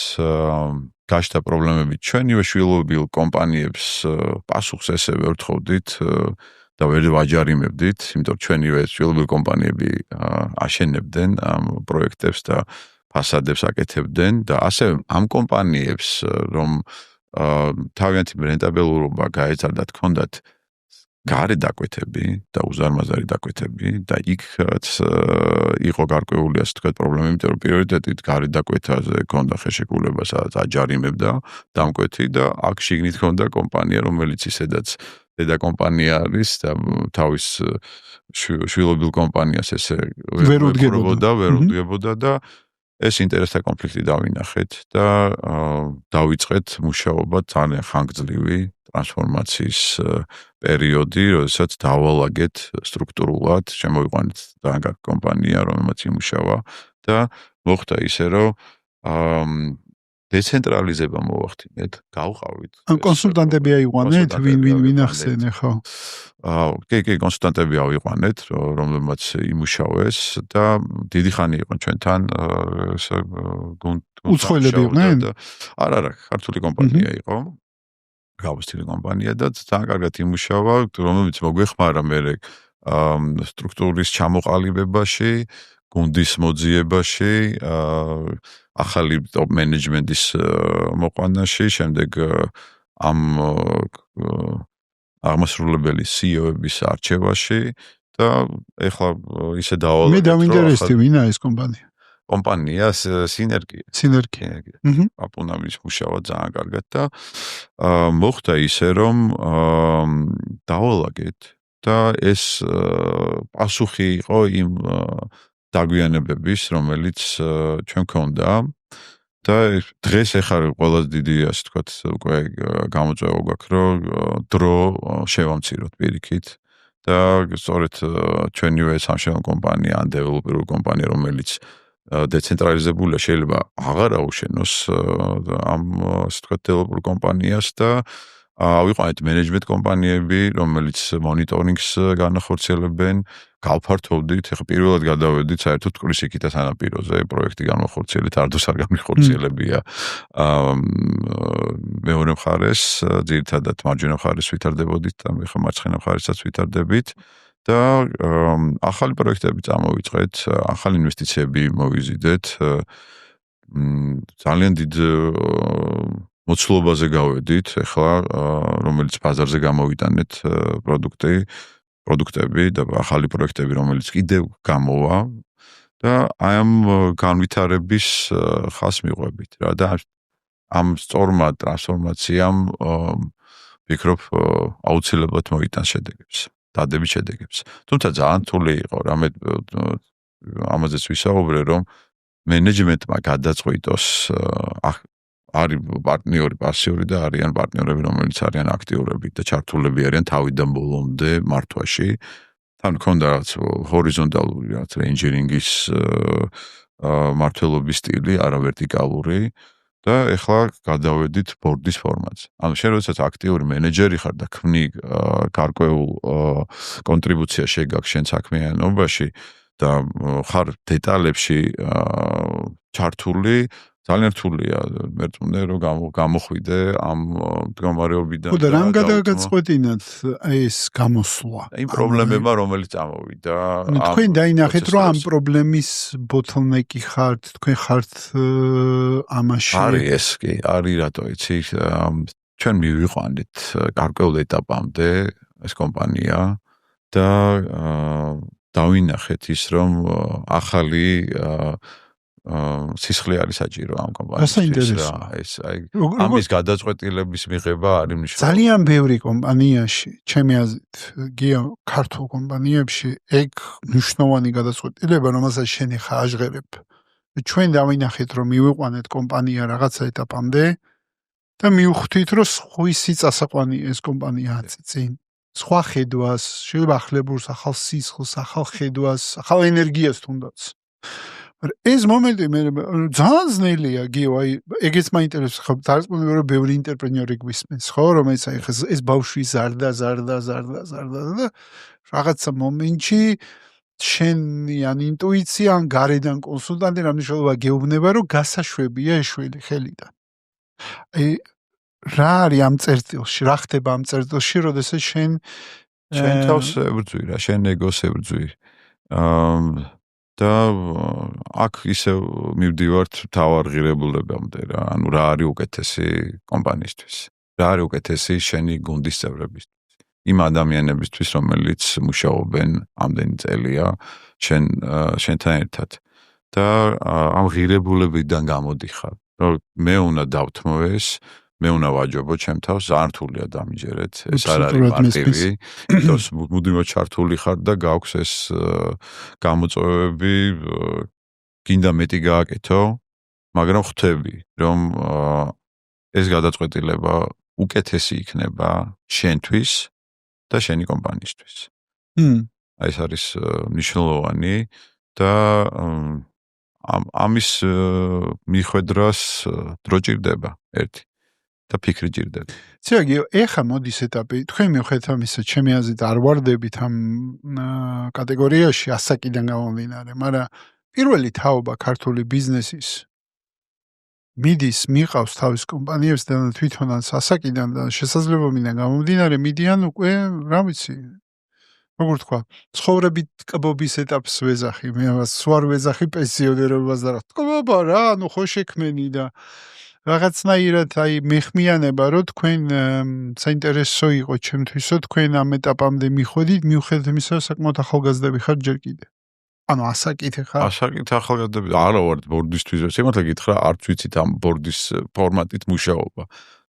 გაჩნდა პრობლემები ჩვენივე შვილობილ კომპანიებს პასუხს ესევე ვთხოვდით და ვერ ვაჯარიმებდით, იმიტომ რომ ჩვენივე შვილობილ კომპანიები აშენებდნენ ამ პროექტებს და ფასადებს აკეთებდნენ და ასევე ამ კომპანიებს რომ თავიანთი რენტაბელურობა გაეცადათ, ჰქონდათ გარე დაკვეთები და უზარმაზარი დაკვეთები და იქაც იყო გარკვეული ასე თქვა პრობლემა, იმიტომ რომ პრიორიტეტით გარე დაკვეთაზე ჰქონდა ხელშეკრულება, სადაც აჯარიმებდა დამკვეთი და აქ შიგნით ჰქონდა კომპანია, რომელიც ისედაც დედა კომპანია არის და თავის შვილობილ კომპანიას ესე ვერ უდგებოდა და ეს ინტერესთა კონფლიქტი დავინახეთ და დავიწყეთ მუშაობა ძალიან ხანგრძლივი ტრანსფორმაციის პერიოდი, როდესაც დავალაგეთ სტრუქტურულად, შემოვიყვანეთ ძალიან კომპანია, რომელმაც იმუშავა და მოხდა ისე, რომ დეცენტრალიზება მოვახდინეთ, გავყავით. ან კონსულტანტები აიყვანეთ, ვინ ახსენე, ხო? კი, კონსულტანტები ავიყვანეთ, რომლებმაც იმუშავეს და დიდი ხანი იყო ჩვენთან უცხოელები იყვნენ? არა, ქართული კომპანია იყო. გავუსტილი კომპანია და ძალიან კარგად იმუშავა, რომელიც მოგვეხმარა მე სტრუქტურის ჩამოყალიბებაში, გუნდის მოძიებაში, ახალი ტოპ მენეჯმენტის მოყვანაში, შემდეგ ამ აღმასრულებელი CEO-ების არჩევაში და ეხლა ისე დავალაგეთ. მე დავინტერესდი ვინა ეს კომპანია. კომპანია სინერგია. აპუნამის მუშავა ძალიან კარგად და მოხდა ისე რომ დავალაგეთ და ეს პასუხი იყო იმ დაგვიანებების, რომელიც ჩვენ გქონდა და დღეს ეხლა ყველაზე დიდი ასე ვთქვათ უკვე გამოწვევა გვაქვს რომ დრო შევამციროთ პირიქით და სწორედ ჩვენივე სამშენებლო კომპანია ან დეველოპერული კომპანია რომელიც დეცენტრალიზებულია შეიძლება აღარ აუშენოს ამ ასე ვთქვათ დეველოპერულ კომპანიას და ავიყვანეთ მენეჯმენტ კომპანიები რომელიც მონიტორინგს განახორციელებენ გავფართოვდით, ახლა პირველად გადავედით საერთოდ წყლის იქით სანაპიროზე პროექტი განახორციელეთ, არდოს არ განახორციელებია მეორე მხარეს, ძირითადად მარჯვენა მხარეს ვითარდებოდით და ახლა მარცხენა მხარესაც ვითარდებით და ახალი პროექტები წამოვიწყეთ, ახალი ინვესტიციები მოვიზიდეთ, ძალიან დიდ მოცულობაზე გავედით, ახლა რომელიც ბაზარზე გამოვიტანეთ პროდუქტები და ახალი პროექტები, რომელიც კიდევ გამოვა და აი ამ განვითარების ხას მიყვებით რა და ამ სწორმა ტრანსფორმაციამ ვფიქრობ აუცილებლად მოიტანს შედეგებს, დადებით შედეგებს. თუმცა ძალიან რთული იყო რა მე ამაზეც ვისაუბრე რომ მენეჯმენტმა გადაწყვიტოს არის პარტნიორი პასიური და არიან პარტნიორები რომელიც არიან აქტიურები და ჩართულები არიან თავიდან ბოლომდე მართვაში თან მქონდა რაც ჰორიზონტალური რაც ინჟინერინგის მართლობის სტილი არა ვერტიკალური და ეხლა გადავედით ბორდის ფორმატზე. ანუ შენ როდესაც აქტიური მენეჯერი ხარ და ქმნი გარკვეულ კონტრიბუციას შეგაქვს შენ საქმიანობაში და ხარ დეტალებში ჩართული ძალიან რთულია მე თვითონ რომ გამოხვიდე ამ მდგომარეობიდან და რამ გადაგაწყვეტინათ ეს გამოსვლა იმ პრობლემებმა რომელიც წამოვიდა თქვენ დაინახეთ რომ ამ პრობლემის ბოთლნეკი ხართ თქვენ ხართ ამაში არის ეს კი არის რატო იცი ჩვენ მივიყვანეთ გარკვეულ ეტაპამდე ეს კომპანია და დავინახეთ ის რომ ახალი სისხლი არის საჭირო ამ კომპანიისთვის რა ეს აი ამის გადაწყვეტილების მიღება არის მნიშვნელოვანი ძალიან ბევრი კომპანიაში ჩემი აზრით გია ქართულ კომპანიებში ეგ მნიშვნელოვანი გადაწყვეტილება რომელსაც შენ ხა აჟღერებ ჩვენ დავინახეთ რომ მივიყვანეთ კომპანია რაღაცა ეტაპამდე და მივხვდით რომ სხვისი წასაყვანია ეს კომპანია წინ სხვა ხედვას შეიძლება ახლებურს ახალ სისხლს ახალ ხედვას ახალ ენერგიას თუნდაც ეს მომენტი მე ძალიან ძნელია გიო აი ეგეც მაინტერესებს ხო დაარწმუნებული რომ ბევრი ინტერპრენიორი გვისმენს ხო რომელიც აი ეს ბავშვი ზარდა და რაღაცა მომენტში შენი ან ინტუიცია ან გარედან კონსულტანტი რამნიშნულობა გეუბნება რომ გასაშვებია ეშველი ხელიდან აი რა არის ამ წერტილში რა ხდება ამ წერტილში როდესაც შენ თავს ებრძვი რა შენ ეგოს ებრძვი და აქ ისე მივდივართ თავარ ღირებულებამდე რა ანუ რა არის უკეთესი კომპანიისთვის რა არის უკეთესი შენი გუნდის წევრებისთვის იმ ადამიანებისთვის რომელიც მუშაობენ ამდენი წელია შენთან ერთად და ამ ღირებულებიდან გამოდიხარ რომ მე უნდა დავთმო ეს მე უნდა ვაჯობო ჩემ თავს ძალიან რთულია დამიჯერეთ ეს არ არის მარტივი იმიტომ მუდმივად ჩართული ხარ და გაქვს ეს გამოწვევები გინდა მეტი გააკეთო მაგრამ ხვდები რომ ეს გადაწყვეტილება უკეთესი იქნება შენთვის და შენი კომპანიისთვის აი ეს არის მნიშვნელოვანი და ამის მიხვედრას დრო ჭირდება ერთი და ფიქრი ჭირდება. ცეგი, ეხა მოდის ეტაპი, თქვენ მიუხედავად ამისა, ჩემი აზრით არ ვარდებით ამ კატეგორიაში ასაკიდან გამომდინარე, მაგრამ პირველი თაობა ქართული ბიზნესის მიდის, მიყავს თავის კომპანიებსთან და თვითონაც ასაკიდან და შესაძლებლობიდან გამომდინარე მიდიან უკვე, რა ვიცი, როგორ თქვა, ცხოვრებით კბობის ეტაპს ვეძახი, მე ამას სვარ ვეძახი პენსიონერობას და რა. თქობა რა, ანუ ხო შექმენი და რაღაცნაირად აი მეხმიანება, რომ თქვენ საინტერესო იყო ჩემთვის, რომ თქვენ ამ ეტაპამდე მიხვედით, მიუხედავად იმისა, რომ საკმაოდ ახალგაზრდები ხართ ჯერ კიდე. ანუ ასაკით ხარ? ასაკით ახალგაზრდები არა ვარ ბორდისთვის, სიმართლე გითხრა, არც ვიცით ამ ბორდის ფორმატით მუშაობა.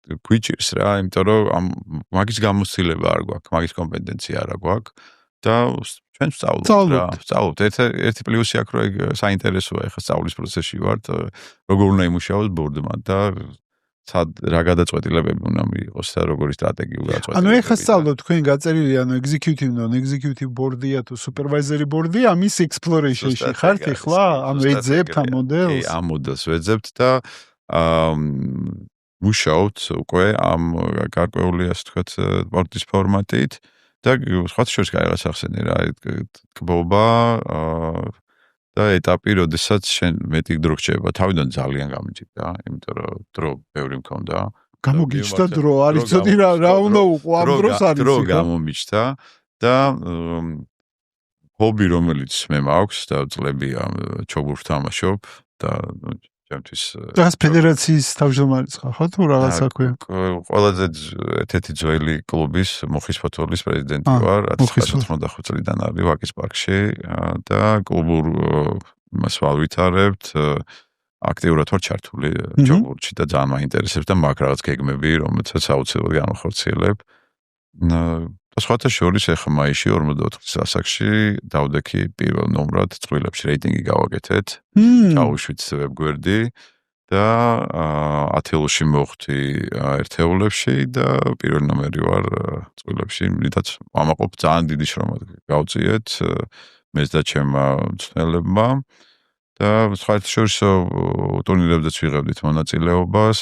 გვიჭირს რა, იმიტომ რომ მაგის გამოცდილება არ გვაქვს, მაგის კომპეტენცია არ გვაქვს და ჩვენ ვსწავლობთ. ერთი პლუსი აქვს, რომ საინტერესოა, ეხლა სწავლის პროცესში ვართ, როგორ უნდა იმუშაოს ბორდმა და რა გადაწყვეტილებები უნდა მიიღოს და როგორი სტრატეგიული გადაწყვეტილებები. ანუ ეხლა სწავლობთ თქვენ გაწერილი, ანუ executive board-ია თუ supervisory board-ია, ამის exploration-ში ხართ ეხლა? ანუ ეძებთ ამ მოდელს? ამ მოდელს ვეძებთ და მუშაობთ უკვე ამ გარკვეული ასე ვთქვათ ბორდის ფორმატით და სხვა შორის რაღაც ახსენე რა კბობა და ეტაპი, როდესაც შენ მეტი დრო რჩება, თავიდან ძალიან გამიჭირდა, იმიტომ რომ დრო ბევრი მქონდა. გამოგიჩნდა დრო, არის ცოტი რა უნდა უყო ამ დროს არის. დრო გამომიჩნდა და ჰობი რომელიც მე მაქვს და წლებია ჩოგურს თამაშობ და ჩემთვის რაღაც ფედერაციის თავმჯდომარეს ხო თუ რაღაც აქვე? ყველაზე ერთ-ერთი ძველი კლუბის მუხის ფოთოლის პრეზიდენტი ვარ, 1995 წლიდან არის ვაკის პარკში და კლუბურ იმას ვალვითარებთ, აქტიურად ვარ ჩართული ჯოგურში და ძალიან მაინტერესებს და მაქვს რაღაც გეგმები, რომელსაც აუცილებლად განახორციელებ. და სხვათა შორის ახლა მაისში 44 ასაკში დავდექი პირველ ნომრად წყვილებში რეიტინგი გავაკეთეთ. ჩაუშვით ვებგვერდი და ათეულში მოვხდი ერთეულებში და პირველ ნომერი ვარ წყვილებში, რითაც ვამაყობ ძალიან დიდი შრომა გავწიეთ მეც და ჩემმა მწვრთნელებმა და სხვათა შორის ტურნირებზეც ვიღებდით მონაწილეობას,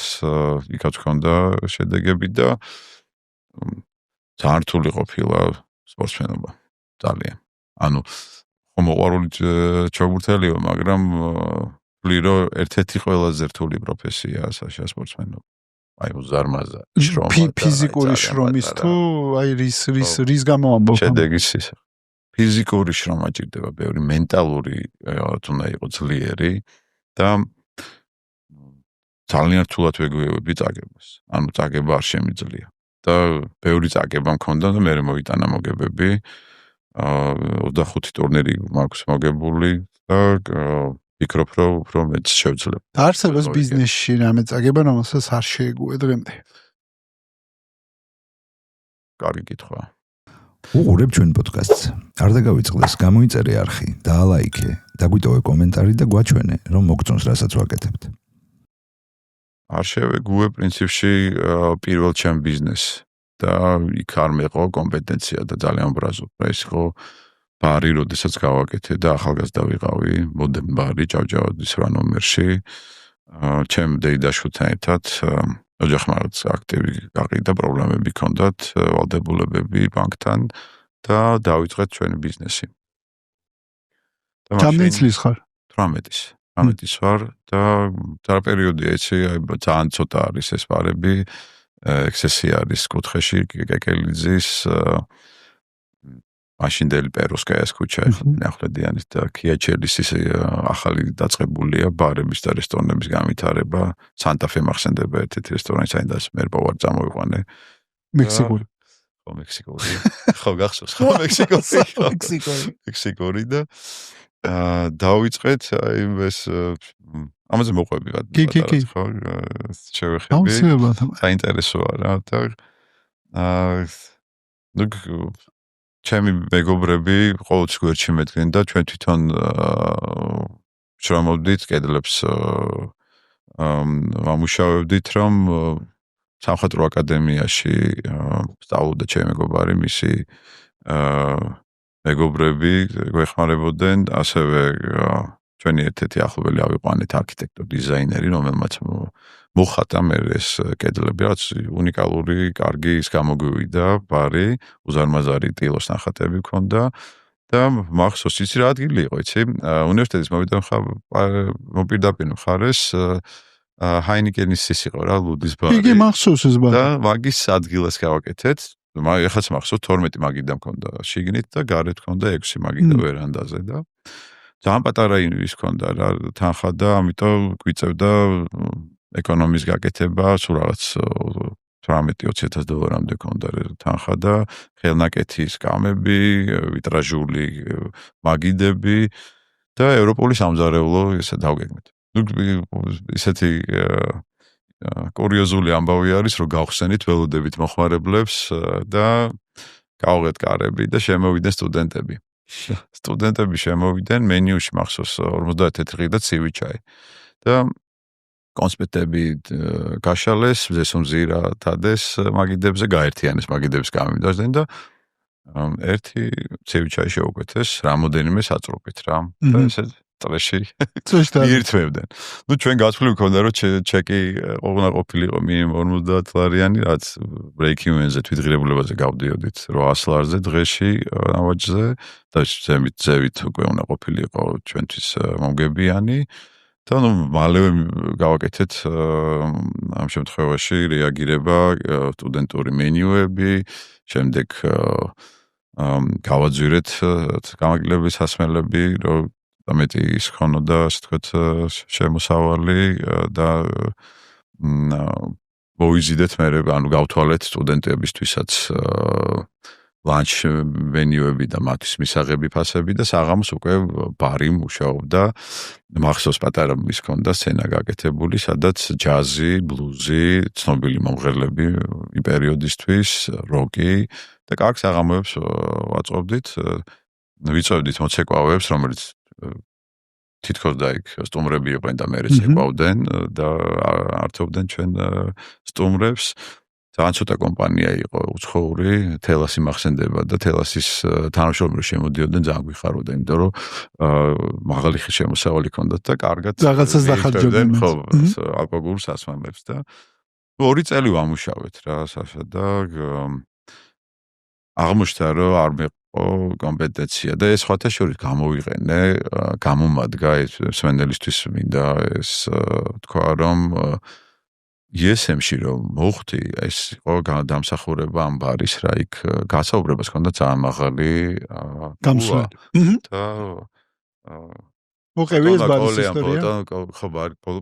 იქაც ჰქონდა შედეგები და ძალიან რთული ყოფილა სპორტსმენობა, ძალიან. ანუ ხომ მოყვარული ჩოგბურთელიო, მაგრამ ვფლირო ერთ-ერთი ყველაზე რთული პროფესია საშა სპორტსმენობა. აი უზარმაზა შრომა. ფიზიკური შრომის თუ აი რის გამო ამბობ? შედეგის ისა. ფიზიკური შრომა ჭირდება, ბევრი მენტალური თუნდა იყოს ძლიერი და ძალიან რთულად ვეგვიებები წაგებას. ანუ წაგება არ შემიძლია. და ბევრი წაგება მქონდა და მე მოვიტანა მოგებები. 25 ტურნირი მაქვს მოგებული და ვფიქრობ, რომ უფრო მეც შევძლებ. არსებობს ბიზნესში რამე წაგება, რომელსაც არ შეეგუე დღემდე? კარგი კითხვა. უყურებ ჩვენ პოდკასტს. არ დაგავიწყდეს, გამოიწერე არხი, დაალაიქე, დაგვიტოვე კომენტარი და გვაჩვენე, რომ მოგწონს რასაც ვაკეთებთ. არ შევეგუე პრინციპში პირველ ჩემ ბიზნესს და იქ არ მეყო კომპეტენცია და ძალიან ბრაზობ. ეს ხო ბარი, როდესაც გავაკეთე და ახალგაზრდა ვიყავი, მოდემ ბარი ჭავჭავაძის 8 ნომერში. ჩემ დეიდაშვილთან ერთად ოჯახმარად აქტივი გაყიდა, პრობლემები ჰქონდათ, ვალდებულებები ბანკთან და დავიწყეთ ჩვენი ბიზნესი. რამდენი წლის ხარ? 18-ის ვარ და რა პერიოდია იცი, ძალიან ცოტა არის ეს ბარები, ექსესი არის კუთხეში, კეკელიძის, მაშინდელი პეროსკაიას ქუჩა, ნახლებდიანის და ქიაჩელისის ახალი დაწყებულია ბარების და რესტორნების განვითარება. სანტა-ფე მახსენდება ერთ-ერთი რესტორანი, საიდანაც მე ვარ წამოვიყვანე. მექსიკური. ხო, მექსიკური. ხო, გახსოვს, ხო, მექსიკური და დავიწყეთ აი ეს ამაზე მოყვები ხო შევეხები საინტერესოა რა და ნუ ჩემი მეგობრები ყოველთვის გვერდში მედგნენ და ჩვენ თვითონ შრომობდით კედლებს ვამუშავებდით რომ სამხატვრო აკადემიაში სწავლობდა ჩემი მეგობარი მისი მეგობრები გვეხმარებოდნენ, ასევე ჩვენი ერთ-ერთი ახლობელი ავიყვანეთ არქიტექტორ დიზაინერი, რომელმაც მოხატა მე ეს კედლები, რაც უნიკალური, კარგი ის გამოგვივიდა, ბარი, უზარმაზარი ტილოს ნახატები ქონდა და მახსოვს იცი რა ადგილი იყო, იცი? უნივერსიტეტის მოპირდაპირ მხარეს ჰაინიკენის ის იყო რა, ლუდის ბარი. იგი მახსოვს ეს ბარი. და მაგის ადგილას გავაკეთეთ. ეხაც მახსოვს 12 მაგიდა მქონდა შიგნით და გარეთ მქონდა 6 მაგიდა ვერანდაზე და ძალიან პატარა ის მქონდა რა თანხა და ამიტომ გვიწევდა ეკონომის გაკეთება, სულ რაღაც 18-20,000 დოლარამდე მქონდა თანხა და ხელნაკეთის კამები, ვიტრაჟული მაგიდები და ევროპული სამზარეულო ესე დავგეგმეთ. ნუ ისეთი კურიოზული ამბავი არის, რომ გავხსენით ველოდებით მოხმარებლებს და გავღეთ კარები და შემოვიდნენ სტუდენტები. სტუდენტები შემოვიდნენ, მენიუში მახსოვს 50 თეთრი და ცივი ჩაი. და კონსპექტები გაშალეს, ზესუმზირა თადეს მაგიდებზე, გაერთიანეს მაგიდების გამიმდაჟდნენ და ერთი ცივი ჩაი შეუკვეთეს, რამოდენიმე საწრუპით რა. და ესე წრეში მიირთმევდნენ. ნუ ჩვენ გასვლი მქონდა რომ ჩეკი ყონა ყოფილიყო მინიმუმ 50 ლარიანი, რაც break-even-ზე თვითღირებულებაზე გავდიოდით 800 ლარზე დღეში ნავაჭზე და ზევით უკვე უნდა ყოფილიყო ჩვენთვის მომგებიანი და ნუ მალევე გავაკეთეთ ამ შემთხვევაში რეაგირება სტუდენტური მენიუები, შემდეგ გავაძვირეთ გამაგრილების სასმელები, რომ მეტი ის ხონოდა, ასე ვთქვათ, შემოსავალი და მოიზიდეთ მე, ანუ გავთვალეთ სტუდენტებისთვისაც ლანჩ მენიუები და მათთვის მისაღები ფასები და საღამოს უკვე ბარი მუშაობდა. მახსოვს პატარა ის ჰქონდა სცენა გაკეთებული, სადაც ჯაზი, ბლუზი, ცნობილი მომღერლები იმ პერიოდისთვის, როკი და კარგ საღამოებს ვაწყობდით. ვიწევდით მოცეკვავებს, რომელიც თითქოს და იქ სტუმრები იყვნენ და მერე ცეკვავდნენ და ართობდნენ ჩვენ სტუმრებს. ძალიან ცოტა კომპანია იყო უცხოური, თელასი მახსენდება და თელასის თანამშრომლები შემოდიოდნენ, ძალიან გვიხაროდა, იმიტომ რომ მაღალი ხის შემოსავალი ჰქონდათ და კარგად რაღაცას დახარჯებდნენ. ხო, ალკოგოლურ სასმელებს და 2 წელი ვამუშავეთ რა, საშა და აღმოჩნდა რომ არ მეყო კომპეტენცია და ეს სხვათა შორის გამოვიყენე, გამომადგა ეს სვენელისთვის მინდა ეს თქვა რომ ESM-ში რომ მოხდი, ეს იყო დამსახურება ამ ბარის რა, იქ გასაუბრებას ჰქონდა ძალიან მაღალი გამსვლელი. და მოყევი ეს ბარის ისტორია. ხო,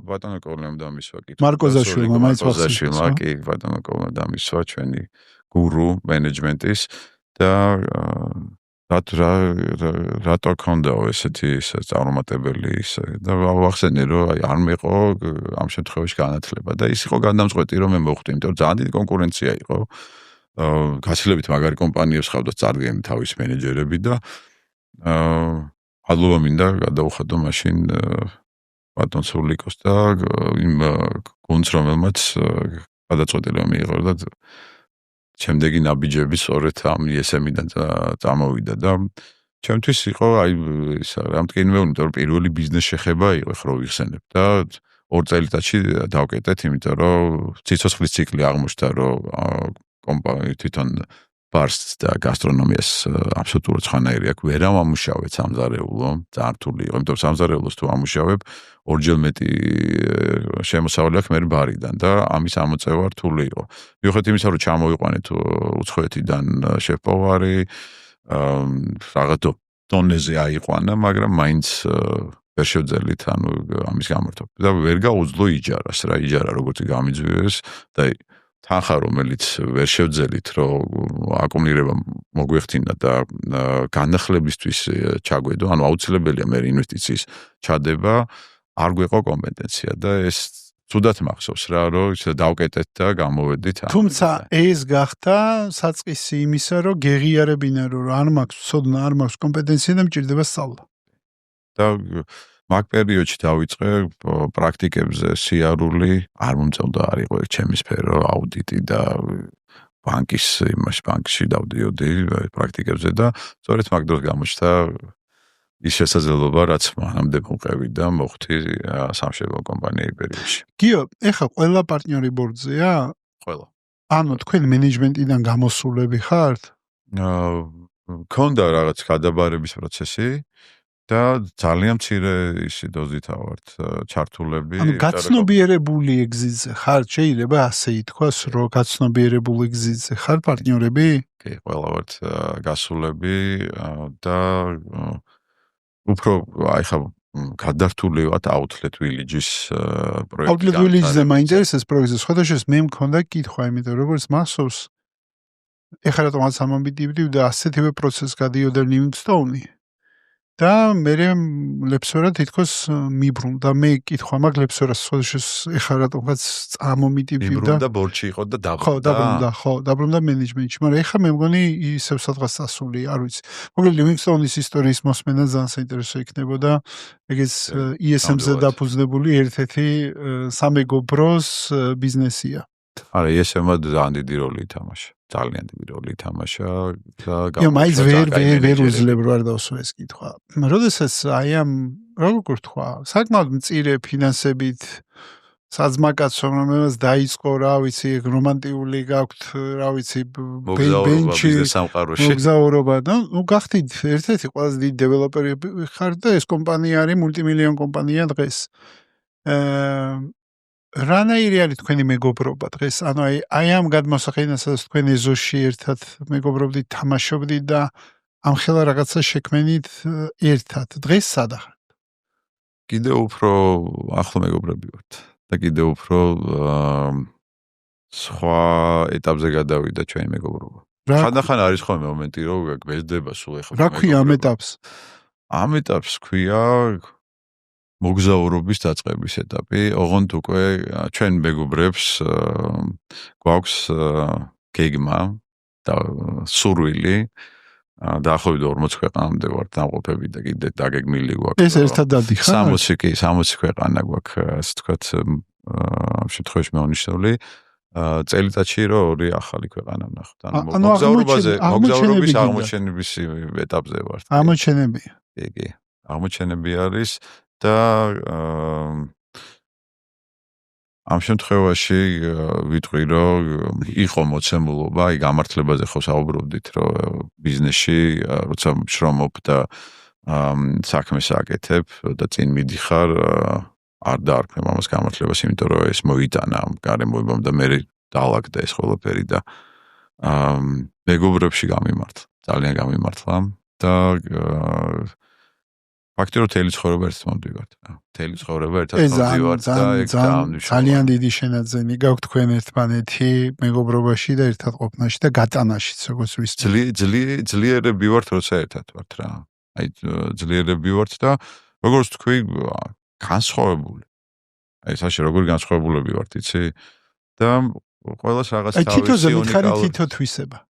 ბატონო კოლემ დამისვა კი. მარკოზაშვილმა მაინც მარკოზაშვილმა კი, ბატონო კოლემ დამისვა ჩვენი გურუ მენეჯმენტის და რატო ქონდაო ესეთი წარუმატებელი ისე და ვახსენე რომ აი არ მეყო ამ შემთხვევაში განათლება და ის იყო გადამწყვეტი რომ მე მოხვდი, იმიტომ რომ ძალიან დიდი კონკურენცია იყო. გაცილებით მაგარი კომპანიებს ხავდა წარდგენი თავის მენეჯერები და მადლობა მინდა გადაუხადო მაშინ ბატონ სულიკოს და იმ გუნდს რომელმაც გადაწყვეტილება მიიღო და შემდეგი ნაბიჯები სწორედ ამ ESM-დან წამოვიდა და ჩემთვის იყო აი ის რამტკინმე, იმიტომ რომ პირველი ბიზნეს შეხება იყო, ხო ვიხსენებ და 2 წელიწადში დავკეტეთ, იმიტომ რომ ციცოცხლის ციკლი აღმოჩნდა, რომ კომპანია თვითონ ბარს და გასტრონომიას აბსოლუტურად სხვანაირი აქვს. ვერ ამუშავეთ სამზარეულო, ძალიან რთული იყო, იმიტომ რომ სამზარეულოს თუ ამუშავებ, ორჯერ მეტი შემოსავალი აქვს მე ბარიდან და ამის ამოწევა რთული იყო. მიუხედავად იმისა, რომ ჩამოვიყვანეთ უცხოეთიდან შეფოვარი, რაღაც ტონეზე აიყვანა, მაგრამ მაინც ვერ შევძელით ანუ ამის გამართობა. და ვერ გაუძლო იჯარას რა, იჯარა როგორც გამიძვიეს და თანხა რომელიც ვერ შევძელით რომ აკუმულირება მოგვეხთინა და განახლებისთვის ჩაგვედო, ანუ აუცილებელია მე ინვესტიციის ჩადება, არ გვეყო კომპეტენცია და ეს ცუდად მახსოვს რა, რომ დავკეტეთ და გამოვედით. თუმცა ეს გახდა საწყისი იმისა, რომ გეღიარებინა რომ არ მაქვს ცოდნა, არ მაქვს კომპეტენცია და მჭირდება სწავლა. და მაგ პერიოდში დავიწყე პრაქტიკებზე სიარული, არ მომწონდა არ იყო ჩემი სფერო, აუდიტი და ბანკში დავდიოდი პრაქტიკებზე და სწორედ მაგ დროს გამოჩნდა ის შესაძლებლობა, რაც მანამდე მოყევი და მოხდი სამშობლო კომპანიայի პერიოდში. გიო, ეხლა ყველა პარტნიორი ბორდზეა? ყველა. ანუ თქვენ მენეჯმენტიდან გამოსულები ხართ? ქონდა რაღაც გადაბარების პროცესი და ძალიან მცირე ისი დოზითა ვართ ჩართულები. ანუ გაცნობიერებული ეგზიტზე ხართ, შეიძლება ასე ითქვას, რომ გაცნობიერებული ეგზიტზე ხართ პარტნიორები? კი, ყველა ვართ გასულები და უფრო აი ხა გადართული ვართ Outlet Village-ის პროექტი. Outlet Village-ზე მაინტერესებს პროექტზე. სხვადასხვა მე მქონდა კითხვა, იმიტომ როგორც მახსოვს ეხლა რატომაც ამბიდივდი და ასეთივე პროცესს გადიოდა Livingstone-ი. და მე ლეფსორა თითქოს მიბრუნდა. მე კითხვა მაქვს ლეფსორას სხვადასხვა ეხლა რატომაც წამომიდივდი და მიბრუნდა ბორჩი იყო და დაბრუნდა. დაბრუნდა მენეჯმენტში, მაგრამ ეხლა მე მგონი ისევ სადღაც დასული, არ ვიცი. მოკლედ Livingstone-ის ისტორიის მოსმენა ძალიან საინტერესო იქნებოდა. ეგეც ESM-ზე დაფუძნებული ერთ-ერთი სამეგობროს ბიზნესია. არა, ESM-მა ძალიან დიდი როლი ითამაშა. ძალიან დიდი როლი ითამაშა და მაინც ვერ უძლებ რა დავსვა ეს კითხვა. როდესაც აი ამ როგორ თქვა, საკმაოდ მწირე ფინანსებით საძმაკაცო რომელსაც დაიწყო, რა ვიცი, რომანტიული გაქვთ, რა ვიცი, ბენჩი სამყაროში. მოგზაურობა და ნუ გახდით ერთ-ერთი ყველაზე დიდი დეველოპერი ხარ და ეს კომპანია არის მულტიმილიონ კომპანია დღეს. რანაირი არის თქვენი მეგობრობა დღეს? ანუ აი ამ გადმოსახედნასაც თქვენ ეზოში ერთად მეგობრობდით, თამაშობდით და ამ ხელა რაღაცა შექმენით ერთად. დღეს სად ახართ? კიდევ უფრო ახლო მეგობრები ვართ და კიდევ უფრო სხვა ეტაპზე გადავიდა ჩვენი მეგობრობა. ხანდახან არის ხოლმე მომენტი, რომ გვეძდება სულ ეხლა. რა ქვია ამ ეტაპს? ამ ეტაპს ქვია მოგზაურობის დაწყების ეტაპი. ოღონდ უკვე ჩვენ მეგობრებს გვაქვს გეგმა და სურვილი დაახლოებით 40 ქვეყანამდე ვართ დამყოფები და კიდე დაგეგმილი გვაქვს. ეს ერთად დადიხარ? 60 ქვეყანა გვაქვს, ასე ვთქვათ, ამ შემთხვევაში მეუნიშნული წელიწადში რომ ორი ახალი ქვეყანა ვნახოთ. ანუ მოგზაურობის აღმოჩენების ეტაპზე ვართ. აღმოჩენებია. კი, აღმოჩენები არის და ამ შემთხვევაში ვიტყვი რომ იყო მოცემულობა, აი გამართლებაზე ხო საუბრობდით რომ ბიზნესში როცა შრომობ და საქმეს აკეთებ და წინ მიდიხარ არ დაარქმევ ამას გამართლებას, იმიტომ რომ ეს მოიტანა გარემოებამ და მე დაალაგდა ეს ყველაფერი და მეგობრებში გამიმართლა, ძალიან გამიმართლა და ფაქტობრივად თელი ცხოვრება ერთად მომდივართ. თელი ცხოვრება ერთად მომდივართ და ეგ ძალიან დიდი შენაძენი გაქვთ თქვენ ერთმანეთი მეგობრობაში და ერთად ყოფნაში და გატანაშიც, როგორც ვიცით. ძლიერები ვართ, როცა ერთად ვართ რა. აი ძლიერები ვართ და როგორც თქვი, განსხვავებული. აი საში როგორი განსხვავებულები ვართ, იცი? და ყველას რაღაც თავისი თითოზე მითხარი თითო თვისება.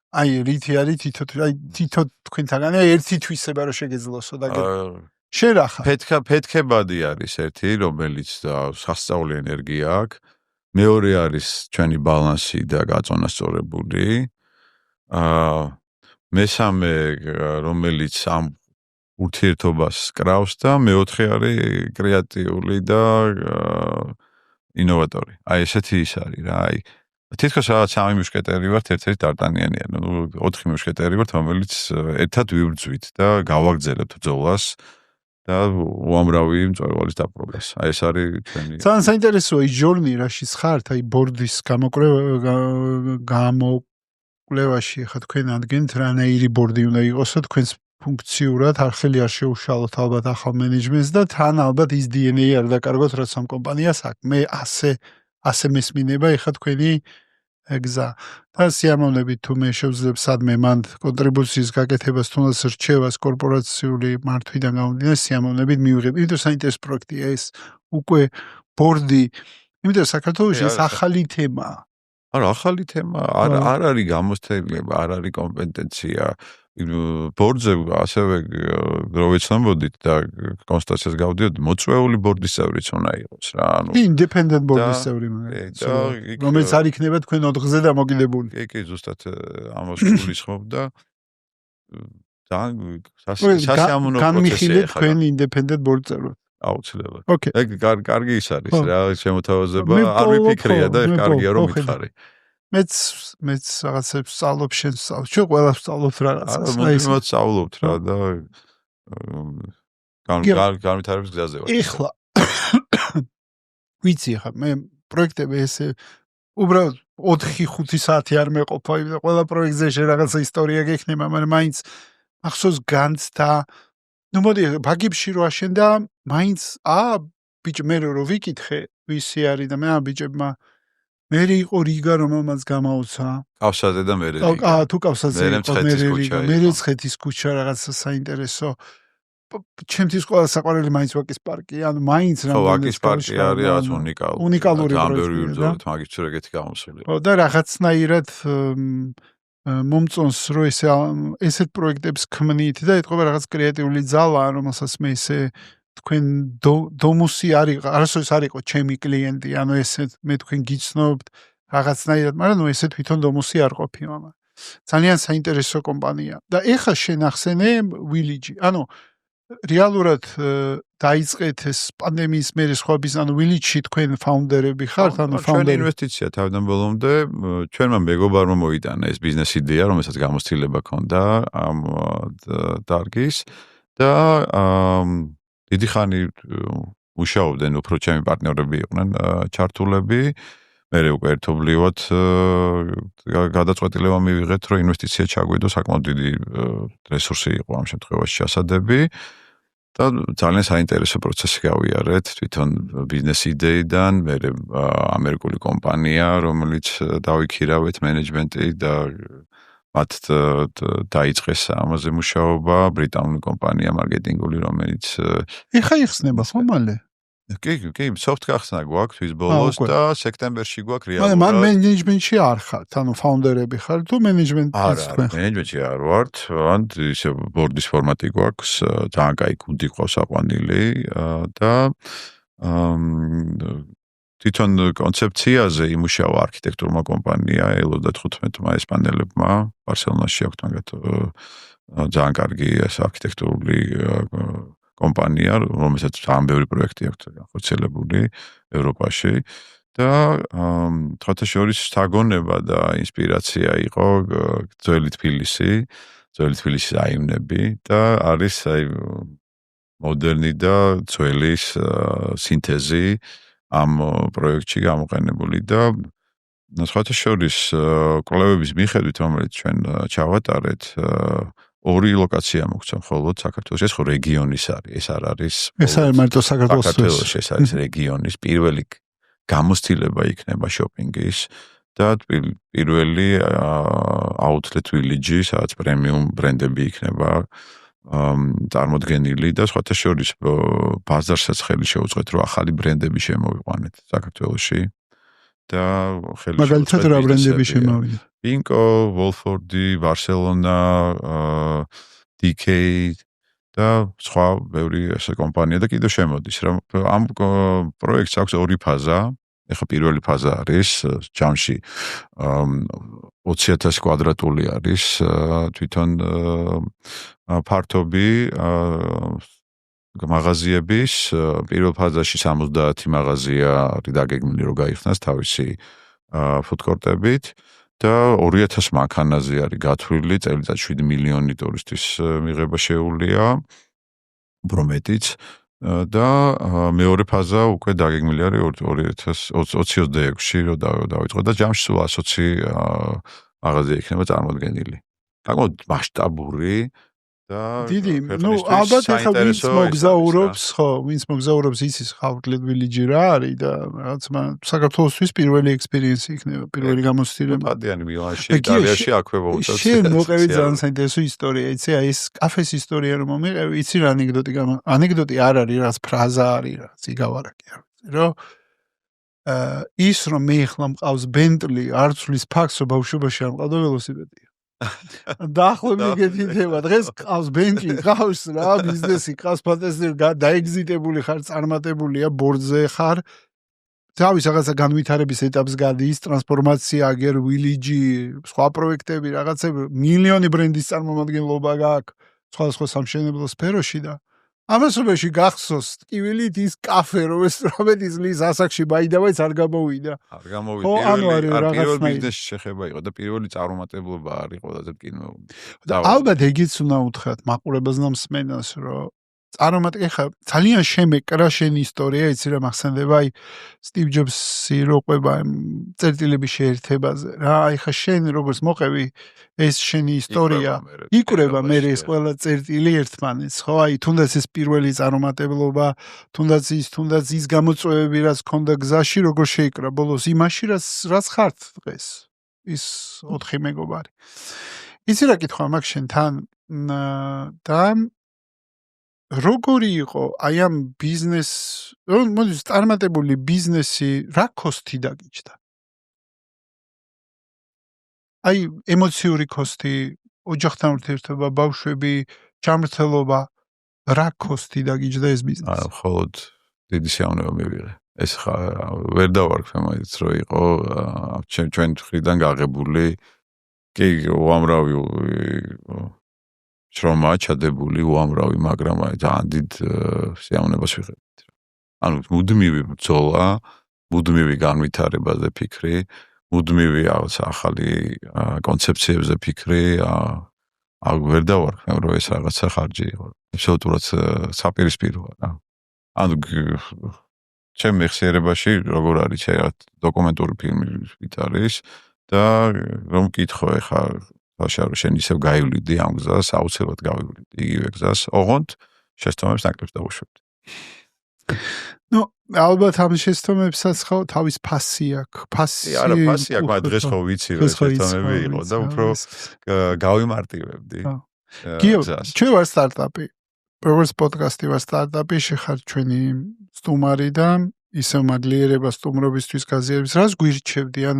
აი რითი არის თითო თქვენთაგან ერთი თვისება რომ შეგეძლოსო და შენ რა ხარ? ფეთქებადი არის ერთი, რომელიც სასწაული ენერგია აქვს. მეორე არის ჩვენი ბალანსი და გაწონასწორებული. მესამე რომელიც ამ ურთიერთობას კრავს და მეოთხე არის კრეატიული და ინოვატორი. აი ესეთი ის არის რა, აი თითქოს რაღაც სამი მუშკეტერი ვართ, ერთ-ერთი დარტანიანია. ნუ 4 მუშკეტერი ვართ, რომელიც ერთად ვიბრძვით და გავაგრძელებთ ბრძოლას და უამრავი მწვერვალის დაპყრობას. აი ეს არის ჩვენი. ძალიან საინტერესოა ის ჯორნი, რაშიც ხართ, აი ბორდის გამოკვლევაში ხა თქვენ ადგენთ რანაირი ბორდი უნდა იყოსო თქვენს ფუნქციურად არხელი არ შეუშალოთ ალბათ ახალ მენეჯმენტს და თან ალბათ ის DNA არ დაკარგოთ რაც ამ კომპანიას აქვს. მე ასე მესმინება ეხა თქვენი გზა და სიამოვნებით თუ მე შევძლებ სადმე მან კონტრიბუციის გაკეთებას თუნდაც რჩევას კორპორაციული მართვიდან გამომდინარე სიამოვნებით მივიღებ. იმიტომ საინტერესო პროექტია ეს უკვე ბორდი, იმიტომ საქართველოში ეს ახალი თემაა. არა, ახალი თემა არ არის გამოცდილება, არ არის კომპეტენცია. ბორდზე ასევე რო ვეცნობოდით და კონსტანციას გავდიოდ, მოწვეული ბორდის წევრიც უნდა იყოს რა, ანუ independent ბორდის წევრი მაგალითად, რომელიც არ იქნება თქვენ ოთხზე დამოკიდებული. კი, ზუსტად ამას გულისხმობ და სასიამოვნო პროცესია განმიხილეთ ახლა. თქვენ independent board წევრად. აუცილებლად. Okay. ეგ კარგი ის არის ხო. რა, შემოთავაზება მე არ ვიფიქრია და მე კარგია რომ ხო, ხედავ. მითხარი. მეც რაღაცებს სწავლობ შენ სწავლობ. ჩვენ ყველა ვსწავლობთ რაღაცას. მოდით სწავლობთ რა და განვითარების გზაზე ვარ. ეხლა ვიცი ხა მე პროექტები ესე უბრალოდ 4-5 საათი არ მეყოფა, იმიტომ ყველა პროექტზე შე რაღაცა ისტორია გექნება, მაგრამ მაინც ახსოვს განცდა. ნუ მოდი ბაგებში რო აშენდა, მაინც ბიჭო მე რო ვიკითხე, ვისი არის და მე ბიჭებმა მე იყო რიგა რომელმაც გამაოცა. კავსაზე და მე თუ კავსაზე იყო მე რიგა, მე ცხეთის ქუჩა რაღაცა საინტერესო. ჩემთვის ყველა საყვარელი მაინც ვაკის პარკი, ანუ მაინც რა ვაკის პარკი არის რაც უნიკალური პროექტი და მაგით შე ეგეთი გამოსული. ხო და რაღაცნაირად მომწონს რომ ესეთ პროექტებს ქმნით და ეთქობა რაღაც კრეატიული ძალა, რომელსაც მე ესე თქვენ დომუსი არასოდეს არ იყო ჩემი კლიენტი, ანუ ესეთ მე თქვენ გიცნობთ რაღაცნაირად, მაგრამ ნუ ესე თვითონ დომუსი არ ყოფი მამა. ძალიან საინტერესო კომპანია და ეხა შენ ახსენე Village, ანუ რეალურად დაიწყეთ ეს პანდემიის მერე სხვა ბიზნეს, ანუ Village-ში თქვენ ფაუნდერები ხართ, ანუ ფაუნდერი. ჩვენ ინვესტიცია თავიდან ბოლომდე ჩვენმა მეგობარმა მოიტანა ეს ბიზნეს იდეა, რომელსაც გამოცდილება ჰქონდა ამ დარგის და დიდი ხანი მუშაობდნენ, უფრო ჩემი პარტნიორები იყვნენ ჩართულები. მე უკვე ერთობლივად გადაწყვეტილება მივიღეთ, რომ ინვესტიცია ჩაგვიდოს, საკმაოდ დიდი რესურსი იყო ამ შემთხვევაში ჩასადები და ძალიან საინტერესო პროცესი გავიარეთ თვითონ ბიზნეს იდეიდან, მე ამერიკული კომპანია, რომელიც დავიქირავეთ მენეჯმენტი და მათ დაიწყეს ამაზე მუშაობა, ბრიტანული კომპანია მარკეტინგული, რომელიც ეხა იხსნება ხო მალე? კი, soft გახსნა გვაქვს თვის ბოლოს და სექტემბერში გვაქვს რეალურად. მაგრამ მენეჯმენტში არ ხართ, ანუ ფაუნდერები ხართ თუ მენეჯმენტის თქვენ? მენეჯმენტში არ ვართ, ან ისე ბორდის ფორმატი გვაქვს, ძალიან კაი გუნდი ყავს აყვანილი და თვითონ კონცეფციაზე იმუშავა არქიტექტურმა კომპანია ელ-35-მა ესპანელებმა, ბარსელონაში აქვთ მაგათ ძალიან კარგი ეს არქიტექტურული კომპანია, რომელსაც ძალიან ბევრი პროექტი აქვს განხორციელებული ევროპაში და თქვათა შორის შთაგონება და ინსპირაცია იყო ძველი თბილისის აივნები და არის აი მოდერნი და ძველის სინთეზი ამ პროექტში გამოყენებული და თქვათა შორის კვლევების მიხედვით, რომელიც ჩვენ ჩავატარეთ, ორი ლოკაცია მოგცა მხოლოდ საქართველოში, ეს ხო რეგიონის არის, ეს არ არის. ეს არის მარტო საქართველოში, ეს არის რეგიონის პირველი გამოცდილება იქნება შოპინგის და პირველი outlet village, სადაც პრემიუმ ბრენდები იქნება წარმოდგენილი და სხვათა შორის ბაზარსაც ხელი შეუწყეთ, რომ ახალი ბრენდები შემოვიყვანეთ საქართველოში და ხელი მაგალითად რა ბრენდები შემოვიყვანეთ? Pinko, Wolfordi, Barcelona, DK და სხვა ბევრი ესე კომპანია და კიდევ შემოდის. ამ პროექტს აქვს ორი ფაზა. ეხლა პირველი ფაზა არის ჯამში 20,000 კვადრატული არის თვითონ ფართობი მაღაზიების პირველ ფაზაში 70 მაღაზია არის დაგეგმილი რომ გაიხსნას თავისი ფუდკორტებით და 2000 მანქანაზე არის გათვლილი, წელიწადში 7 მილიონი ტურისტის მიღება შეუულია, უფრო მეტიც და მეორე ფაზა უკვე დაგეგმილი არის 2026-ში რომ დავიწყო და ჯამში სულ 120 მაღაზია იქნება წარმოდგენილი. საკმაოდ მასშტაბური და დიდი, ნუ ალბათ ახლა ვინც მოგზაურობს იცის outlet village რა არის და რაღაც საქართველოსთვის პირველი ექსპერიენსი იქნება, პირველი გამოცდილება. ადიანი მილანში, იტალიაში აქვე მოვუწევთ. შენ მოყევი ძალიან საინტერესო ისტორია, იცი, აი ეს კაფეს ისტორია რომ მომიყევი, იცი რა ანეკდოტი არ არის, რაც ფრაზა არის, რაც იგავარაკი არ ვიცი, რომ ის რომ მე ახლა მყავს Bentley, არცulis ფაქს რომ ბავშვობაში არ მყავდა ველოსიპედი. დაახლოებით ეგეთი თემა. დღეს ყავს Bentley, ყავს რა ბიზნესი, ყავს ფანტასტიკური, დაეგზიტებული ხარ, წარმატებულია, ბორდზე ხარ. თავის რაღაცა განვითარების ეტაპს გადის, ტრანსფორმაცია, აგერ Village, სხვა პროექტები, რაღაცები, მილიონი ბრენდის წარმომადგენლობა გაქვს. სხვადასხვა სამშენებლო სფეროში და ამასობაში გახსოვს ტკივილით ის კაფე, რომელიც 18 წლის ასაკში ბაიდავაიც არ გამოვიდა. არ გამოვიდა. ხო, ანუ არის პირველი რაღაცნაირი. ბიზნესში შეხება იყო და პირველი წარუმატებლობა არის ყველაზე მტკივნეული. და ალბათ ეგიც უნდა უთხრათ მაყურებელს და მსმენელს, რომ ეხლა ძალიან შემეკრა შენი ისტორია, იცი რა მახსენდება, აი სტივ ჯობსი რო ყვება წერტილების შეერთებაზე რა, აი ხა შენ როგორც მოყევი ეს შენი ისტორია იკვრება მე ეს ყველა წერტილი ერთმანეთს, ხო? აი თუნდაც ეს პირველი წარუმატებლობა, თუნდაც ის გამოწვევები, რაც ქონდა გზაში, როგორ შეიკრა ბოლოს იმაში, რაც ხართ დღეს. ის 4 მეგობარი. იცი რა კითხვა მაქვს შენთან და როგორი იყო აი ამ ბიზნეს, მოდი წარმატებული ბიზნესი რა კოსტი დაგიჯდა? აი ემოციური კოსტი, ოჯახთან ურთიერთობა, ბავშვები, ჩამრთელობა, რა კოსტი დაგიჯდა ეს ბიზნესი? მხოლოდ დიდი სიამოვნება მივიღე. ეს ხა ვერ დავარქვე მაინც რომ იყო ჩვენ მხრიდან გაღებული კი უამრავი შრომა ჩადებული უამრავი, მაგრამ აი ძალიან დიდ სიამოვნებას ვიღებთ. ანუ მუდმივი ბრძოლა, მუდმივი განვითარებაზე ფიქრი, მუდმივი ახალი კონცეფციებზე ფიქრი, ვერ დავარქვე რომ ეს რაღაცა ხარჯი იყო. აბსოლუტურად საპირისპიროა რა. ანუ ჩემ მეხსიერებაში როგორ არის რაღაც დოკუმენტური ფილმი ვით არის და რომ მკითხო ეხა ვაშარო შენ ისევ გაივლიდი ამ გზას, აუცილებლად გავივლიდი იგივე გზას, ოღონდ შეცდომებს ნაკლებს დავუშვებდი. ნუ ალბათ ამ შეცდომებსაც ხო თავის ფასი აქვს. ფასი არა ფასი აქვს, მაგრამ დღეს ხო ვიცი რომ შეცდომები იყო და უფრო გავიმარტივებდი. გიო, ჩვენ ვარ სტარტაპი. როგორც პოდკასტი ვარ სტარტაპი, შეხარ ჩვენი სტუმარი და ისევ მადლიერება სტუმრობისთვის გაზიარებს. რას გვირჩევდი, ან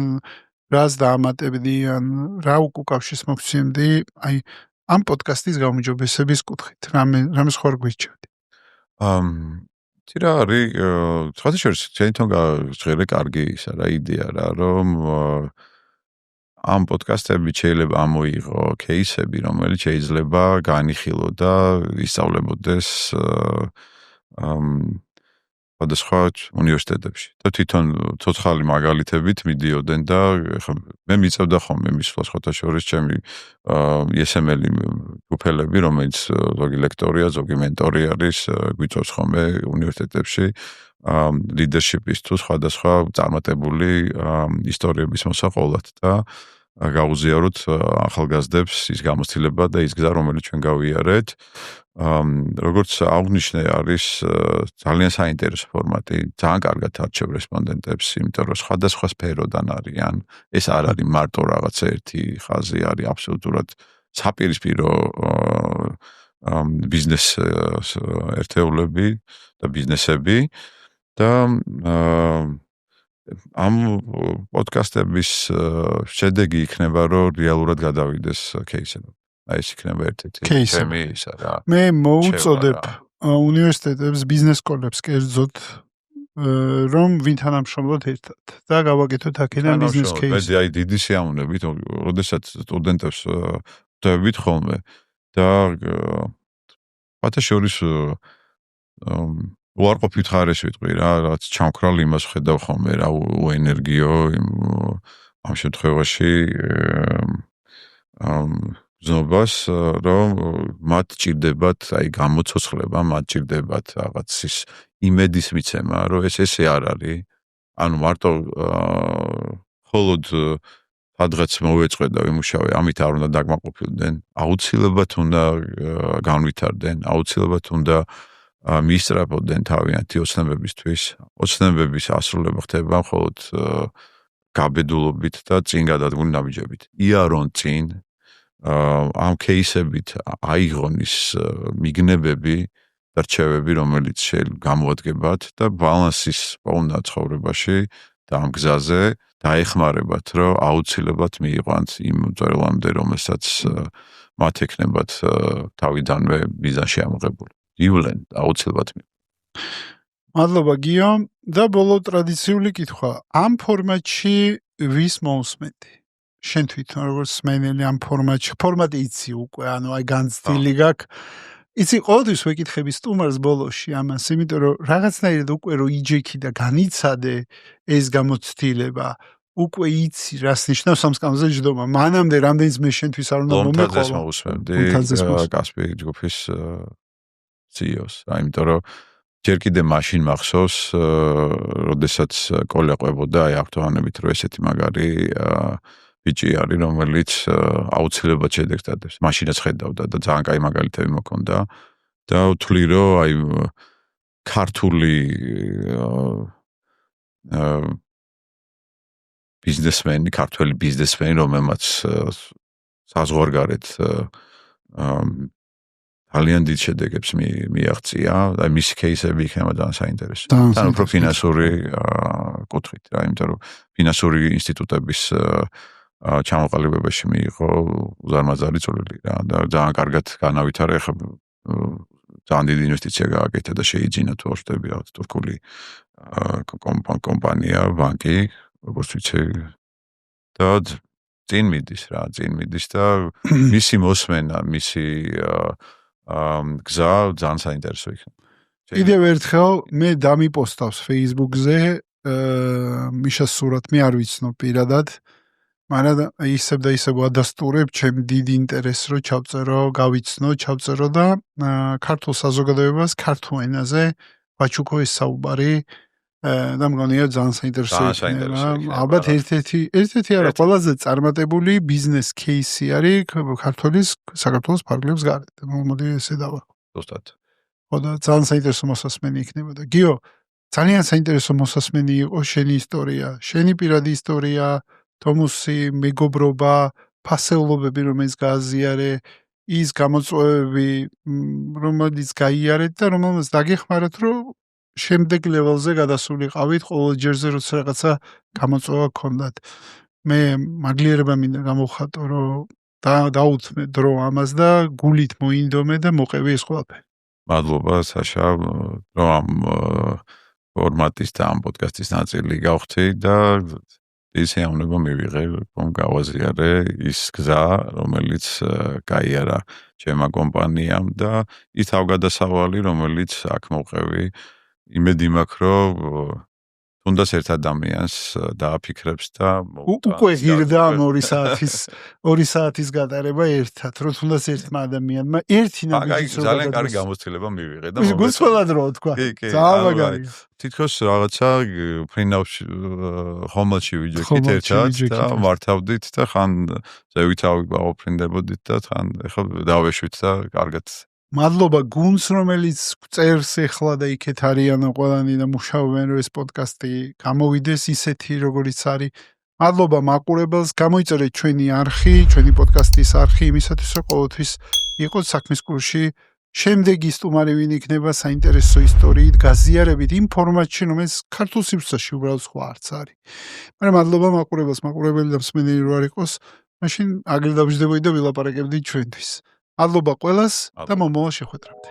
რას დაამატებდი, ან რა უკავშირს მოგცემდი, აი ამ პოდკასტის გაუმჯობესების კუთხით. რამე სხვა გვირჩევდი? რა არის, სხვათაშორის შენ თვითონ ჟღერე კარგი ისა რა იდეა რა, რომ ამ პოდკასტები შეიძლება ამოიღო кейსები, რომელიც შეიძლება განიხილო და ისწავლებოდეს სხვადასხვა უნივერსიტეტებში. და თვითონ ცოცხალი მაგალითებით მიდიოდნენ და მე მიწევდა ხოლმე მისვლა სხვათაშორის ჩემი ესემელი უფელები, რომელიც ზოგი ლექტორია, ზოგი მენტორი არის, გვიწევს ხოლმე უნივერსიტეტებში ლიდერშიპის თუ სხვადასხვა წარმატებული ისტორიების მოსაყოლად და გაუზიაროთ ახალგაზრდებს ის გამოცდილება და ის გზა, რომელიც ჩვენ გავიარეთ. როგორც აღნიშნე, არის ძალიან საინტერესო ფორმატი, ძალიან კარგად არჩევ რესპონდენტებს, იმიტომ რომ სხვადასხვა სფეროდან არიან. ეს არ არის მარტო რაღაცა ერთი ხაზი, არის აბსოლუტურად საპირისპირო ბიზნეს ერთეულები და ბიზნესები და ამ პოდკასტების შედეგი იქნება, რომ რეალურად გადავიდეს кейსები. აი ეს იქნება ერთ-ერთი ჩემი ისა რა. მე მოუწოდებ უნივერსიტეტებს, ბიზნეს სკოლებს კერძოდ, რომ ვინ თანამშრომლობთ ერთად და გავაკეთოთ აქედან ბიზნეს кейსი. აი დიდი სიამოვნებით, როდესაც სტუდენტებს ვხვდებით ხოლმე და ფათაშორის უარყოფით ხარეს ვიტყვი რა, რაც ჩამქრალ იმას ხედავ ხოლმე რა, უენერგიო ამ შემთხვევაში ზნობას, რომ მათ ჭირდებათ, აი გამოცოცხლება, მათ ჭირდებათ რაღაც ის იმედის მიცემა, რომ ესე არ არის. ანუ მარტო მხოლოდ სადღაც მოვეწყვე და ვიმუშავე, ამით არ უნდა დაგმაყოფილდნენ. აუცილებლად უნდა განვითარდნენ, აუცილებლად უნდა მიისწრაფოდნენ თავიანთი ოცნებებისთვის. ოცნებების ასრულება ხდება მხოლოდ გაბედულობით და წინ გადადგმული ნაბიჯებით. იარონ წინ ამ кейსებით აიღონ ის მიგნებები და რჩევები, რომელიც გამოადგებათ და ბალანსის პოვნა ცხოვრებაში და ამ გზაზე დაეხმარებათ, რომ აუცილებლად მიიყვანთ იმ მწვერვალამდე, რომელსაც მათ ექნებათ თავიდანვე მიზანში ამოღებული. ივლენ აუცილებლად. მადლობა გიო და ბოლო ტრადიციული კითხვა. ამ ფორმატში ვის მოусმენდი? შენ თვითონ როგორც სმენელი ამ ფორმატი იცი უკვე, ანუ აი განცდილი გაქვს. იცი ყოველთვის ვეკითხები სტუმარს ბოლოში ამას, იმიტომ რომ რაღაცნაირად უკვე რომ იჯექი და განიცადე ეს გამოცდილება, უკვე იცი რას ნიშნავს ამ სკამზე ჯდომა. მანამდე რამდენიც მე შენთვის არ უნდა მომთაძეს მომეყოლა. მოусმენდი მომთაძეს მოусმენდი. კასპი ჯგუფის CEO-ს. იმიტომ რომ ჯერ კიდე მაშინ მახსოვს, როდესაც კოლე ყვებოდა აი აქტუალობით რომ ესეთი მაგარი ბიჭი არის, რომელიც აუცილებლად შედეგს დადებს. მაშინაც ხედავდა და ძალიან კაი მაგალითები მოქონდა და ვთვლი რომ აი ქართული ბიზნესმენი, ქართველი ბიზნესმენი, რომელმაც საზღვარგარეთ ძალიან დიდ შედეგებს მიაღწია, აი მისი кейსები იქნება ძალიან საინტერესო. თან უფრო ფინანსური კუთხით რა, იმიტომ რომ ფინანსური ინსტიტუტების ჩამოყალიბებაში მიიღო უზარმაზარი წვლილი რა და ძალიან კარგად განავითარა, ეხლა ძალიან დიდი ინვესტიცია გააკეთა და შეიძინა თუ არ ვთქვი რაღაც თურქული კომპანია, ბანკი, როგორც ვიცი და წინ მიდის და მისი მოსმენა, მისი გზა ძალიან საინტერესო იქნება. კიდევ ერთხელ მე დამიპოსტავს Facebook-ზე მიშას სურათ, მე არ ვიცნობ პირადად, მაგრამ ისევ და ისევ ვადასტურებ ჩემ დიდ ინტერესს რომ ჩავწერო და ქართულ საზოგადოებას ქართულ ენაზე ვაჩუქო ეს საუბარი და მგონია ძალიან საინტერესო იქნება. ალბათ ერთ-ერთი არა, ყველაზე წარმატებული ბიზნეს кейსი არის საქართველოს ფარგლებს გარეთ. მოდი ესე დავახო. ზუსტად. ხო და ძალიან საინტერესო მოსასმენი იქნება და გიო, ძალიან საინტერესო მოსასმენი იყო შენი ისტორია, შენი პირადი ისტორია, თომუსი, მეგობრობა, ფასეულობები, რომელიც გააზიარე, ის გამოწვევები, რომელიც გაიარეთ და რომელმაც დაგეხმარათ, რომ შემდეგ ლეველზე გადასულიყავით ყოველ ჯერზე, როცა რაღაცა გამოწვევა გქონდათ. მე მაგლიერება მინდა გამოვხატო, რომ დაუთმე დრო ამას და გულით მოინდომე და მოყევი ეს ყველაფერი. მადლობა საშა, რომ ამ ფორმატის და ამ პოდკასტის ნაწილი გავხდი და ის ეუბნება მივიღე, რომ გავაზიარე ის გზა, რომელიც გაიარა ჩემმა კომპანიამ და ის თავგადასავალი, რომელიც აქ მოყევი. იმედი მაქვს, რომ თუნდაც ერთ ადამიანს დააფიქრებს და უკვე ღირდა ამ 2 საათის გატარება ერთად, რომ თუნდაც ერთმა ადამიანმა ერთი ნაბიჯით რომ ძალიან კარგი გამოცდილება მივიღე და გულწრფელად რო თქვა. ძალიან მაგარი. თითქოს რაღაცა ფრინავში ხომალში ვიჯექით ერთად და მართავდით და ხან ზევითავი ბაოფრინდებოდით და ხან ეხლა დავეშვით და კარგად. მადლობა გუნს, რომელიც წერს ეხლა და იქეთ არიან ყველანი და მუშაობენ, რომ ეს პოდკასტი გამოვიდეს ისეთი, როგორიც არის. მადლობა მაყურებელს, გამოიწერეთ ჩვენი არხი, ჩვენი პოდკასტის არხი, იმისათვის, რომ ყოველთვის იყოთ საქმის კურსში. შემდეგი სტუმარი ვინ იქნება საინტერესო ისტორიით, გაზიარებით იმ ფორმატში, რომელიც ქართულ სივრცეში უბრალოდ სხვა არც არის. მაგრამ მადლობა მაყურებელს, მაყურებელი და მსმენელი რო არ იყოს, მაშინ აგერ დავждებოდი და ვილაპარაკებდი ჩვენთვის. მადლობა ყველას და მომავალ შეხვედრამდე.